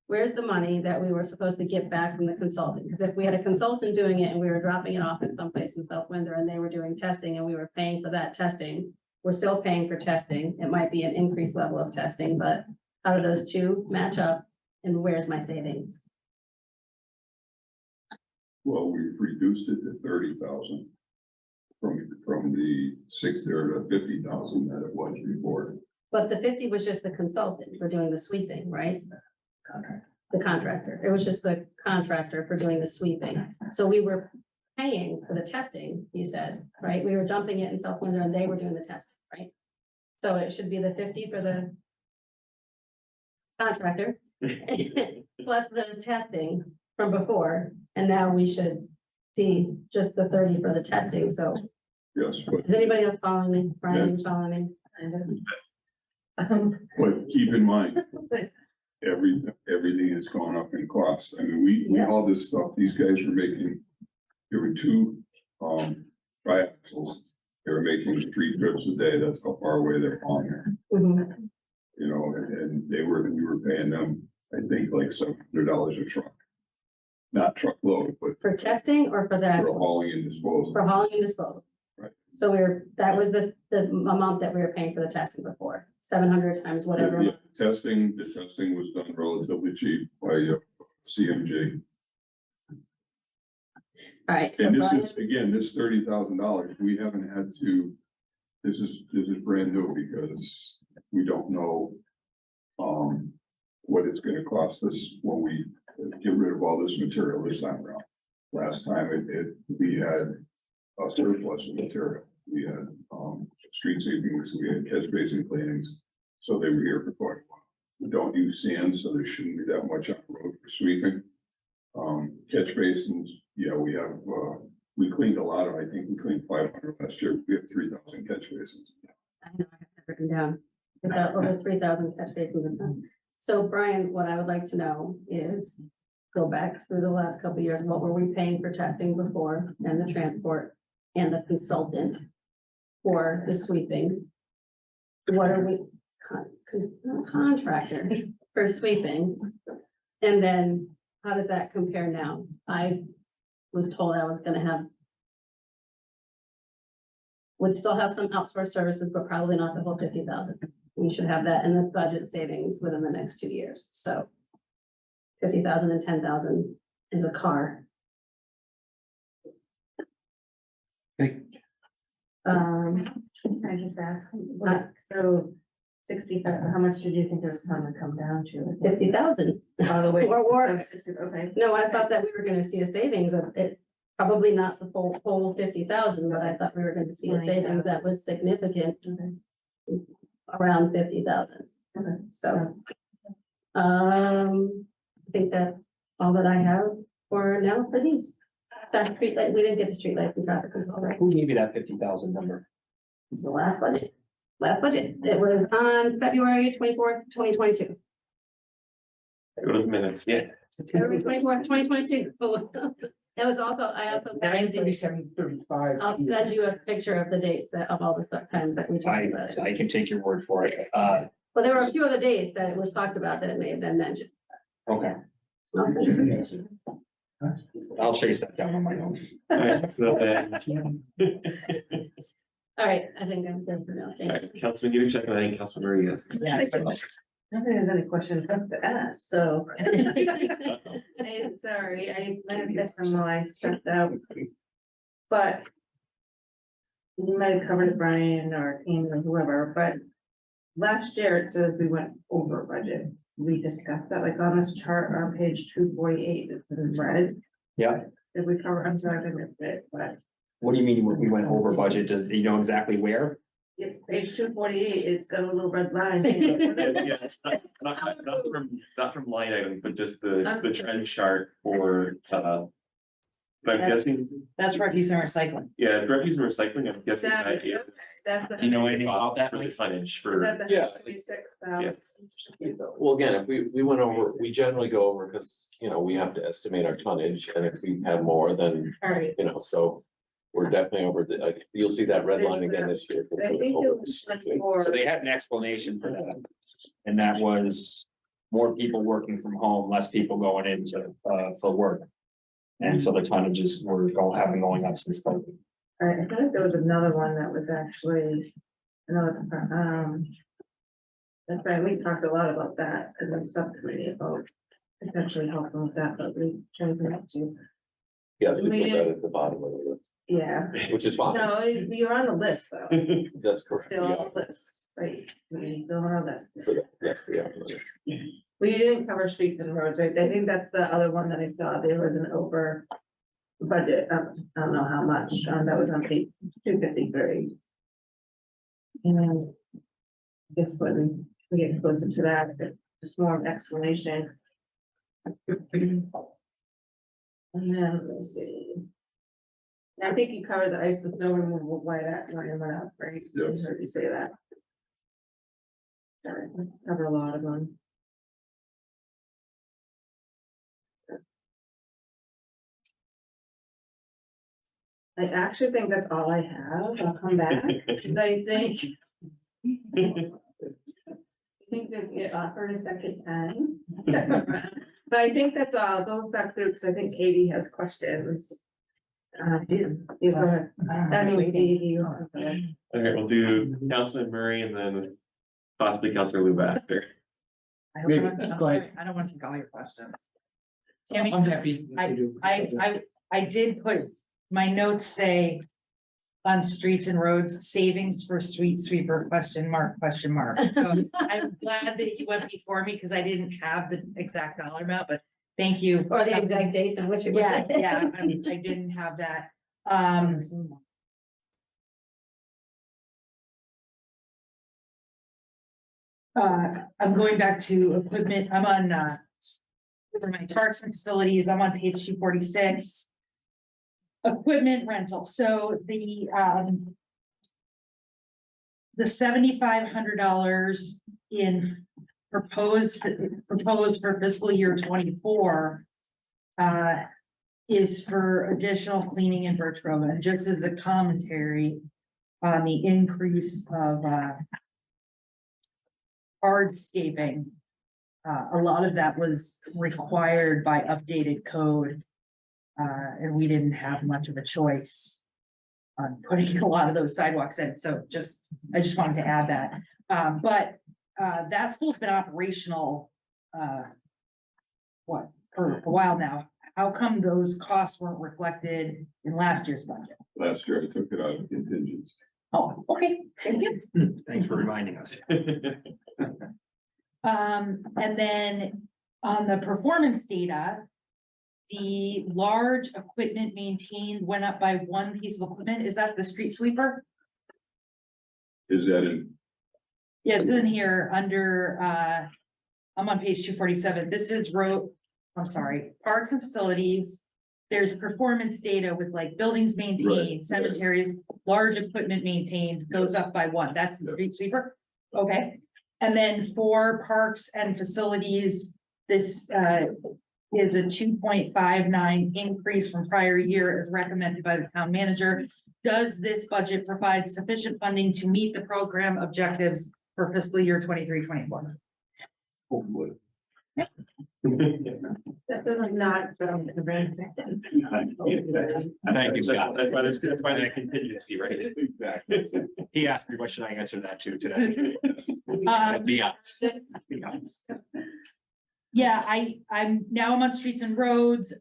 the money that we were supposed to get back from the consultant? Because if we had a consultant doing it and we were dropping it off at someplace in South Windsor and they were doing testing and we were paying for that testing, we're still paying for testing. It might be an increased level of testing, but how do those two match up? And where's my savings? Well, we've reduced it to 30,000 from the 60 or the 50,000 that it was before. But the 50 was just the consultant for doing the sweeping, right? The contractor. It was just the contractor for doing the sweeping. So we were paying for the testing, you said, right? We were dumping it in South Windsor and they were doing the testing, right? So it should be the 50 for the contractor plus the testing from before. And now we should see just the 30 for the testing. So Yes, but is anybody else following me? Brian, you following me? But keep in mind, everything is going up in cost. I mean, we all this stuff, these guys were making, there were two, triaxles. They were making 3 trips a day. That's how far away they're on there, Mhm. and we were paying them, I think, like $700 a truck. Not truckload, but For testing or for that? for hauling and disposal. For hauling and disposal. Right. So that was the amount that we were paying for the testing before, 700 times whatever. Yeah, the testing was done relatively cheap by CMG. All right, so And this Brian, is, again, this $30,000, we haven't had to, this is brand new because we don't know what it's gonna cost us when we get rid of all this material this time around. Last time we had a surplus of material. We had street sweepings, we had catch basin cleanings, so they were here for quite a while. We don't use sand, so there shouldn't be that much on the road for sweeping. Catch basins, yeah, we have, we cleaned a lot of, I think we cleaned 500 last year. We have 3,000 catch basins. I know I have that written down. About over 3,000 catch basins in town. So Brian, what I would like to know is, go back through the last couple of years, what were we paying for testing before and the transport and the consultant for the sweeping? What are we, contractors for sweeping? And then how does that compare now? I was told I was gonna have, would still have some outsourced services, but probably not the whole 50,000. We should have that in the budget savings within the next 2 years, so 50,000 and 10,000 is a car. Can I just ask, what, so 65, how much did you think it was gonna come down to? 50,000. All the way. Or- So 60, okay. No, I thought that we were gonna see a savings of it, probably not the whole 50,000, but I thought we were gonna see a savings that was significant, Okay. around 50,000. Okay. So, I think that's all that I have for now for these. Street light, we didn't get the street lights and traffic control, right? Who gave you that 50,000 number? It's the last budget. It was on February 24th, 2022. Go to the minutes, yeah. February 24th, 2022. It was also, I also. 9:37:35. I'll send you a picture of the dates of all the times that we talked about it. I can take your word for it. But there were a few other dates that it was talked about that it may have been mentioned. Okay, I'll send you the dates. I'll chase that down on my own. All right, so then- All right, I think I'm good for now. All Thank you. right, Councilman, you can check, I think Councilman Murray has. Yeah, so- I don't think there's any questions left to ask, so. I'm sorry, I might have missed them while I stepped out. But. You might have covered it, Brian or Amy or whoever, but. Last year it says we went over budget. We discussed that, like on this chart on page 248, it's in red. Yeah. Did we cover, I'm sorry if I missed it, but What do you mean we went over budget? Do you know exactly where? yeah, page 248, it's got a little red line. Yeah, not from line items, but just the trend chart for, but I'm guessing, That's refuse and recycling. yeah, it's refuse and recycling, I'm guessing That- that is. That's. Do you know anything about that? For the tonnage Is for, that the Yeah. 26,000? Well, again, if we went over, we generally go over because, you know, we have to estimate our tonnage and if we have more, then, All right. you know, so. We're definitely over the, you'll see that red line again this year. I think it was for. So they had an explanation for that. And that was more people working from home, less people going into, for work. And so the tonnages were going up since COVID. All right, I feel like there was another one that was actually, another, that's right, we talked a lot about that, and then subcommittee about potentially helping with that, but we chose not to. Yes, we put that at the bottom of the list, Yeah, which is fine. no, you're on the list, though, That's correct. still Yeah. on the list, right, we still on our list. So yes, we are on the list. We didn't cover streets and roads, right, I think that's the other one that I saw, there was an over budget, I don't know how much, that was on page 253. And I guess when we get closer to that, just more of an explanation. And then, let's see. I think you covered the ice and snow removal, why that line went up, right? I Yes. heard you say that. All right, cover a lot of them. I actually think that's all I have. I'll come back. 'Cause I think that it offered a second time. But I think that's all. Go back through because I think Katie has questions. You go ahead. That means Katie. you go ahead. all right, we'll do Councilman Murray and then possibly Councilor Luba after. I don't Maybe, want- I'm go ahead. sorry, I don't want to take all your questions. I'm Tammy, happy. if you do. I did put, my notes say on streets and roads, savings for street sweeper, question mark. So I'm glad that you went before me because I didn't have the exact dollar amount, but thank you. Or the exact dates in which it was. Yeah, I didn't have that. I'm going back to equipment. I'm on, For my parks and facilities, I'm on page 246. Equipment rental, so the $7,500 in proposed for fiscal year 24 is for additional cleaning in Birch Grove, and just as a commentary on the increase of hardscaping. A lot of that was required by updated code. And we didn't have much of a choice on putting a lot of those sidewalks in, so I just wanted to add that. But that school's been operational, for a while now. How come those costs weren't reflected in last year's budget? Last year I took it out of contingency. Oh, okay, thank you. Thanks for reminding us. And then on the performance data, the large equipment maintained went up by one piece of equipment. Is that the street sweeper? Is that in, Yeah, it's in here under, I'm on page 247. This is parks and facilities. There's performance data with like buildings maintained, right. cemeteries, large equipment maintained goes up by one. That's the street sweeper. Okay. And then for parks and facilities, this is a 2.59 increase from prior year as recommended by the town manager. Does this budget provide sufficient funding to meet the program objectives for fiscal year 23-24? hopefully? That doesn't not sound convincing. Thank you, Scott. That's why there's contingency, right? Exactly. He asked me, what should I answer that to today? Be honest. Be honest. Yeah, I'm on streets and roads.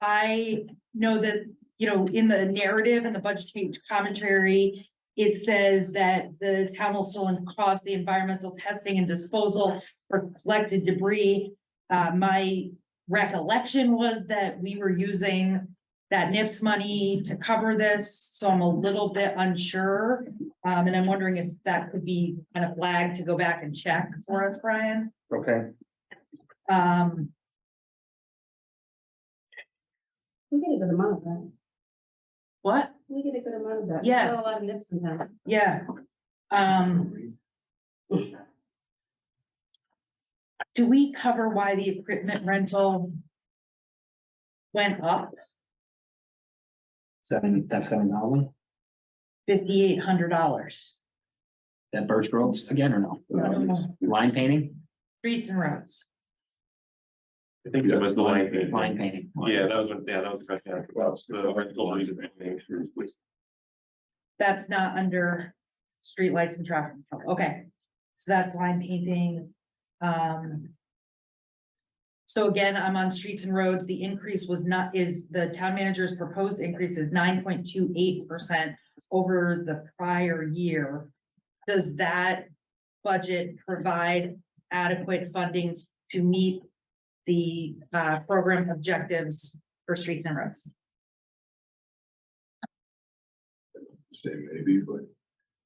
I know that, in the narrative and the budget change commentary, it says that the town will still cost the environmental testing and disposal for collected debris. My recollection was that we were using that NIPS money to cover this, so I'm a little bit unsure. And I'm wondering if that could be kind of flagged to go back and check for us, Brian. Okay. We get a good amount of that. What? We get a good amount of that. Yeah. Sell a lot of nips in town. Yeah. Do we cover why the equipment rental went up $7,000. $5,800? That Birch Groves again or no? Line painting? Streets and roads. I think that was the line thing. Line painting. Yeah, that was the question. I asked about the rental reason. That's not under streetlights and traffic control. Okay, so that's line painting. So again, I'm on streets and roads. The increase is the town manager's proposed increase is 9.28% over the prior year. Does that budget provide adequate funding to meet the program objectives for streets and roads? Say maybe, but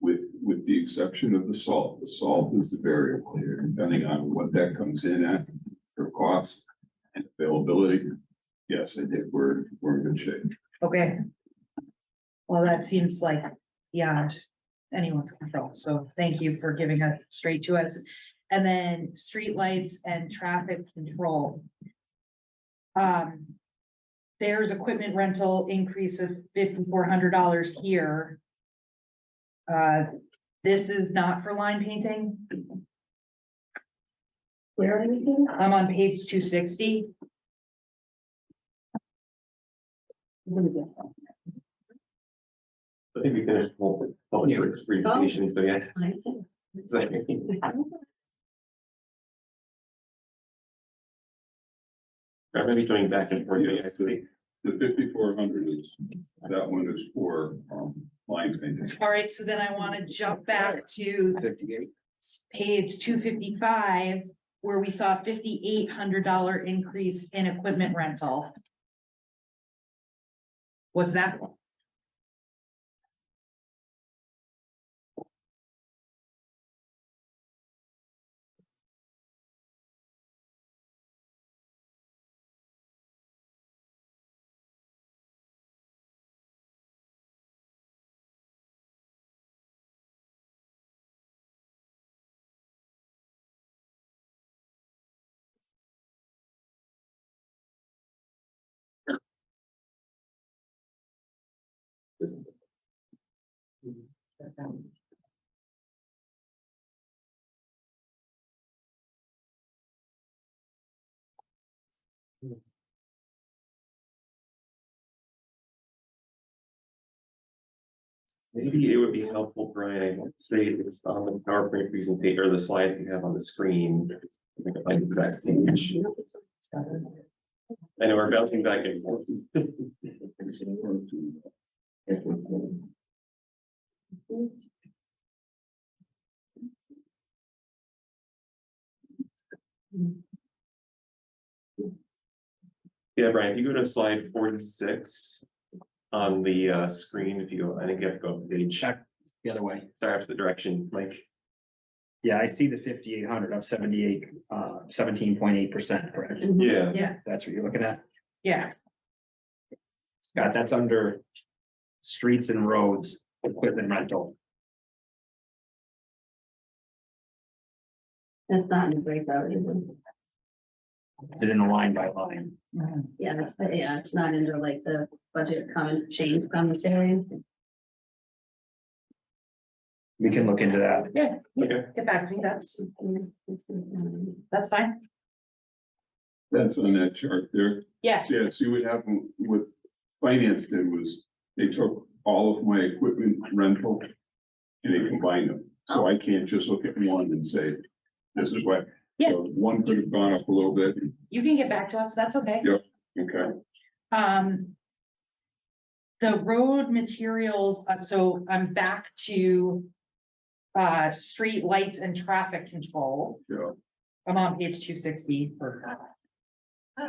with the exception of the salt is the variable here, depending on what that comes in at for cost and availability. Yes, I think we're in good shape. Okay. Well, that seems like beyond anyone's control, so thank you for giving it straight to us. And then streetlights and traffic control. There's equipment rental increase of $5,400 here. This is not for line painting. Where are you? I'm on page 260. I think we finished the public works presentation, so yeah. I think. Exactly. I may be doing back and forth, actually. The 5,400 is, that one is for line painting. All right, so then I want to jump back to 58. page 255, where we saw a $5,800 increase in equipment rental. What's that? Maybe it would be helpful, Brian, I would say it's on the PowerPoint presentation or the slides you have on the screen. I think like exact page. I know we're bouncing back and forth. Yeah, Brian, if you go to slide 46 on the screen, if you go, I think you have to go up a page. Check the other way. Sorry, that's the direction, Mike. Yeah, I see the 5,800 up 78, 17.8%, correct? Yeah. Yeah, That's what you're looking at. yeah, Scott, that's under streets and roads, equipment rental. It's not in the breakout, is it? Is it in a line by line? Yeah, it's not under like the budget comment change commentary. We can look into that. yeah, Okay. get back to me, that's fine, That's on that chart there. yeah, Yeah, see what happened with finance did was they took all of my equipment rental and they combined them. So I can't just look at one and say, this is what. Yeah. So one could have gone up a little bit. you can get back to us, that's okay. Yep. Okay. The road materials, so I'm back to street lights and traffic control. Yeah. I'm on page 260 for.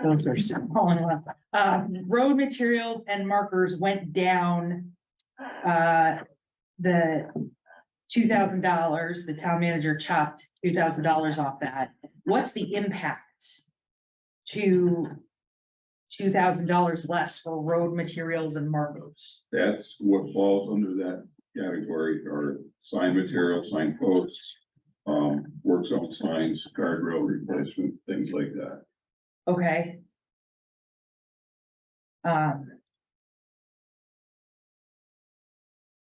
Those are just all in one. Road materials and markers went down. The $2,000, the town manager chopped $2,000 off that. What's the impact to $2,000 less for road materials and markers? That's what falls under that category or sign material, sign posts, work zone signs, guardrail replacement, things like that. Okay.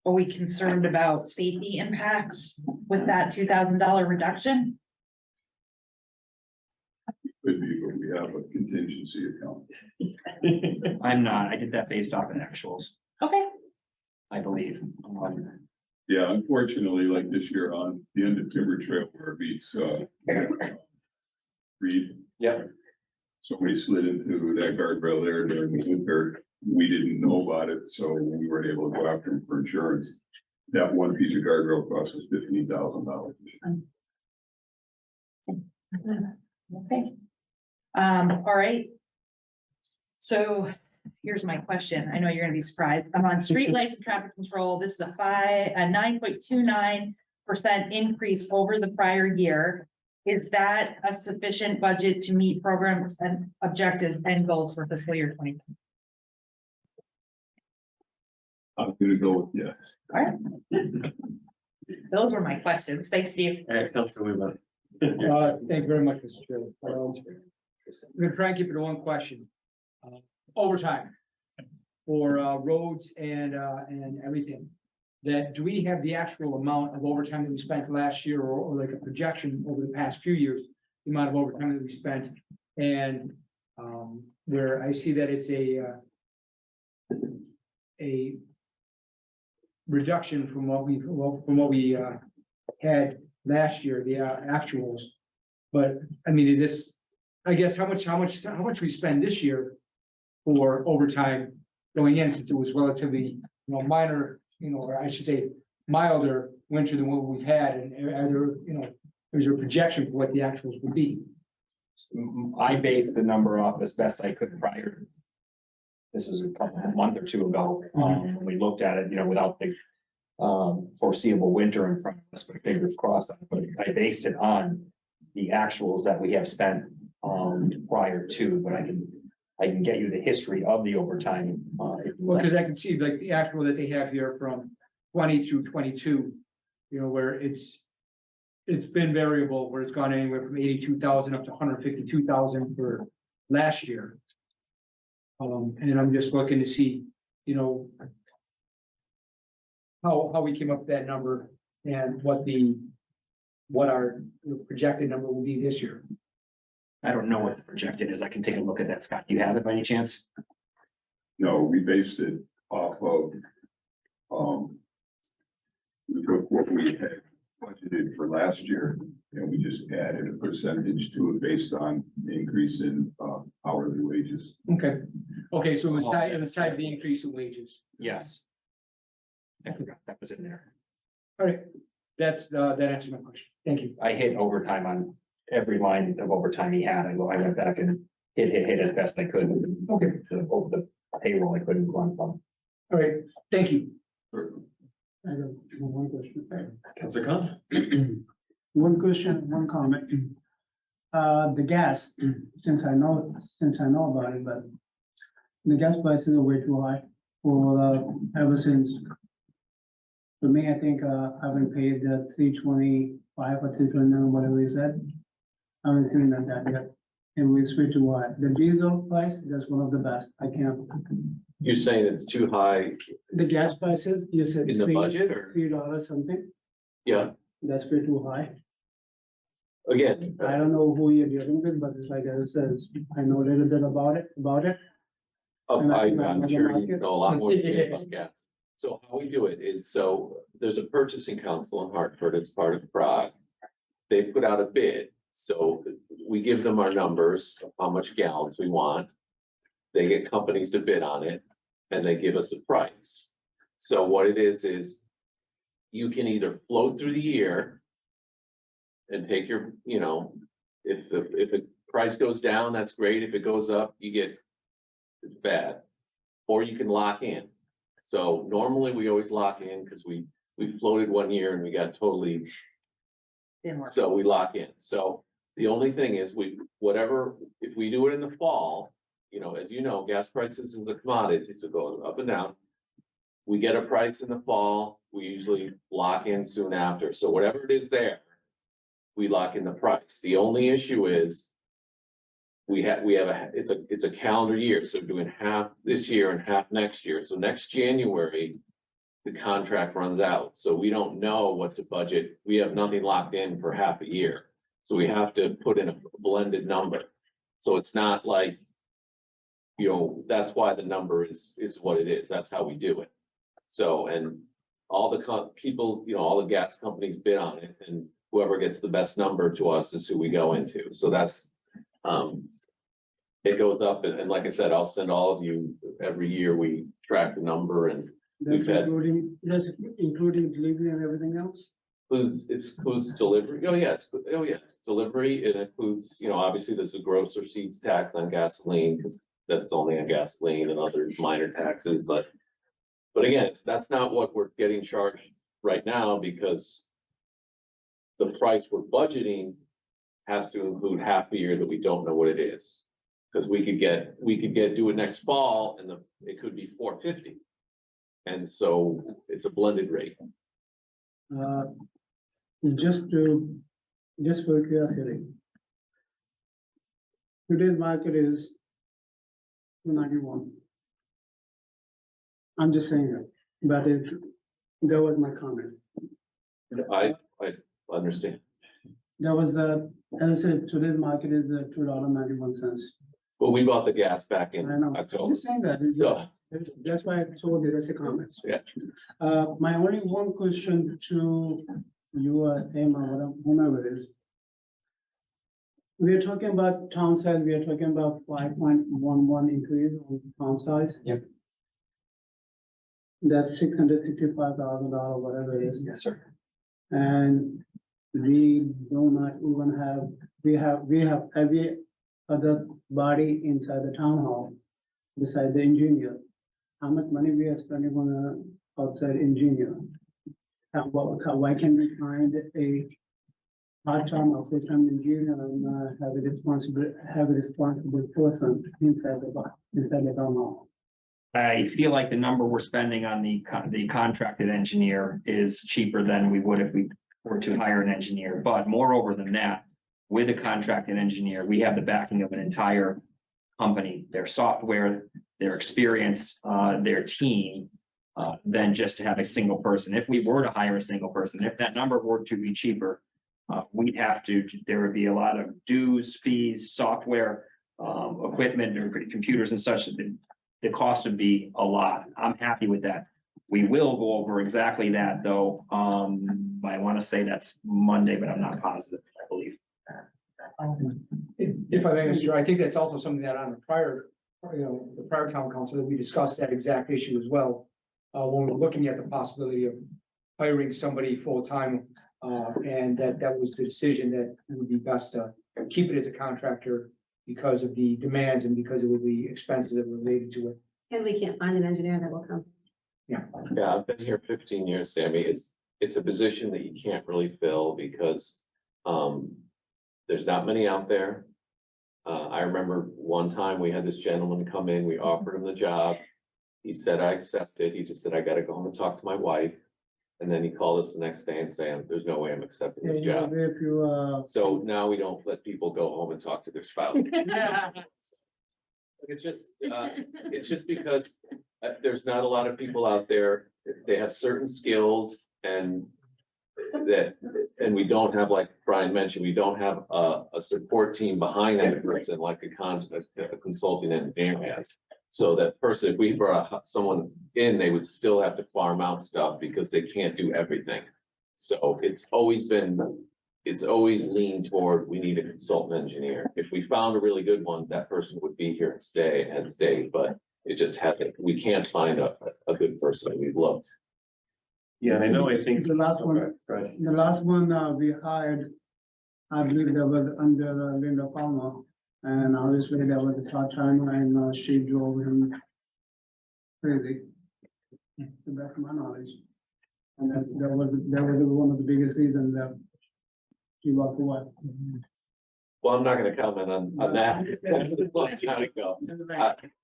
Are we concerned about safety impacts with that $2,000 reduction? Could be, but we have a contingency account. I'm not, I did that based off of actuals, Okay, I believe. Yeah, unfortunately, like this year on the end of Timber Trail where it meets, Reed. Yeah. Somebody slid into that guardrail there during the winter. We didn't know about it, so we weren't able to go after him for insurance. That one piece of guardrail cost us $15,000. okay. All right. So here's my question. I know you're gonna be surprised. I'm on street lights and traffic control. This is a 9.29% increase over the prior year. Is that a sufficient budget to meet programs and objectives and goals for fiscal year 20? I'm gonna go with yes. All right. Those were my questions. Thanks, Steve. All right, Councilor Thank you very much, Mr. Chairman. I'm gonna try and keep it to one question. Overtime for roads and everything. That, do we have the actual amount of overtime that we spent last year or like a projection over the past few years? The amount of overtime that we spent and where I see that it's a reduction from what we had last year, the actuals. But I mean, is this, I guess, how much we spend this year for overtime going in, since it was relatively, minor, or I should say milder winter than what we've had, and are there, there's a projection for what the actuals would be. I based the number off as best I could prior. This is a month or two ago, when we looked at it, without the foreseeable winter in front of us, but fingers crossed. But I based it on the actuals that we have spent prior to, but I can get you the history of the overtime. If you Well, like. because I can see like the actual that they have here from 20 through 22, where it's been variable, where it's gone anywhere from 82,000 up to 152,000 for last year. And I'm just looking to see, how we came up with that number and what our projected number will be this year. I don't know what the projected is. I can take a look at that. Scott, do you have it by any chance? No, we based it off of, we took what we had budgeted for last year, and we just added a percentage to it based on the increase in, hourly wages. Okay, so it was tied to the increase in wages. Yes. I forgot that was in there. All right, that answers my question. Thank you. I hit overtime on every line of overtime he had. I went back and hit as best I could. Okay. Over the payroll, I couldn't run from. All right, thank you. I got one question. Councilor Khan? One question, one comment. The gas, since I know about it, but the gas prices are way too high for, ever since. For me, I think, I've been paid the 325 or 329, whatever you said. I haven't seen that yet. And we switch to what? The diesel price, that's one of the best. I can't. You're saying it's too high The gas prices, you said in the budget or? $3 something, Yeah, that's way too high. again, I don't know who you're dealing with, but it's like I said, I know a little bit about it. I'm sure you know a lot more than me about gas. So how we do it is, so there's a purchasing council in Hartford, it's part of Prague. They put out a bid, so we give them our numbers of how much gallons we want. They get companies to bid on it, and they give us a price. So what it is you can either float through the year and take your, if the price goes down, that's great. If it goes up, it's bad. Or you can lock in. So normally we always lock in because we floated one year and we got totally, Didn't work. so we lock in. So the only thing is if we do it in the fall, as you know, gas prices is a commodity, so it goes up and down. We get a price in the fall, we usually lock in soon after. So whatever it is there, we lock in the price. The only issue is it's a calendar year, so doing half this year and half next year. So next January, the contract runs out, so we don't know what to budget. We have nothing locked in for half a year. So we have to put in a blended number. So it's not like, that's why the number is what it is. That's how we do it. So, and all the people, all the gas companies bid on it, and whoever gets the best number to us is who we go into. So that's, it goes up, and like I said, I'll send all of you, every year we track the number and That's We've had- including delivery and everything else? includes delivery. Oh, yeah, delivery. It includes, obviously there's a gross receipts tax on gasoline, because that's only on gasoline and other minor taxes, but again, that's not what we're getting charged right now, because the price we're budgeting has to include half the year that we don't know what it is. Because we could do it next fall and it could be $4.50. And so it's a blended rate. Just for curiosity. Today's market is 291. I'm just saying that, but that was my comment. I understand. That was as I said, today's market is $2.91. But we bought the gas back in I know, I'm October. just saying that. So, That's why I told you that's the comments. Yeah. My only one question to you, Emma, whomever it is. We are talking about town size, we are talking about 5.11 increase on town size. Yep. That's $665,000, whatever it is. Yes, sir. And we do not even have, we have every other body inside the town hall beside the engineer. How much money we are spending on an outside engineer? And why can't we find a part-time or full-time engineer and have a responsible person inside the town hall? I feel like the number we're spending on the contracted engineer is cheaper than we would if we were to hire an engineer. But moreover than that, with a contracted engineer, we have the backing of an entire company, their software, their experience, their team. than just to have a single person. If we were to hire a single person, if that number were to be cheaper, we'd have to, there would be a lot of dues, fees, software, equipment, or computers and such. The cost would be a lot. I'm happy with that. We will go over exactly that though. I want to say that's Monday, but I'm not positive, I believe. If I may, Mr. Chair, I think that's also something that on the prior, the prior town council, that we discussed that exact issue as well. When we're looking at the possibility of hiring somebody full-time, and that was the decision that it would be best to keep it as a contractor because of the demands and because of the expenses that were related to it. And we can't find an engineer that will come. Yeah, I've been here 15 years, Sammy. It's a position that you can't really fill because there's not many out there. I remember one time we had this gentleman come in, we offered him the job. He said, I accepted. He just said, I gotta go home and talk to my wife. And then he called us the next day and saying, there's no way I'm accepting this job. If you, So now we don't let people go home and talk to their spouse. It's just because there's not a lot of people out there. They have certain skills and we don't have, like Brian mentioned, we don't have a support team behind that person like a consulting engineer has. So that person, if we brought someone in, they would still have to farm out stuff because they can't do everything. So it's always leaned toward, we need a consultant engineer. If we found a really good one, that person would be here and stay, but it just happened. We can't find a good person. We've looked. Yeah, and I know, I think. The last one. Okay, go ahead. the last one we hired, I believe that was under Linda Palmer. And obviously that was a part timer and she drove him crazy. To the best of my knowledge. And that was one of the biggest reasons that he walked away. Well, I'm not gonna comment on that. A long time ago.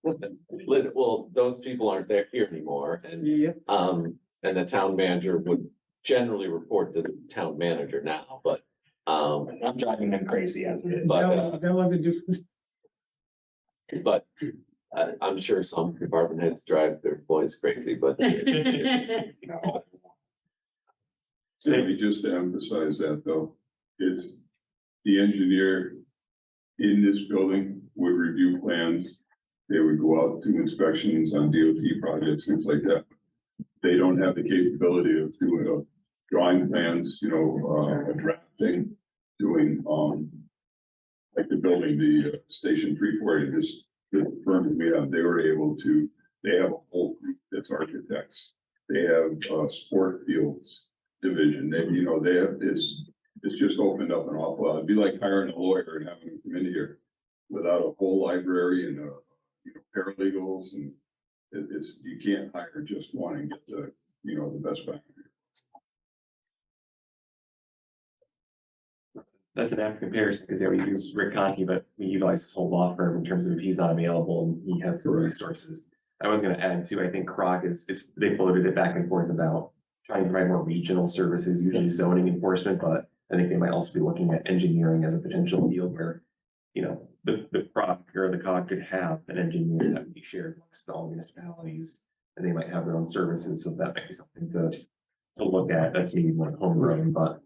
Well, those people aren't there here anymore and, Yep. and the town manager would generally report to the town manager now, but, I'm driving them crazy as it is. But, That was the difference. but I'm sure some department heads drive their employees crazy, but Sammy, just to emphasize that though, it's the engineer in this building would review plans. They would go out to inspections on DOT projects, things like that. They don't have the capability of doing drawing plans, a drafting, doing, like the building, the station 340, the firm that we have, they were able to, they have a whole group that's architects. They have sport fields division. They have it's just opened up an awful lot. It'd be like hiring a lawyer and having them come in here without a whole library and paralegals, and you can't hire just one and get the best back. That's an apt comparison, because we use Rick Conti, but we utilize his whole law firm in terms of if he's not available and he has the resources. I was gonna add too, I think Croc they floated it back and forth about trying to provide more regional services, usually zoning enforcement, but I think they might also be looking at engineering as a potential field where, the Croc or the COG could have an engineer that would be shared amongst all municipalities, and they might have their own services, so that might be something to look at. That's maybe more homegrown, but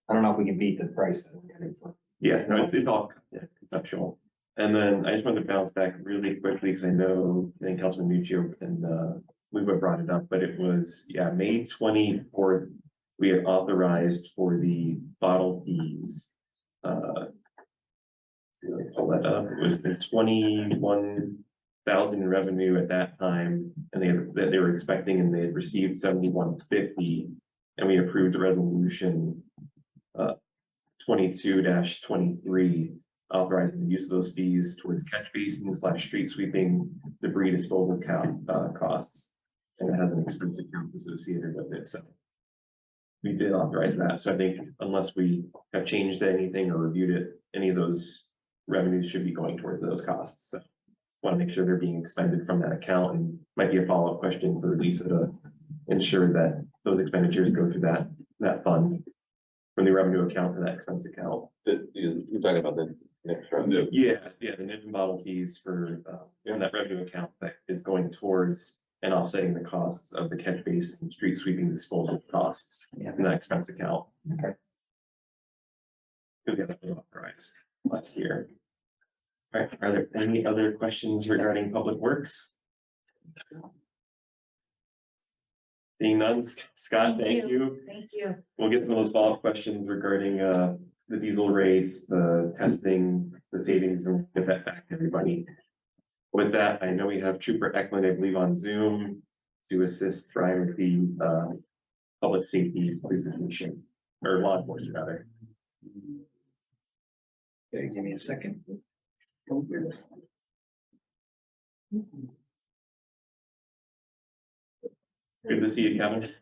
I don't know if we can beat the price that we're getting for. yeah, no, it's all conceptual. And then I just wanted to bounce back really quickly, because I think Councilman Nuccio and we would have brought it up, but it was, May 24th, we had authorized for the bottle fees. See, let me pull that up. It was the 21,000 in revenue at that time, and they were expecting, and they had received 7150, and we approved the resolution 22-23, authorizing the use of those fees towards catch basin / street sweeping, debris disposal costs. And it has an expense account associated with it, so we did authorize that. So I think unless we have changed anything or reviewed it, any of those revenues should be going towards those costs. So want to make sure they're being expended from that account, and might be a follow-up question for Lisa to ensure that those expenditures go through that fund from the revenue account to that expense account. you're talking about the next round. Yeah, the nip and bottle fees for that revenue account that is going towards and offsetting the costs of the catch basin and street sweeping disposal costs in that expense account. Okay. Because that was authorized last year. All right, are there any other questions regarding public works? Seeing none, Scott, thank you. Thank you. We'll get some of those follow-up questions regarding the diesel rates, the testing, the savings, and get that back to everybody. With that, I know we have Trooper Eklund, I believe, on Zoom to assist Brian with the public safety presentation, or law enforcement rather. Okay, give me a second. Good to see you, Kevin.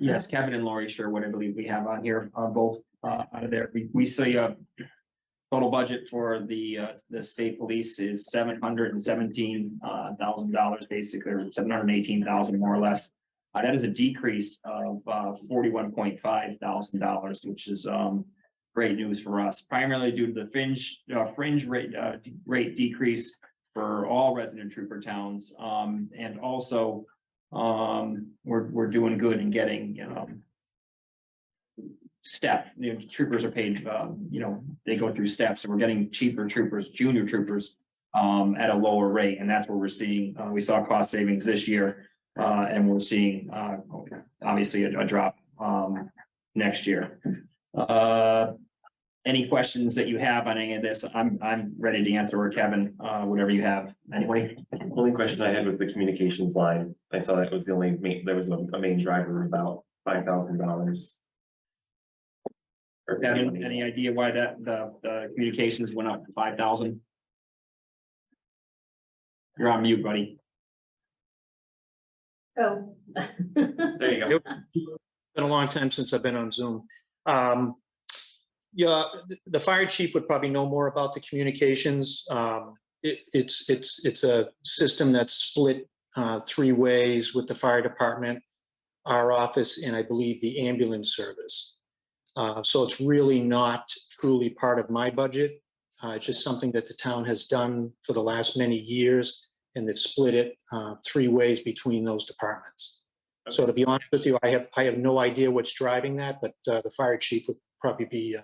Yes, Kevin and Lori Sherwood, I believe we have on here, both out of there. We see total budget for the state police is $717,000, basically, or $718,000 more or less. That is a decrease of $41,500, which is great news for us, primarily due to the fringe rate decrease for all resident trooper towns, and also we're doing good in getting step, troopers are paid, they go through steps, and we're getting cheaper troopers, junior troopers at a lower rate, and that's where we're seeing, we saw cost savings this year, and we're seeing obviously a drop next year. Any questions that you have on any of this? I'm ready to answer, or Kevin, whatever you have. Anyway, Only question I had was the communications line. I saw that was the only there was a main driver, about $5,000. Or Kevin, any idea why that the communications went up to 5,000? You're on mute, buddy. Oh. There you go. Been a long time since I've been on Zoom. Yeah, the fire chief would probably know more about the communications. It's a system that's split 3 ways with the fire department, our office, and I believe the ambulance service. So it's really not truly part of my budget. It's just something that the town has done for the last many years, and they've split it 3 ways between those departments. So to be honest with you, I have no idea what's driving that, but the fire chief would probably be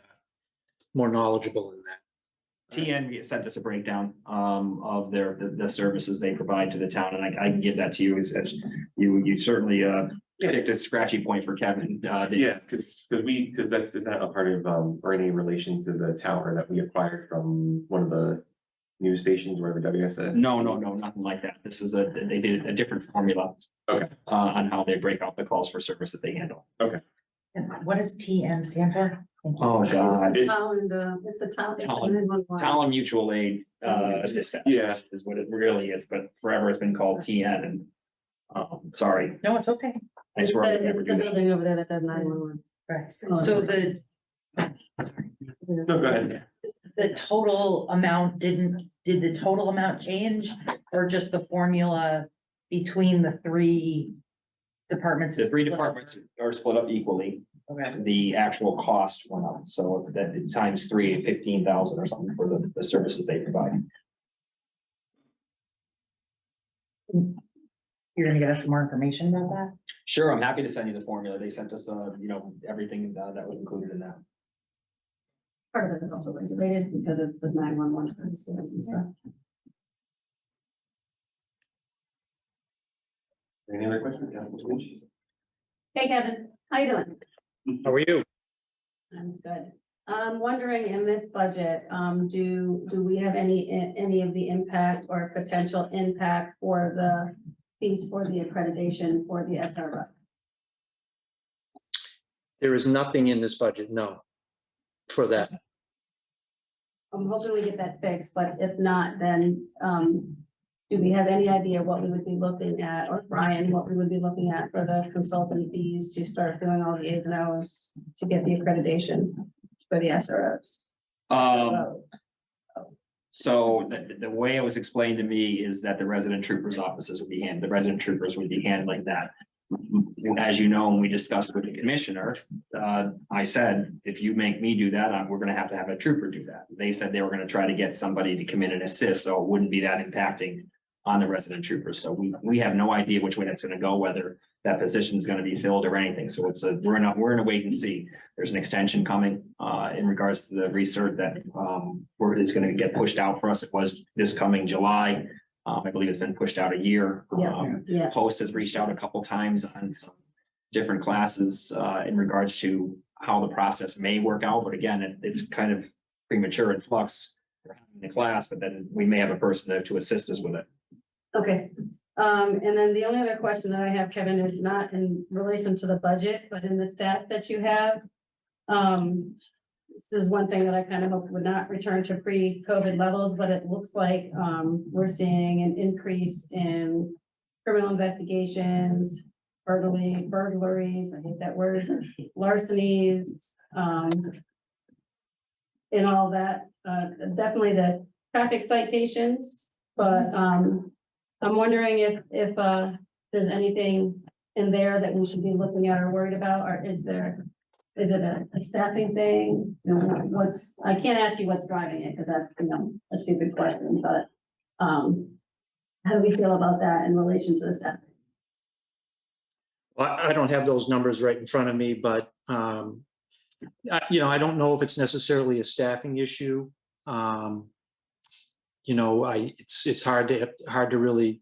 more knowledgeable in that. TN sent us a breakdown of the services they provide to the town, and I can give that to you as you certainly picked a scratchy point for Kevin. Yeah, because that's is that a part of or any relation to the tower that we acquired from one of the news stations, wherever WSS? No, nothing like that. This is they did a different formula. Okay. On how they break out the calls for service that they handle. And what does TM stand for? Thank you. Oh, God. It's the town. Talent Mutual Aid, dispatch Yeah. is what it really is, but forever it's been called TN, and sorry, No, it's okay. I swear. I would never It's do the that. building over there that does 911. Right. Oh. So No, go ahead. the total amount did the total amount change, or just the formula between the 3 departments? The 3 departments are split up equally. Okay. The actual cost went up, so that times 3, 15,000 or something for the services they provide. You're gonna get us some more information about that? Sure, I'm happy to send you the formula. They sent us, everything that was included in that. Part of it is also regulated because it's the 911 services and stuff. Any other questions? Councilman Lynch? Hey, Kevin, how you doing? How are you? I'm good. I'm wondering in this budget, do we have any of the impact or potential impact for the fees for the accreditation for the SRO? There is nothing in this budget, no, for that. I'm hoping we get that fixed, but if not, then, do we have any idea what we would be looking at, or Brian, what we would be looking at for the consultant fees to start doing all the As and Os to get the accreditation for the SROs? So the way it was explained to me is that the resident troopers offices would the resident troopers would be handling that. As you know, when we discussed with the commissioner, I said, if you make me do that, we're gonna have a trooper do that. They said they were gonna try to get somebody to come in and assist, so it wouldn't be that impacting on the resident troopers. So we have no idea which way that's gonna go, whether that position is gonna be filled or anything. So we're in a wait and see. There's an extension coming in regards to the research that is gonna get pushed out for us. It was this coming July. I believe it's been pushed out a year. Yeah. Post has reached out a couple times on some different classes in regards to how the process may work out. But again, it's kind of premature in flux for having the class, but then we may have a person there to assist us with it. Okay, and then the only other question that I have, Kevin, is not in relation to the budget, but in the stats that you have. This is one thing that I kind of hope would not return to pre-COVID levels, but it looks like, we're seeing an increase in criminal investigations, burglaries, I hate that word, larcenies, and all that, definitely the traffic citations, but, I'm wondering if there's anything in there that we should be looking at or worried about, or is it a staffing thing? You know, I can't ask you what's driving it, because that's, a stupid question, but, how do we feel about that in relation to the staffing? Well, I don't have those numbers right in front of me, but, I don't know if it's necessarily a staffing issue. It's hard to really,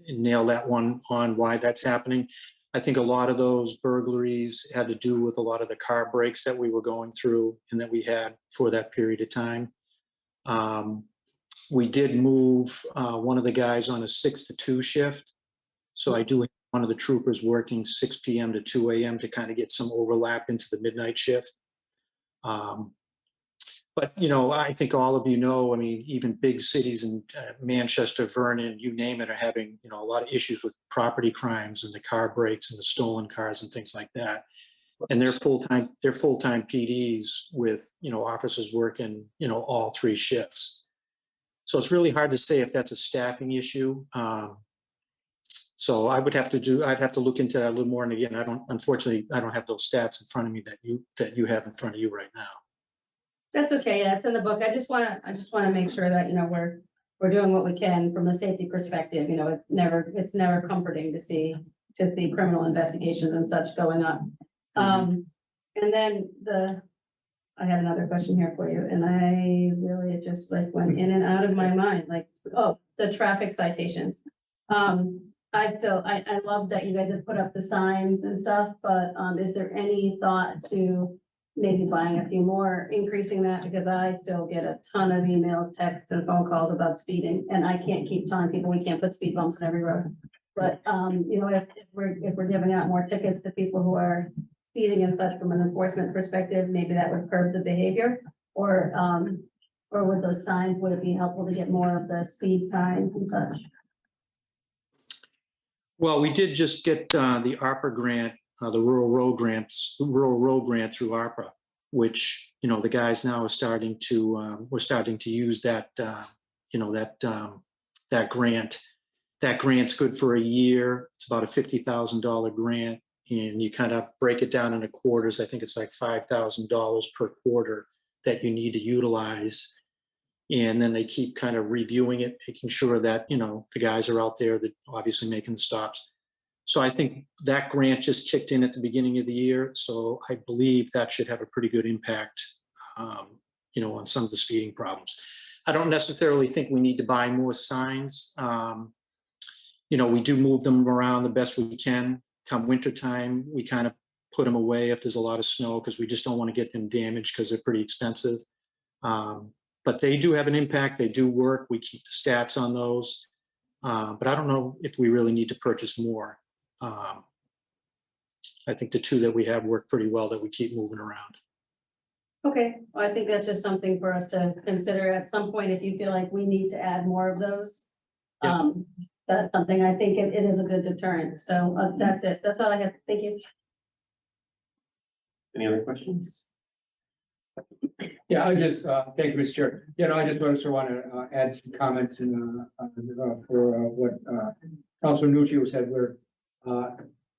nail that one on why that's happening. I think a lot of those burglaries had to do with a lot of the car breaks that we were going through and that we had for that period of time. We did move one of the guys on a 6 to 2 shift. So I do have one of the troopers working 6 p.m. to 2 a.m. to kind of get some overlap into the midnight shift. But, I think all of even big cities in Manchester, Vernon, you name it, are having, a lot of issues with property crimes and the car breaks and the stolen cars and things like that. And they're full-time PDs with, officers working, all 3 shifts. So it's really hard to say if that's a staffing issue. So I'd have to look into that a little more. And again, unfortunately, I don't have those stats in front of me that you have in front of you right now. That's okay, yeah, it's in the book. I just wanna make sure that, we're doing what we can from a safety perspective. It's never comforting to see criminal investigations and such going up. And then I had another question here for you, and it just went in and out of my mind, the traffic citations. I love that you guys have put up the signs and stuff, but, is there any thought to maybe buying a few more, increasing that, because I still get a ton of emails, texts, and phone calls about speeding, and I can't keep telling people we can't put speed bumps in every road. But, if we're giving out more tickets to people who are speeding and such from an enforcement perspective, maybe that would curb the behavior, or with those signs, would it be helpful to get more of the speed signs and such? Well, we did just get the ARPA grant, the rural road grant through ARPA, which, the guys now are starting to, we're starting to use that, that grant. That grant's good for a year. It's about a $50,000 grant, and you kind of break it down into quarters. I think it's like $5,000 per quarter that you need to utilize. And then they keep kind of reviewing it, making sure that, the guys are out there that obviously making the stops. So I think that grant just kicked in at the beginning of the year. So I believe that should have a pretty good impact, on some of the speeding problems. I don't necessarily think we need to buy more signs. We do move them around the best we can. Come wintertime, we kind of put them away if there's a lot of snow, because we just don't want to get them damaged because they're pretty expensive. But they do have an impact. They do work. We keep the stats on those. But I don't know if we really need to purchase more. I think the 2 that we have work pretty well that we keep moving around. Okay, well, I think that's just something for us to consider at some point, if you feel like we need to add more of those. Yeah. That's something I think it is a good deterrent. So that's it. That's all I have. Thank you. Any other questions? Yeah, thank you, Mr. Chair. I just want to add some comments for what Councilor Nuccio said, where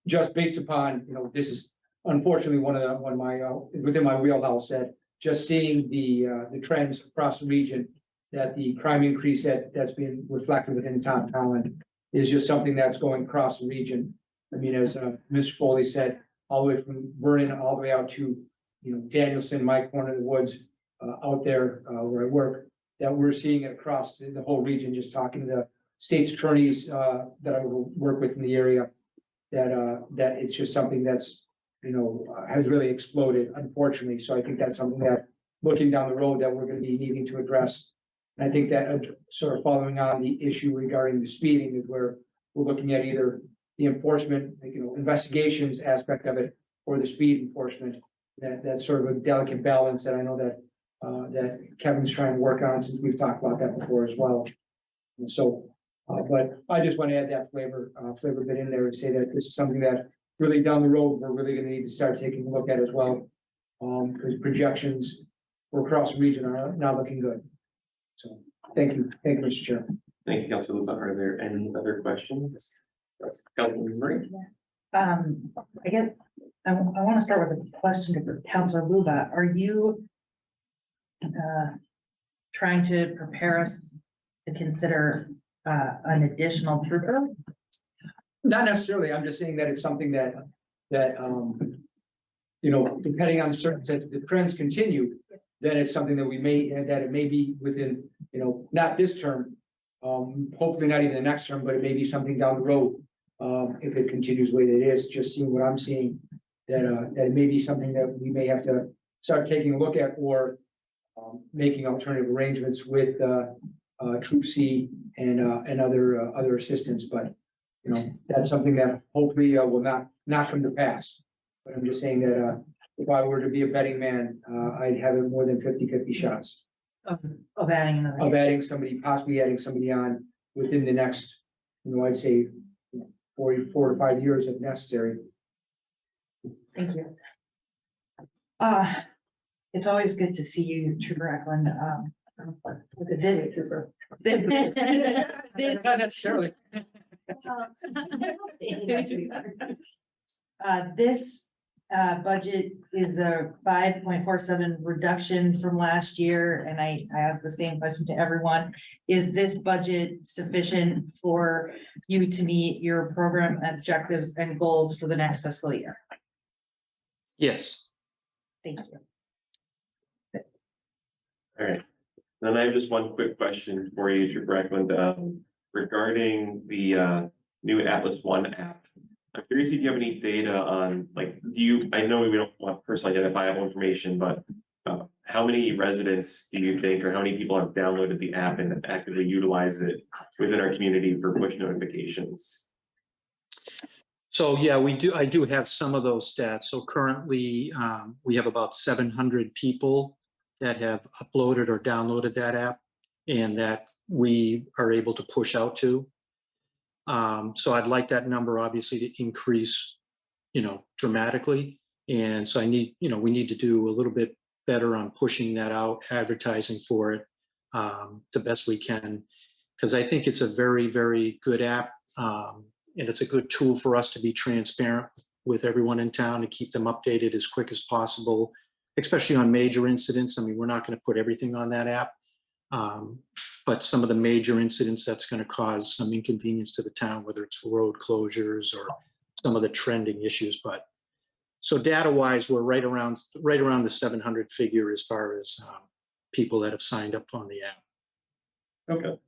just based upon, this is unfortunately one of my within my wheelhouse, that just seeing the trends across the region, that the crime increase that's been reflected within town of Tolland is just something that's going across the region. I mean, as Mr. Foley said, all the way from Vernon, all the way out to, you know, Danielson, my corner of the woods, out there where I work, that we're seeing it across the whole region, just talking to the state's attorneys that I work with in the area, that it's just something that's, you know, has really exploded, unfortunately. So I think that's something that, looking down the road, that we're gonna be needing to address. And I think that sort of following on the issue regarding the speeding is where we're looking at either the enforcement, like, you know, investigations aspect of it, or the speed enforcement. That's sort of a delicate balance that I know that that Kevin's trying to work on, since we've talked about that before as well. And so, but I just want to add that flavor bit in there and say that this is something that really down the road, we're really gonna need to start taking a look at as well. Because projections for across the region are not looking good. So, thank you, Mr. Chair. Thank you, Councilor Luba. Are there any other questions? That's Councilor Marie. I guess, I want to start with a question for Councilor Luba. Are you trying to prepare us to consider an additional trooper? Not necessarily, I'm just saying that it's something that, you know, depending on certain, if the trends continue, then it's something that that it may be within, you know, not this term. Hopefully not even the next term, but it may be something down the road. If it continues the way that it is, just seeing what I'm seeing, that it may be something that we may have to start taking a look at, or making alternative arrangements with Troop C and other assistants, but you know, that's something that hopefully will not come to pass. But I'm just saying that if I were to be a betting man, I'd have it more than 50-50 shots Of adding another. of adding somebody, possibly adding somebody on within the next, you know, I'd say 4 to 5 years if necessary. Thank you. It's always good to see you, Trooper Eklund. This, Not necessarily. this budget is a 5.47 reduction from last year, and I asked the same question to everyone. Is this budget sufficient for you to meet your program objectives and goals for the next fiscal year? Yes. Thank you. All right. Then I have just one quick question for you, Trooper Eklund, regarding the new Atlas One app. I'm curious if you have any data on, like, I know we don't want personally identifiable information, but how many residents do you think, or how many people have downloaded the app and actively utilize it within our community for push notifications? So, yeah, I do have some of those stats. So currently, we have about 700 people that have uploaded or downloaded that app and that we are able to push out to. So I'd like that number obviously to increase, you know, dramatically. And so we need to do a little bit better on pushing that out, advertising for it the best we can. Because I think it's a very, very good app. And it's a good tool for us to be transparent with everyone in town, to keep them updated as quick as possible, especially on major incidents. I mean, we're not going to put everything on that app. But some of the major incidents that's going to cause some inconvenience to the town, whether it's road closures or some of the trending issues. But so data wise, we're right around the 700 figure as far as people that have signed up on the app. Okay.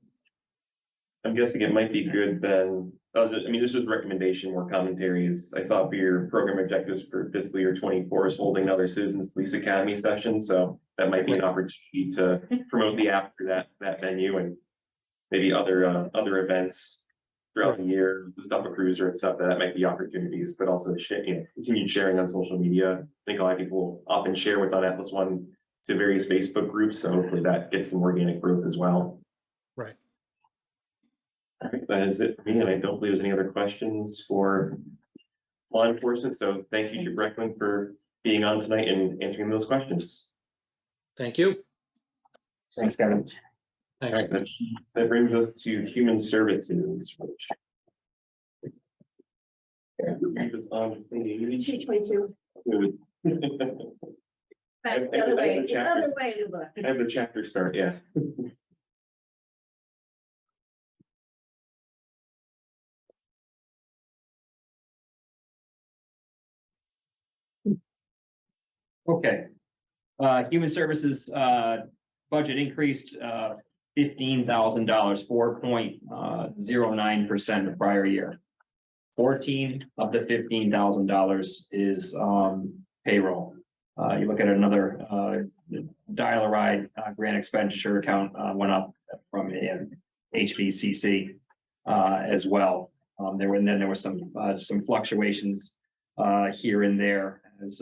I'm guessing it might be good then. I mean, this is a recommendation, more commentaries. I saw for your program objectives for fiscal year 24 is holding another Citizens Police Academy session. So that might be an opportunity to promote the app through that venue, and maybe other events throughout the year, the stuff a cruiser and stuff, that might be opportunities, but also continued sharing on social media. I think a lot of people often share what's on Atlas One to various Facebook groups. So hopefully that gets some organic growth as well. Right. I think that is it for me, and I don't believe there's any other questions for law enforcement. So thank you, Trooper Eklund, for being on tonight and answering those questions. Thank you. Thanks, Kevin. All Thanks. right, that brings us to human services. On page 222. I have That's the other way, the chapter. to look. I have the chapter start, yeah. Okay. Human services, budget increased, $15,000, 4.09% the prior year. 14 of the $15,000 is, payroll. You look at another, dial-a-ride, grant expenditure account, went up from HVCC, as well. There were some fluctuations, here and there as,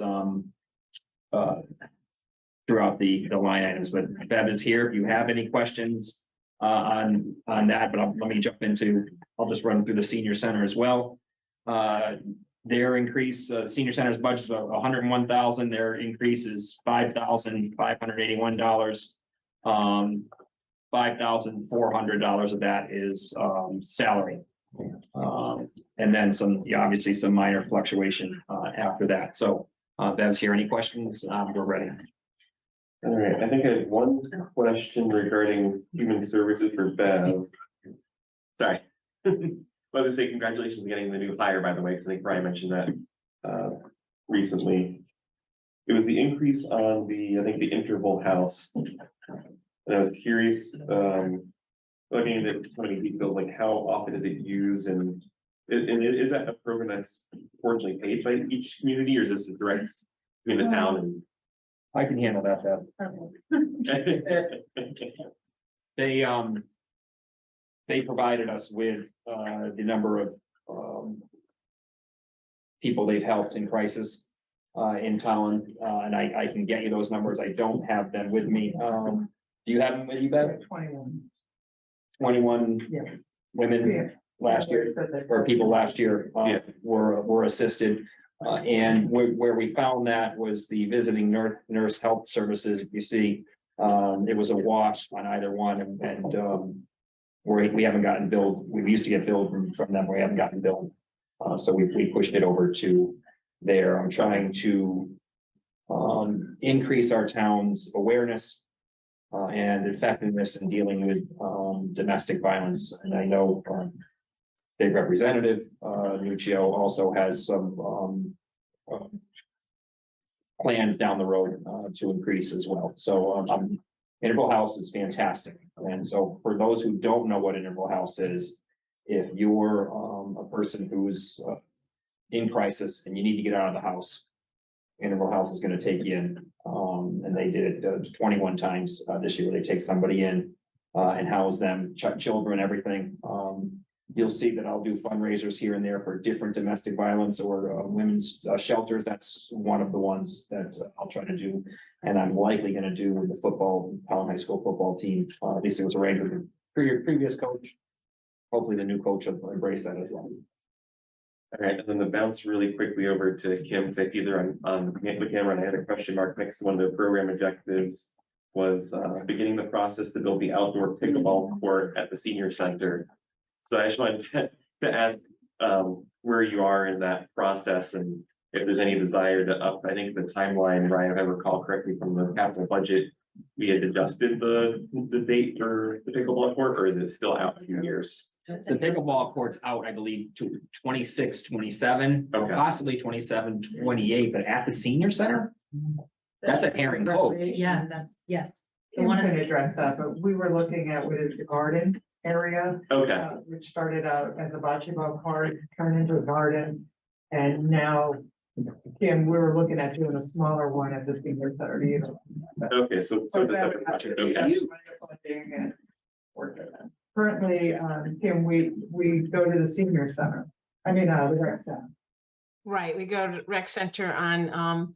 throughout the line items, but Bev is here. If you have any questions on that, but let me jump into, I'll just run through the senior center as well. Their increase, senior center's budget is $101,000. Their increase is $5,581. $5,400 of that is salary. And then obviously some minor fluctuation after that. So Bev's here. Any questions? We're ready. All right, I think I have one question regarding human services for Bev. Sorry. Well, to say congratulations on getting the new hire, by the way, because I think Brian mentioned that recently. It was the increase on I think the interval house. And I was curious, I mean, how many details, like how often is it used, and is that a program that's fortunately paid by each community, or is this a direct between the town and? I can handle that, Bev. They provided us with the number of people they've helped in crisis in Tolland, and I can get you those numbers. I don't have them with me. Do you have them with you, Bev? 21 Yeah. women last year, or people last year were assisted. And where we found that was the visiting nurse health services. You see, it was a wash on either one, and we haven't gotten billed. We used to get billed from them. We haven't gotten billed. So we pushed it over to there. I'm trying to increase our town's awareness and effectiveness in dealing with domestic violence. And I know State Representative Nuccio also has some plans down the road to increase as well. So interval house is fantastic. And so for those who don't know what interval house is, if you're a person who's in crisis and you need to get out of the house, interval house is going to take you in. And they did it 21 times this year. They take somebody in and house them, children, everything. You'll see that I'll do fundraisers here and there for different domestic violence or women's shelters. That's one of the ones that I'll try to do. And I'm likely going to do with the Tolland High School football team. At least it was arranged with the previous coach. Hopefully the new coach will embrace that as well. All right, and then the bounce really quickly over to Kim, because I see there on the camera, and I had a question mark next to one of the program objectives was beginning the process to build the outdoor pickleball court at the senior center. So I just wanted to ask where you are in that process, and if there's any desire to up, I think the timeline, Ryan, if I recall correctly from the capital budget, we had adjusted the date for the pickleball court, or is it still out a few years? The pickleball court's out, I believe, to 26, 27, Okay. possibly 27, 28, but at the senior center? That's a Herring Cove. Yeah, that's, yes. The You one can in address that, but we were looking at what is the garden area. Okay, Which started out as a bocce ball court, turned into a garden. And now, Kim, we were looking at doing a smaller one at the senior center. okay, so the second question, okay. Currently, Kim, we go to the senior center, the rec center. Right, we go to rec center on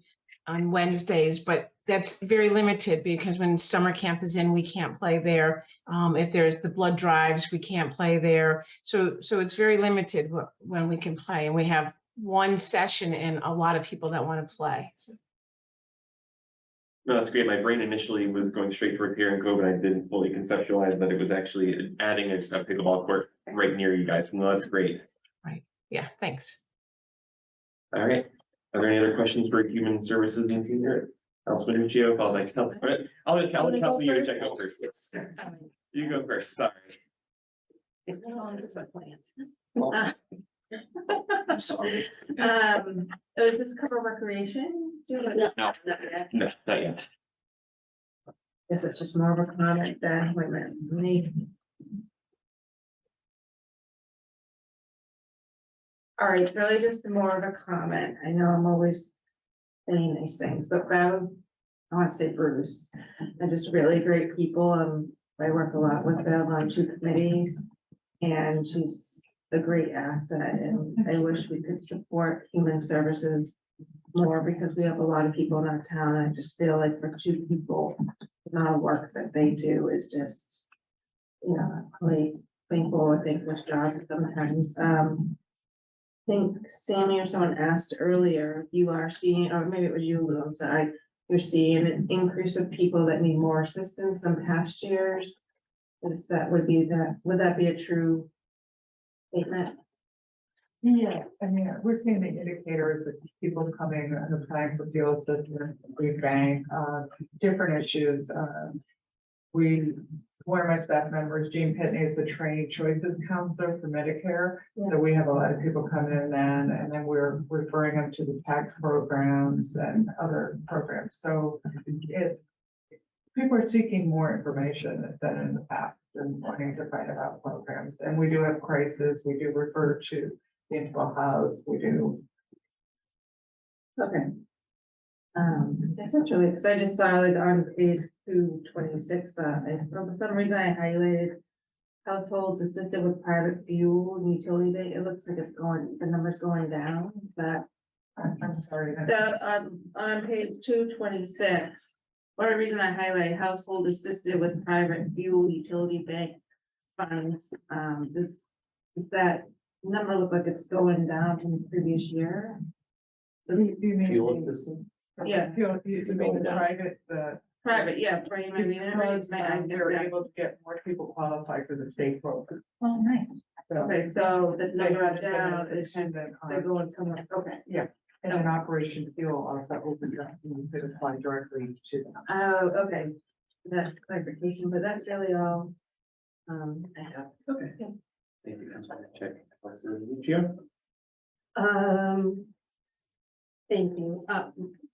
Wednesdays, but that's very limited because when summer camp is in, we can't play there. If there's the blood drives, we can't play there. So it's very limited when we can play, and we have one session and a lot of people that want to play. No, that's great. My brain initially was going straight for Herring Cove, and I didn't fully conceptualize that it was actually adding a pickleball court right near you guys. No, that's great. Yeah, thanks. All right. Are there any other questions for human services in senior? Councilman Nuccio, I'll let Councilman you to check out first. Yes. You go first, sorry. I'm sorry. Does this cover recreation? No. Not yet. No, not yet. Guess it's just more of a comment than, wait a minute, me. All right, it's really just more of a comment. I know I'm always saying these things, but Bev, I want to say Bruce, and just really great people. I work a lot with Bev on 2 committees. And she's a great asset, and I wish we could support human services more because we have a lot of people in our town. I just feel like for 2 people, the amount of work that they do is just, you know, really thankful, I think, this job sometimes. I think Sammy or someone asked earlier, you are seeing, or maybe it was you, Lou, I'm sorry, you're seeing an increase of people that need more assistance than past years. Is that would that be a true statement? Yeah, I mean, we're seeing the indicators of people coming and applying for fuel assistance, food bank, different issues. One of my staff members, Jean Pitney, is the trained choices counselor for Medicare. So we have a lot of people come in then, and then we're referring them to the tax programs and other programs. So people are seeking more information than in the past and wanting to find out programs. And we do have crisis. We do refer to the info house. We do. Okay. That's not really, because I just saw like on page 226, but for some reason I highlighted households assisted with private fuel and utility bill. It looks like it's going, the number's going down, but I'm sorry. on page 226. One reason I highlight household assisted with private fuel utility bank funds, does that number look like it's going down from the previous year? Do you mean? Fuel assistance? Yeah. Fuel, you mean the private, Yeah, for you, maybe that because my eyes we are were red. able to get more people qualified for the state program. Oh, nice. So Okay, so the number up They- down is just, dependent on- they're going somewhere, okay. And then Operation Fuel also opened up, and you could apply directly to them. Oh, okay, that's clarification, but that's really all. I have. Okay. Thank you, Councilman. Check. Lucio? Thank you.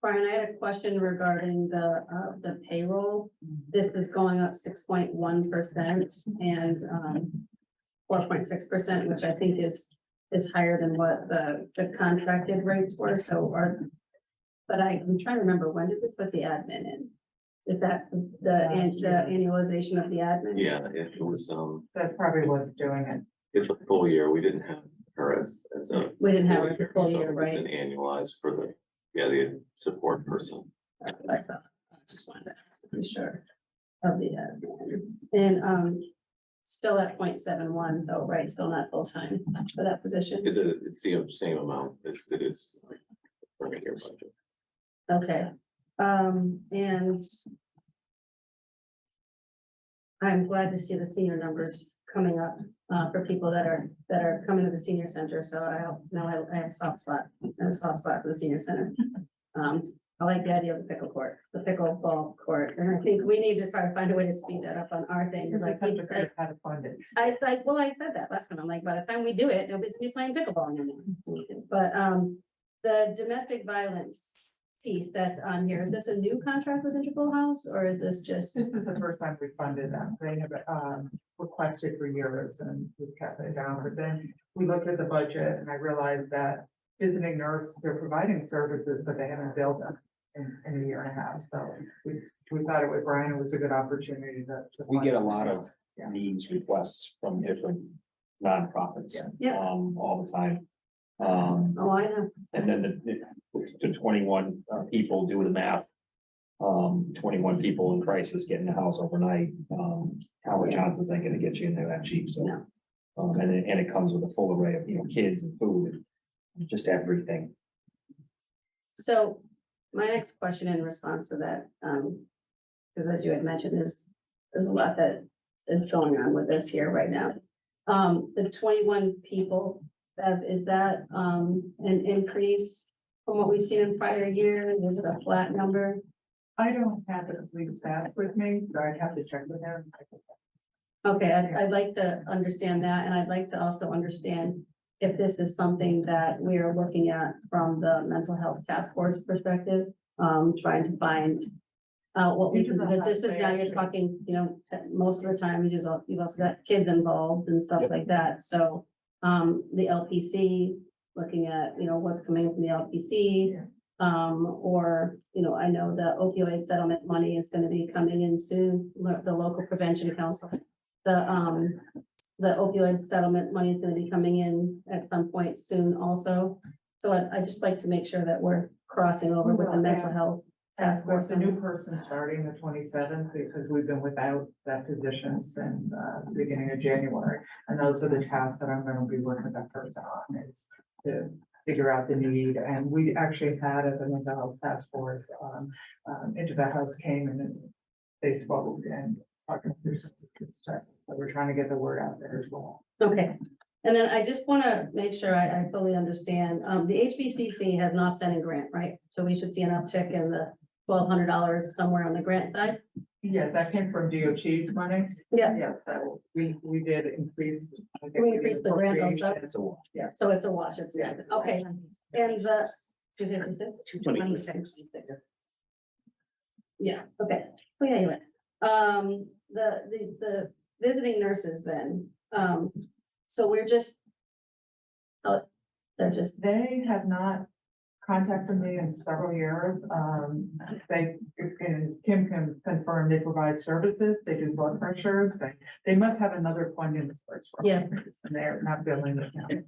Brian, I had a question regarding the payroll. This is going up 6.1% and 4.6%, which I think is higher than what the contracted rates were, but I'm trying to remember, when did we put the admin in? Is that the annualization of the admin? Yeah, it was, That's probably what's doing it. it's a full year. We didn't have her as a. We didn't have it as a full so year, It's an right? annualized for the support person. That's what I thought. I just wanted to ask to be sure of the admin. And still at 0.71 though, right? Still not full-time for that position? It's the same amount as it is for the year budget. Okay, and I'm glad to see the senior numbers coming up, for people that are coming to the senior center, so I have a soft spot for the senior center. I like the idea of the pickleball court, and I think we need to try to find a way to speed that up on our thing, because I Just have think, to figure out how to fund it. I said that last time, I'm like, by the time we do it, nobody's gonna be playing pickleball anymore. But, the domestic violence piece that's on here, is this a new contract with Integral House, or is this just? This is the first time we funded them. They have requested for years and we've kept it down. But then we looked at the budget and I realized that visiting nurse, they're providing services, but they haven't billed them in a year and a half. So we thought it was, Brian, it was a good opportunity to. We get a fund lot it. of needs requests from different nonprofits. Yeah. All the time. Oh, I know. And then the 21 people, do the math. 21 people in crisis getting a house overnight. Howard Johnson's ain't gonna get you in there that cheap, so. No. And it comes with a full array of, kids and food, and just everything. So my next question in response to that, because as you had mentioned, there's a lot that is going on with this here right now. The 21 people, is that an increase from what we've seen in prior years? Is it a flat number? I don't have the complete stats with me, so I'd have to check with them. Okay, I'd like to understand that, and I'd like to also understand if this is something that we are looking at from the mental health task force perspective, trying to find what we can, because this is now you're talking, you know, most of the time you've also got kids involved and stuff like that. So, the LPC, looking at, you know, what's coming from the LPC. Or, you know, I know the opioid settlement money is gonna be coming in soon, the local prevention council. The opioid settlement money is gonna be coming in at some point soon also. So I just like to make sure that we're crossing over with the mental health task force. There's a new person starting the 27th because we've been without that position since the beginning of January. And those are the tasks that I'm gonna be working with that person on, is to figure out the need. And we actually had a mental health task force into the house came and then they spoke and talking through some good stuff. So we're trying to get the word out there as well. Okay, and then I just want to make sure I fully understand, the HBCC has an offsetting grant, right? So we should see an uptick in the $1,200 somewhere on the grant side? Yeah, that came from DOT's money. Yeah. Yeah, so we did increase. We increased the grant also? It's a wash. Yeah. So it's a wash, it's, okay, and the 256? 226. Yeah, okay, oh, yeah, you're right. The visiting nurses then, so we're just. Oh, they're just, They have not contacted me in several years. Kim can confirm they provide services, they do blood pressures, they must have another funding source. for Yeah. it, and they're not billing the county.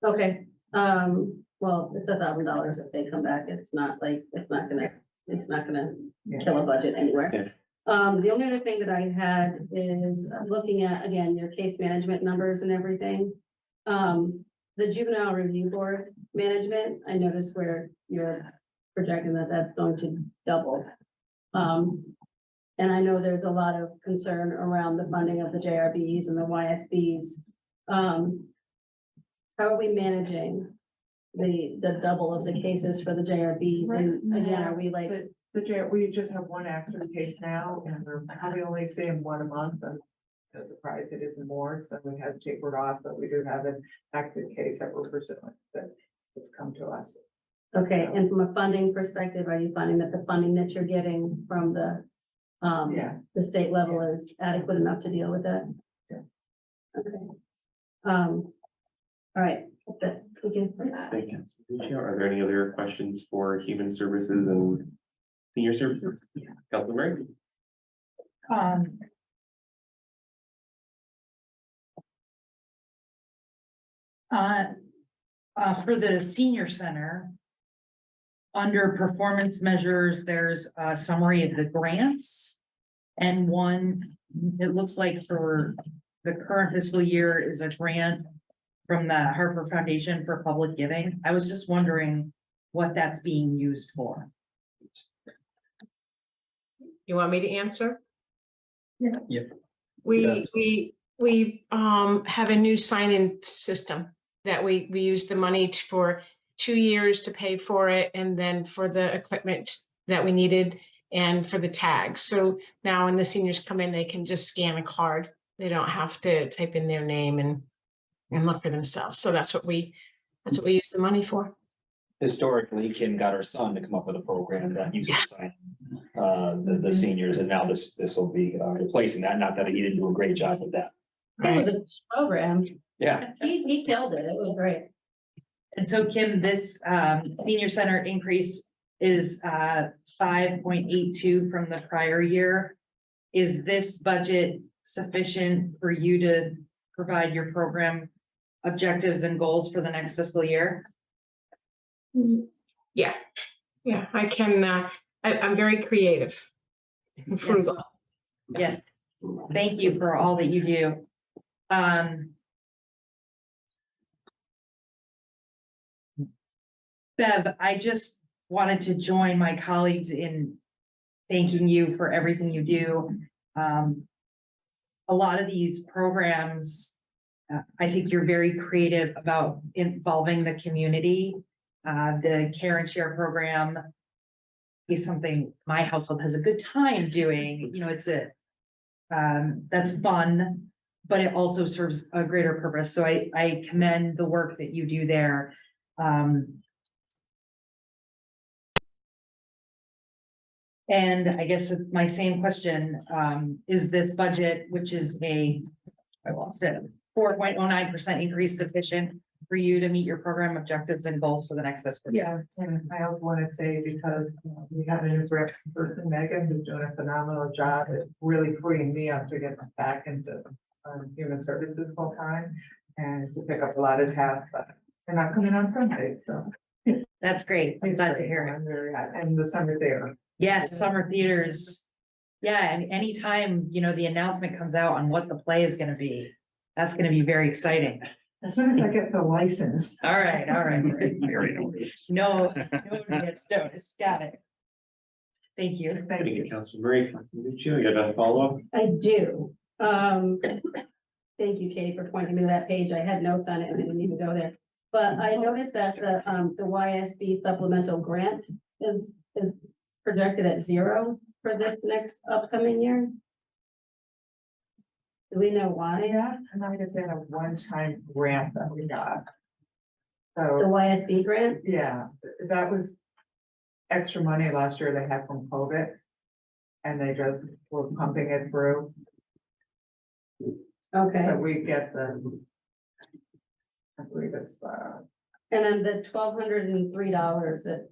okay, well, it's $1,000 if they come back, it's not like, it's not gonna kill a budget anywhere. Yeah. The only other thing that I had is looking at, again, your case management numbers and everything. The juvenile review board management, I noticed where you're projecting that that's going to double. And I know there's a lot of concern around the funding of the JRBs and the YSBs. How are we managing the double of the cases for the JRBs? And again, are we like, We just have one active case now, and we're probably only seeing one a month, and no surprise, it isn't more, so we have tapered off, but we do have an active case that we're pursuing, that has come to us. okay, and from a funding perspective, are you finding that the funding that you're getting from the Yeah. the state level is adequate enough to deal with that? Yeah. Okay. All right, that's it. Thank you. Thank you. Are there any other questions for human services and senior services? Councilman Murray? For the senior center, under performance measures, there's a summary of the grants. And one, it looks like for the current fiscal year is a grant from the Harper Foundation for Public Giving. I was just wondering what that's being used for. You want me to answer? Yeah. Yeah. We, Yes. we have a new sign-in system that we use the money for 2 years to pay for it, and then for the equipment that we needed and for the tags. So now when the seniors come in, they can just scan a card. They don't have to type in their name and look for themselves. So that's what we use the money for. Historically, Kim got her son to come up with a program that uses sign, the seniors, and now this will be replacing that. Not that he didn't do a great job with that. It was a program. Yeah. He killed it. It was great. And so Kim, this senior center increase is 5.82 from the prior year. Is this budget sufficient for you to provide your program objectives and goals for the next fiscal year? Yeah, I can, I'm very creative. and frugal. Yes, thank you for all that you do. Bev, I just wanted to join my colleagues in thanking you for everything you do. A lot of these programs, I think you're very creative about involving the community. The Care and Share program is something my household has a good time doing. You know, it's that's fun. but it also serves a greater purpose. So I commend the work that you do there. And I guess it's my same question, is this budget, which is I lost it, 4.09% increase sufficient for you to meet your program objectives and goals for the next fiscal year? Yeah, and I also want to say, because we have a new direct person, Megan, who's doing a phenomenal job, it's really freeing me up to get back into human services full time and to pick up a lot of tasks, but they're not coming on Sundays, so. That's great. I'm glad to hear it. I'm very happy, and the summer there. Yes, summer theaters. Yeah, and anytime, the announcement comes out on what the play is gonna be, that's gonna be very exciting. As soon as I get the license. All right, all right. I already know what it is. No, no, it's noticed. Got it. Thank you. Thank you, Councilman Murray. Councilman Nuccio, you got a follow-up? I do. Thank you, Katie, for pointing me to that page. I had notes on it and I didn't even go there. But I noticed that the YSB supplemental grant is projected at 0 for this next upcoming year. Do we know why? Yeah, and I just had a one-time grant that we got. The So, YSB grant? yeah, that was extra money last year they had from COVID. And they just were pumping it through, Okay. so we get I believe it's, And then the $1,203,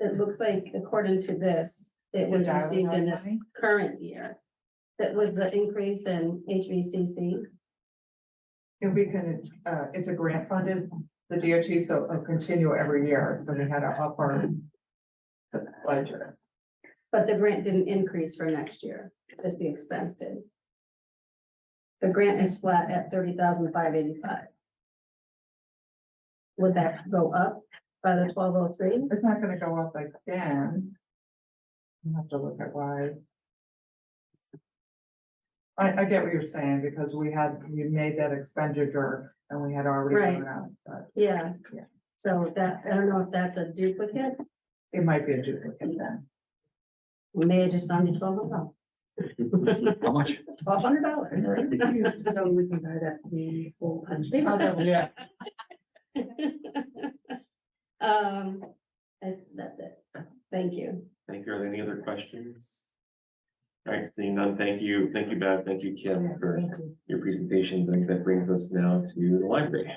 it looks like according to this, it was received in this money. current year. That was the increase in HVCC. If we can, it's a grant funded, the DOT, so it'll continue every year, so we had to up our budget. But the grant didn't increase for next year, just the expense did. The grant is flat at $30,585. Would that go up by the 1203? It's not gonna go up again. I'll have to look at why. I get what you're saying, because we made that expenditure and we had already Right. gone out, but Yeah. Yeah. So that, I don't know if that's a duplicate. it might be a duplicate then. We may have just found you $1,200. How much? $1,200. So we can buy that the whole country. Yeah. That's it. Thank you. Thank you. Are there any other questions? All right, seeing none, thank you. Thank you, Bev. Thank you, Kim, for your presentation. I think that brings us now to the library.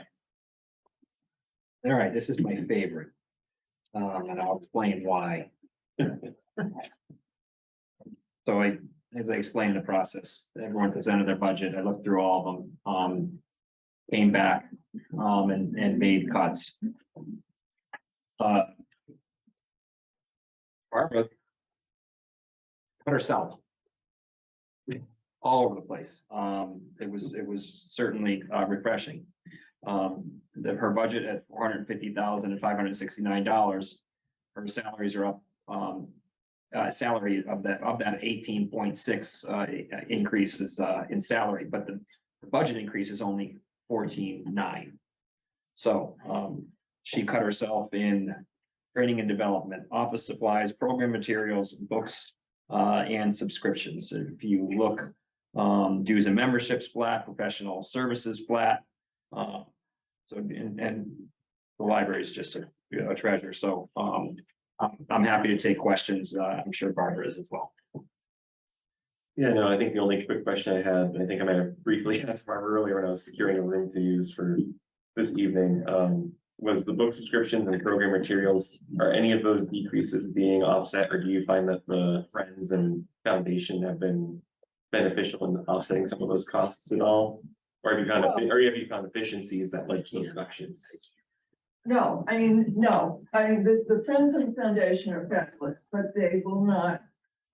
All right, this is my favorite. And I'll explain why. So as I explained the process, everyone presented their budget. I looked through all of them, came back, and made cuts. Barbara cut herself all over the place. It was certainly refreshing. Her budget at $450,569. Her salaries are up. Salary of that 18.6 increases in salary, but the budget increase is only 14.9. So she cut herself in training and development, office supplies, program materials, books, and subscriptions. If you look, dues and memberships flat, professional services flat. So and the library is just a treasure. So I'm happy to take questions. I'm sure Barbara is as well. Yeah, no, I think the only quick question I had, I think I might have briefly asked Barbara earlier when I was securing a room to use for this evening, was the book subscriptions and program materials, are any of those decreases being offset, or do you find that the Friends and Foundation have been beneficial in offsetting some of those costs at all? Or have you found, efficiencies that like keep reductions? No, the Friends of the Foundation are fabulous, but they will not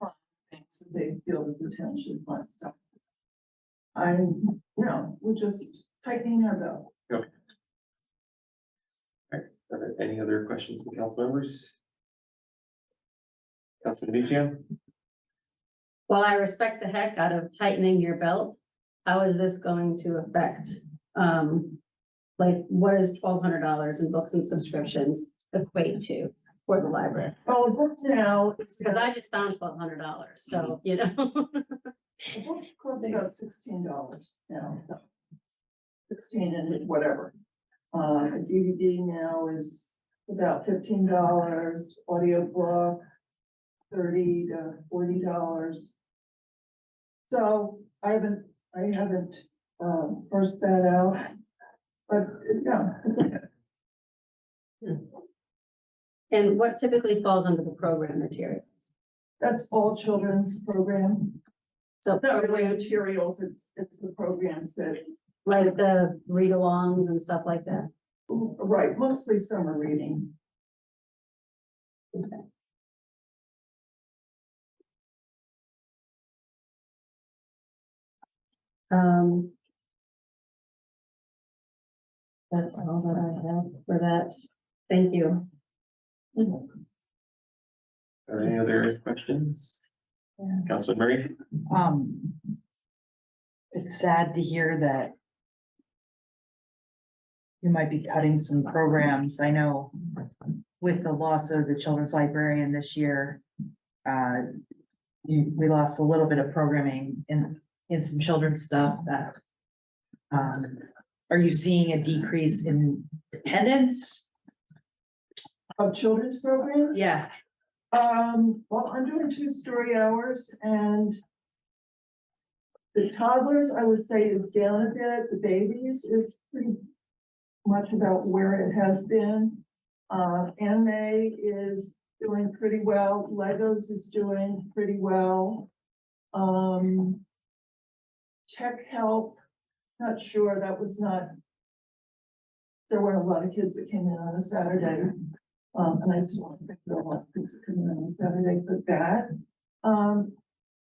fund things that they feel that the town should fund, so. We're just tightening our belt. Okay. All right, are there any other questions from council members? Councilman Nuccio? While I respect the heck out of tightening your belt, how is this going to affect, like, what is $1,200 in books and subscriptions equate to for the library? Oh, book now. Because I just found $1,200, so, The book costs about $16 now. 16 and whatever. A DVD now is about $15, audiobook $30 to $40. So I haven't parsed that out, but yeah, it's okay. And what typically falls under the program materials? That's all children's program. So Not really programs materials, it's the programs that, like the read-alongs and stuff like that. right, mostly summer reading. Um. That's all that I have for that. Thank you. Are there any other questions? Councilman Murray? It's sad to hear that you might be cutting some programs. I know with the loss of the children's librarian this year, we lost a little bit of programming in some children's stuff that, are you seeing a decrease in attendance? Of children's programs? Yeah. Well, I'm doing 2-story hours and the toddlers, I would say, is down a bit. The babies is pretty much about where it has been. Anime is doing pretty well. Legos is doing pretty well. Tech help, not sure, that was not. There weren't a lot of kids that came in on a Saturday. And I still think there are a lot of kids that come in on a Saturday for that.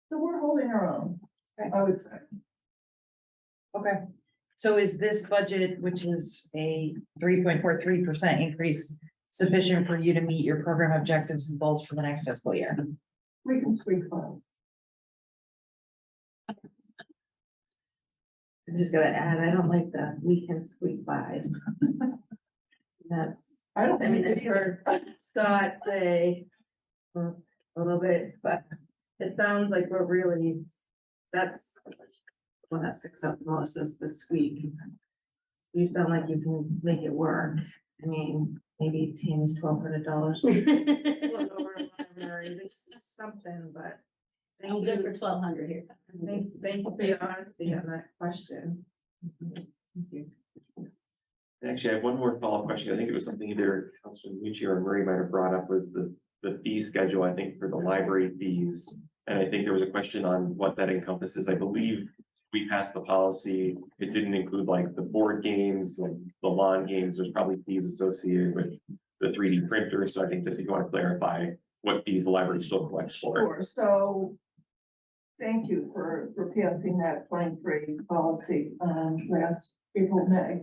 So we're holding our own, I would say. Okay. So is this budget, which is a 3.43% increase, sufficient for you to meet your program objectives and goals for the next fiscal year? We can squeak by. I'm just gonna add, I don't like that we can squeak by. That's, I don't I mean, think I've heard Scott say a little bit, but it sounds like we're really, that's one that sticks up most is the squeak. You sound like you can make it work. I mean, maybe teams $1,200. It's something, but. I'm good for 1,200 here. Thank you for your honesty on that question. And actually, I have one more follow-up question. I think it was something either Councilman Lucci or Murray might have brought up, was the fee schedule, I think, for the library fees. And I think there was a question on what that encompasses. I believe we passed the policy. It didn't include like the board games, like the lawn games. There's probably fees associated with the 3D printer. So I think just if you want to clarify what fees the library still collects for. Sure, so thank you for passing that free policy last April, May.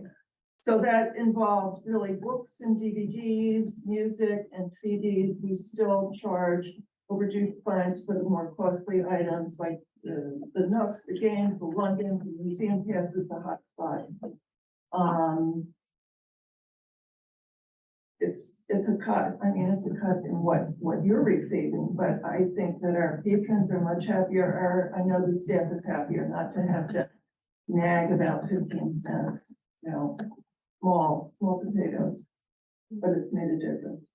So that involves really books and DVDs, music and CDs. We still charge overdue fines for the more costly items like the Nooks, the games, the London, the museum passes, the hotspots. It's a cut. I mean, it's a cut in what you're receiving, but I think that our patrons are much happier. I know the staff is happier not to have to nag about 15 cents, you know, small potatoes, but it's made a difference.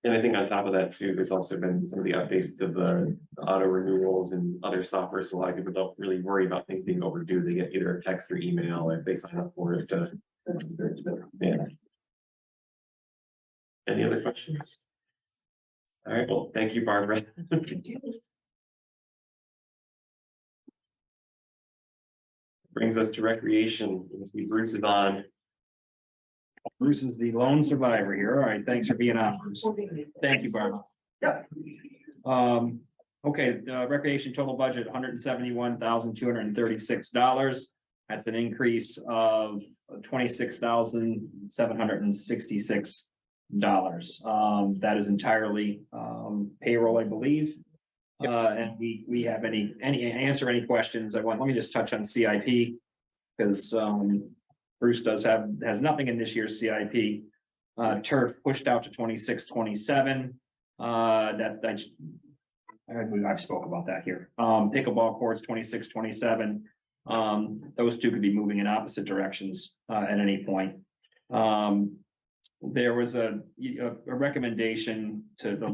And I think on top of that too, there's also been some of the updates to the auto renewals and other software. So a lot of people don't really worry about things being overdue. They get either a text or email if they sign up for it. Yeah. Any other questions? All right, well, thank you, Barbara. Brings us to recreation. You can see Bruce is on. Bruce is the lone survivor here. All right, thanks for being on, Bruce. Thank you, Barb. Yep. Okay, recreation total budget, $171,236. That's an increase of $26,766. That is entirely payroll, I believe. And we have answer any questions I want. Let me just touch on CIP. Because Bruce has nothing in this year's CIP. Turf pushed out to 26-27. That I've spoke about that here. Pickleball courts, 26, 27. Those two could be moving in opposite directions, at any point. There was a recommendation to the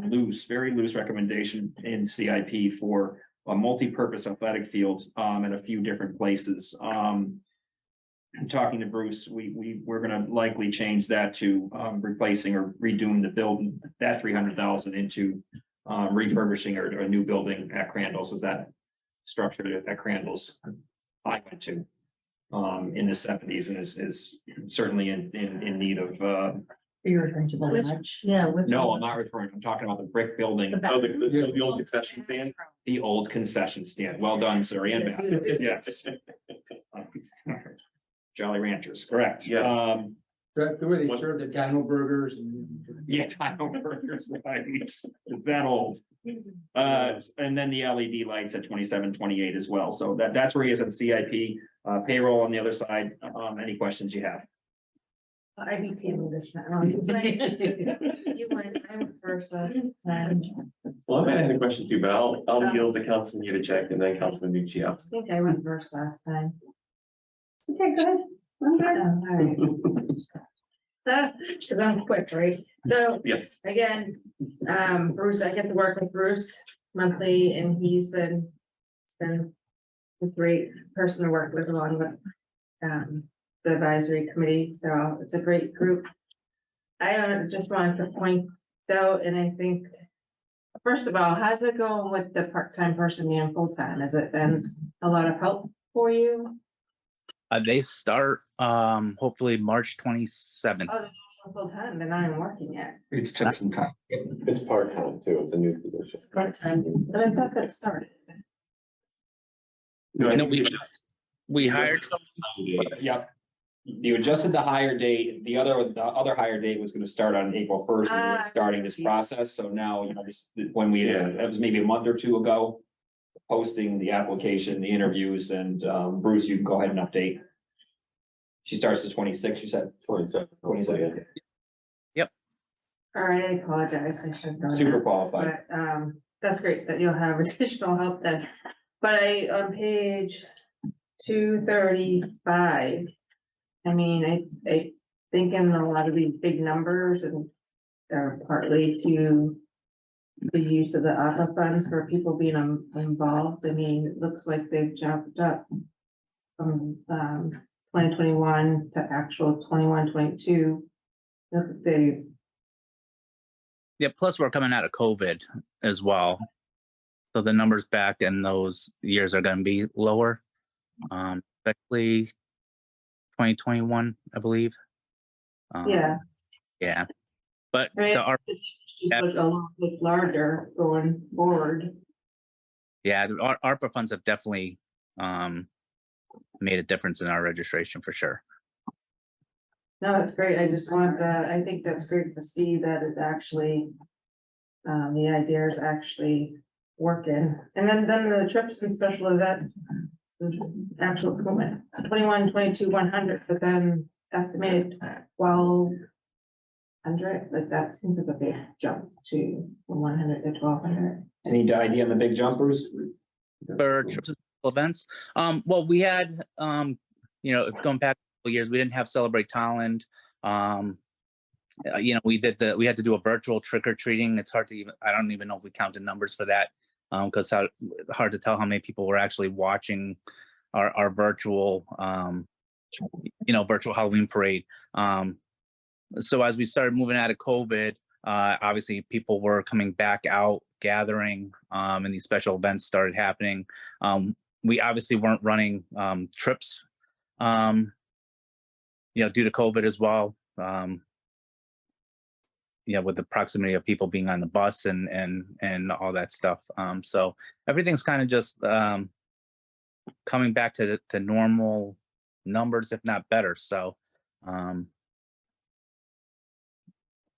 very loose recommendation in CIP for a multi-purpose athletic field, in a few different places. Talking to Bruce, we're gonna likely change that to, replacing or redoing the building, that 300,000 into, refurbishing or a new building at Crandall's. Is that structure at Crandall's I went to, in the 70s, and is certainly in need of, You're referring to the Which- lodge? Yeah. no, I'm not referring, I'm talking about the brick building, Oh, the old concession stand? the old concession stand. Well done, sir, and Beth. Yes. Jolly Ranchers, correct. Yes. The way they serve the dino burgers and. Yeah, Dino Burgers, right. It's that old. And then the LED lights at 27, 28 as well. So that's where he is at CIP, payroll on the other side. Any questions you have? I beat you this time. You went, I went first last time. Well, I might have a question too, but I'll yield to Councilman Yudichak and then Councilman Nuccio. I think I went first last time. Okay, good. I'm good. All right. Cause I'm quick, right? So Yes. again, Bruce, I get to work with Bruce monthly and he's been a great person to work with along with the advisory committee. So it's a great group. I just wanted to point out, and I think, first of all, how's it going with the part-time person being full-time? Has it been a lot of help for you? They start hopefully March 27th. Oh, they're full-time, they're not even working yet. It's took some time. It's part-time too, it's a new position. It's part-time, but I thought that started. No, I And think we- we just- We hired, Yep. You adjusted the hire date. The other hire date was gonna start on April 1st, when we were starting this process. So now, when we, that was maybe a month or two ago, posting the application, the interviews, and Bruce, you can go ahead and update. She starts the 26th, you said? 27. 27. All right, I apologize, I should have done that. Super qualified. But, that's great that you'll have additional help then. But on page 235, I mean, I think in a lot of these big numbers and are partly to the use of the ARPA funds for people being involved. I mean, it looks like they've jumped up from 2021 to actual 21, 22. They yeah, plus we're coming out of COVID as well. So the numbers back in those years are gonna be lower. Especially 2021, I believe. Yeah. Yeah. But Right. the ARP, It's just like a lot larger going forward. yeah, the ARPA funds have definitely made a difference in our registration for sure. No, that's great. I just want to, I think that's great to see that it actually, the idea is actually working. And then the trips and special events, the actual equipment, 21, 22, 100, but then estimated 1,200, like that seems like a big jump to from 100 to 1,200. Any idea on the big jumpers? For trips and events, well, we had, going back a couple years, we didn't have Celebrate Tolland. We had to do a virtual trick or treating. It's hard to even, I don't even know if we counted numbers for that. Because hard to tell how many people were actually watching our virtual, virtual Halloween parade. So as we started moving out of COVID, obviously people were coming back out, gathering, and these special events started happening. We obviously weren't running trips, due to COVID as well. With the proximity of people being on the bus and all that stuff. So everything's kind of just coming back to normal numbers, if not better. So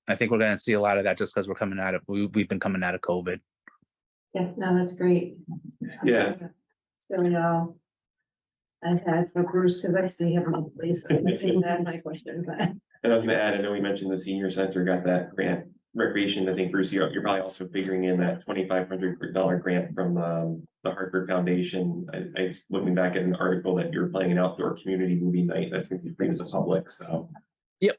I think we're going to see a lot of that just because we've been coming out of COVID. Yeah, no, that's great. Yeah. It's really all I've had for Bruce, because I see him in place. I think that's my question, but. And I was gonna add, I know we mentioned the senior center got that grant recreation, I think Bruce, you're probably also figuring in that $2,500 grant from the Hartford Foundation. I was looking back at an article that you're planning an outdoor community movie night that's gonna be free to the public, so. Yep.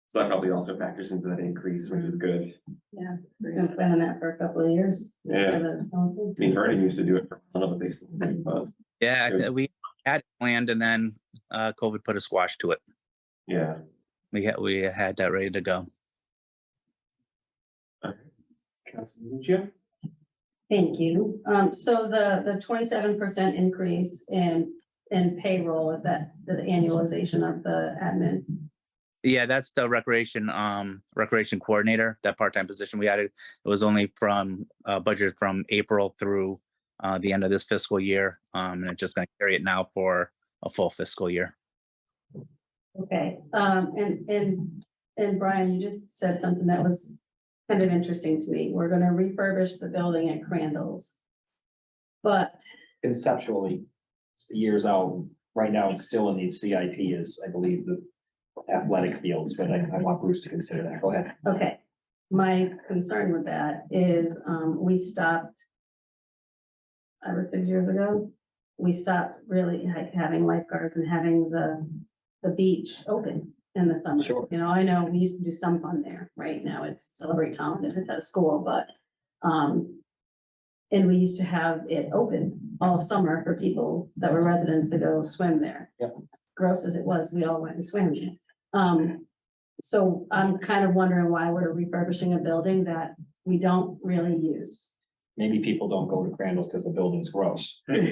So that probably also factors into that increase, which is good. Yeah, we're gonna plan on that for a couple of years. Yeah. So that's all I mean, Vernon used to do it for fun, but they still do, but Yeah, There's- we had planned and then COVID put a squash to it. yeah. We had that ready to go. Councilman Lucia? Thank you. So the 27% increase in payroll, is that the annualization of the admin? Yeah, that's the recreation coordinator, that part-time position we added. It was only from budget from April through the end of this fiscal year. And it's just gonna carry it now for a full fiscal year. Okay, and Brian, you just said something that was kind of interesting to me. We're gonna refurbish the building at Crandall's. But Conceptually, years out, right now, it's still in the CIP is, I believe, the athletic fields, but I want Bruce to consider that. Go ahead. okay, my concern with that is, we stopped 5 or 6 years ago. We stopped really like having lifeguards and having the beach open in the summer. Sure. You know, I know we used to do some fun there. Right now it's Celebrate Tolland if it's at a school, but, and we used to have it open all summer for people that were residents to go swim there. Yep. Gross as it was, we all went and swam there. So I'm kind of wondering why we're refurbishing a building that we don't really use. Maybe people don't go to Crandall's because the building's gross. Do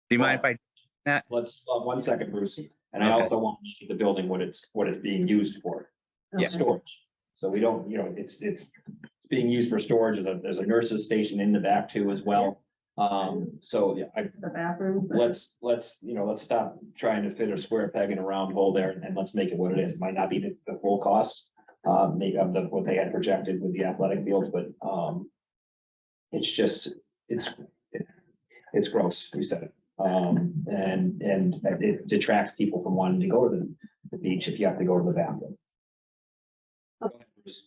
you mind if I, Let's, 1 second, Bruce. And I Okay. also want to keep the building what it's being used for. Okay. Storage. So we don't, it's being used for storage. There's a nurse's station in the back too as well. So yeah, The bathroom. let's stop trying to fit a square peg in a round hole there and let's make it what it is. It might not be the full cost. Maybe of what they had projected with the athletic fields, but it's just, it's gross, we said it. And it detracts people from wanting to go to the beach if you have to go to the bathroom. Go ahead, Bruce.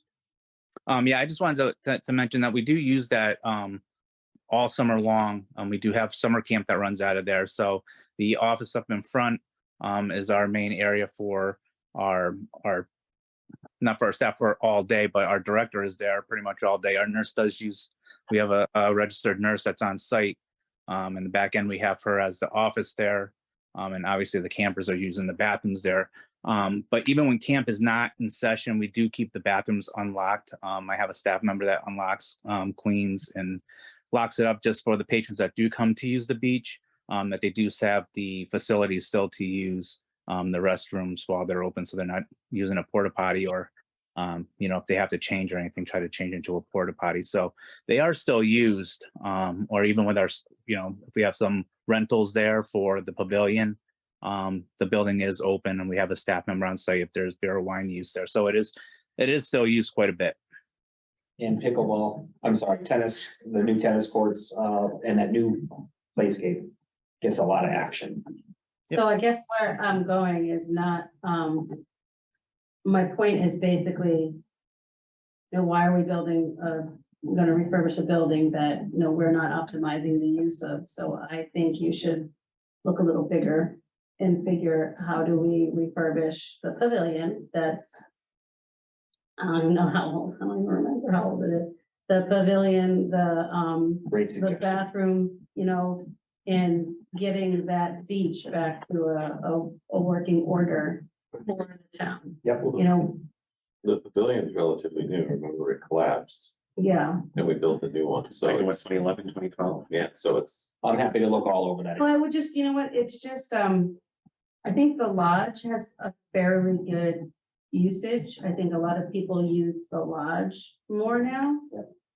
yeah, I just wanted to mention that we do use that all summer long. We do have summer camp that runs out of there. So the office up in front is our main area for our not for our staff for all day, but our director is there pretty much all day. Our nurse does use, we have a registered nurse that's on site. In the back end, we have her as the office there. And obviously the campers are using the bathrooms there. But even when camp is not in session, we do keep the bathrooms unlocked. I have a staff member that unlocks, cleans and locks it up just for the patrons that do come to use the beach, that they do have the facilities still to use the restrooms while they're open. So they're not using a porta potty or, if they have to change or anything, try to change into a porta potty. So they are still used, or even with our, if we have some rentals there for the pavilion, the building is open and we have a staff member on site if there's beer or wine used there. So it is still used quite a bit. And pickleball, tennis, the new tennis courts, and that new playscape gets a lot of action. So I guess where I'm going is not, my point is basically, why are we building, gonna refurbish a building that, we're not optimizing the use of? So I think you should look a little bigger and figure, how do we refurbish the pavilion that's, I don't even know how old, I don't even remember how old it is. The pavilion, Great the suggestion. bathroom, and getting that beach back to a working order for the town, Yep. The pavilion is relatively new. Remember, it collapsed yeah. and we built a new one. So Back in what, it's, 2011, 2012? yeah, so it's, I'm happy to look all over that. Well, I would just, it's just, I think the lodge has a fairly good usage. I think a lot of people use the lodge more now.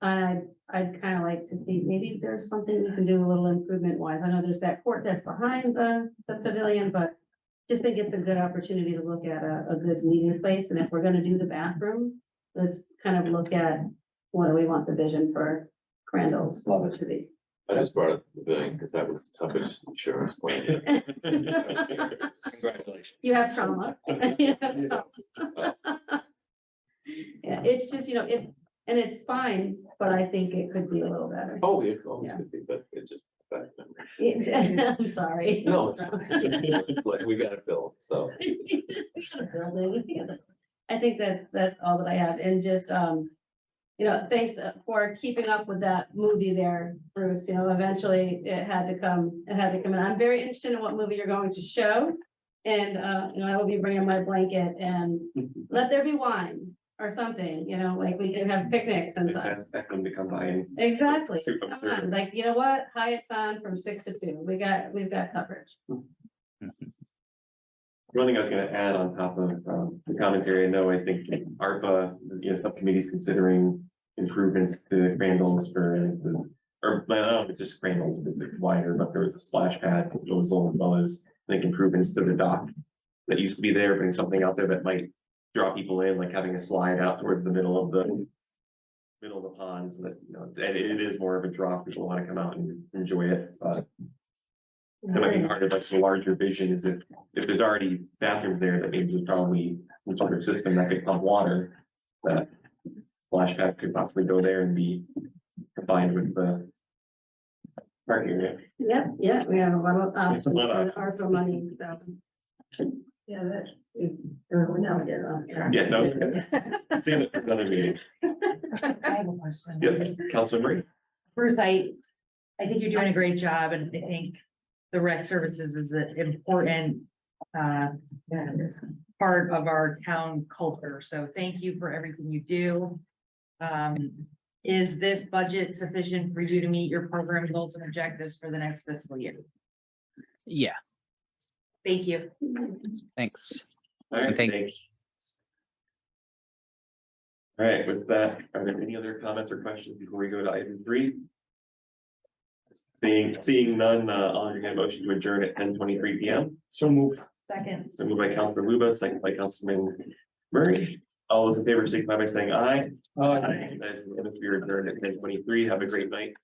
I'd kind of like to see, maybe there's something we can do a little improvement wise. I know there's that court that's behind the pavilion, but just think it's a good opportunity to look at a good meeting place. And if we're gonna do the bathroom, let's kind of look at what do we want the vision for Crandall's Love it. to be. I just brought up the pavilion because that was the toughest insurance claim. Congratulations. You have trauma. You have trauma. Yeah, it's just, and it's fine, but I think it could be a little better. Oh, it always Yeah. could be, but it just. I'm sorry. No, it's fine. It's like we gotta fill, so. I think that's all that I have, and just, thanks for keeping up with that movie there, Bruce, eventually it had to come in. I'm very interested in what movie you're going to show. And, I will be bringing my blanket and let there be wine or something, like we can have picnics and stuff. Expect them to come by and. Exactly. Super Come observant. on, like, you know what? Hyatt's on from 6 to 2. We've got coverage. One thing I was gonna add on top of the commentary, I know, I think ARPA, subcommittee's considering improvements to Crandall's or, I don't know if it's just Crandall's, if it's wider, but there was a splash pad proposal as well as, I think, improvements to the dock that used to be there, putting something out there that might draw people in, like having a slide out towards the middle of the pond, so that, it is more of a draw, people want to come out and enjoy it, but that might be part of like the larger vision is if there's already bathrooms there, that means there's probably some sort of system that could pump water. That splash pad could possibly go there and be combined with the parking area. Yeah, we have a lot of options A for lot of the ARPA money, so. Yeah, that, we now get on track. Yeah, no, it's see you at another meeting. I have a question. Yes, Councilor Marie. First, I think you're doing a great job, and I think the rec services is an important part of our town culture. So thank you for everything you do. Is this budget sufficient for you to meet your program goals and objectives for the next fiscal year? Yeah, Thank you. thanks. All right, Thank- thank you. All right, with that, are there any other comments or questions before we go to item 3? Seeing none, I'll entertain a motion to adjourn at 10:23 p.m. So move. Second. So moved by Councilor Luba, second by Councilman Murray. All those in favor, signify by saying aye. That is, we are adjourned at 10:23. Have a great night.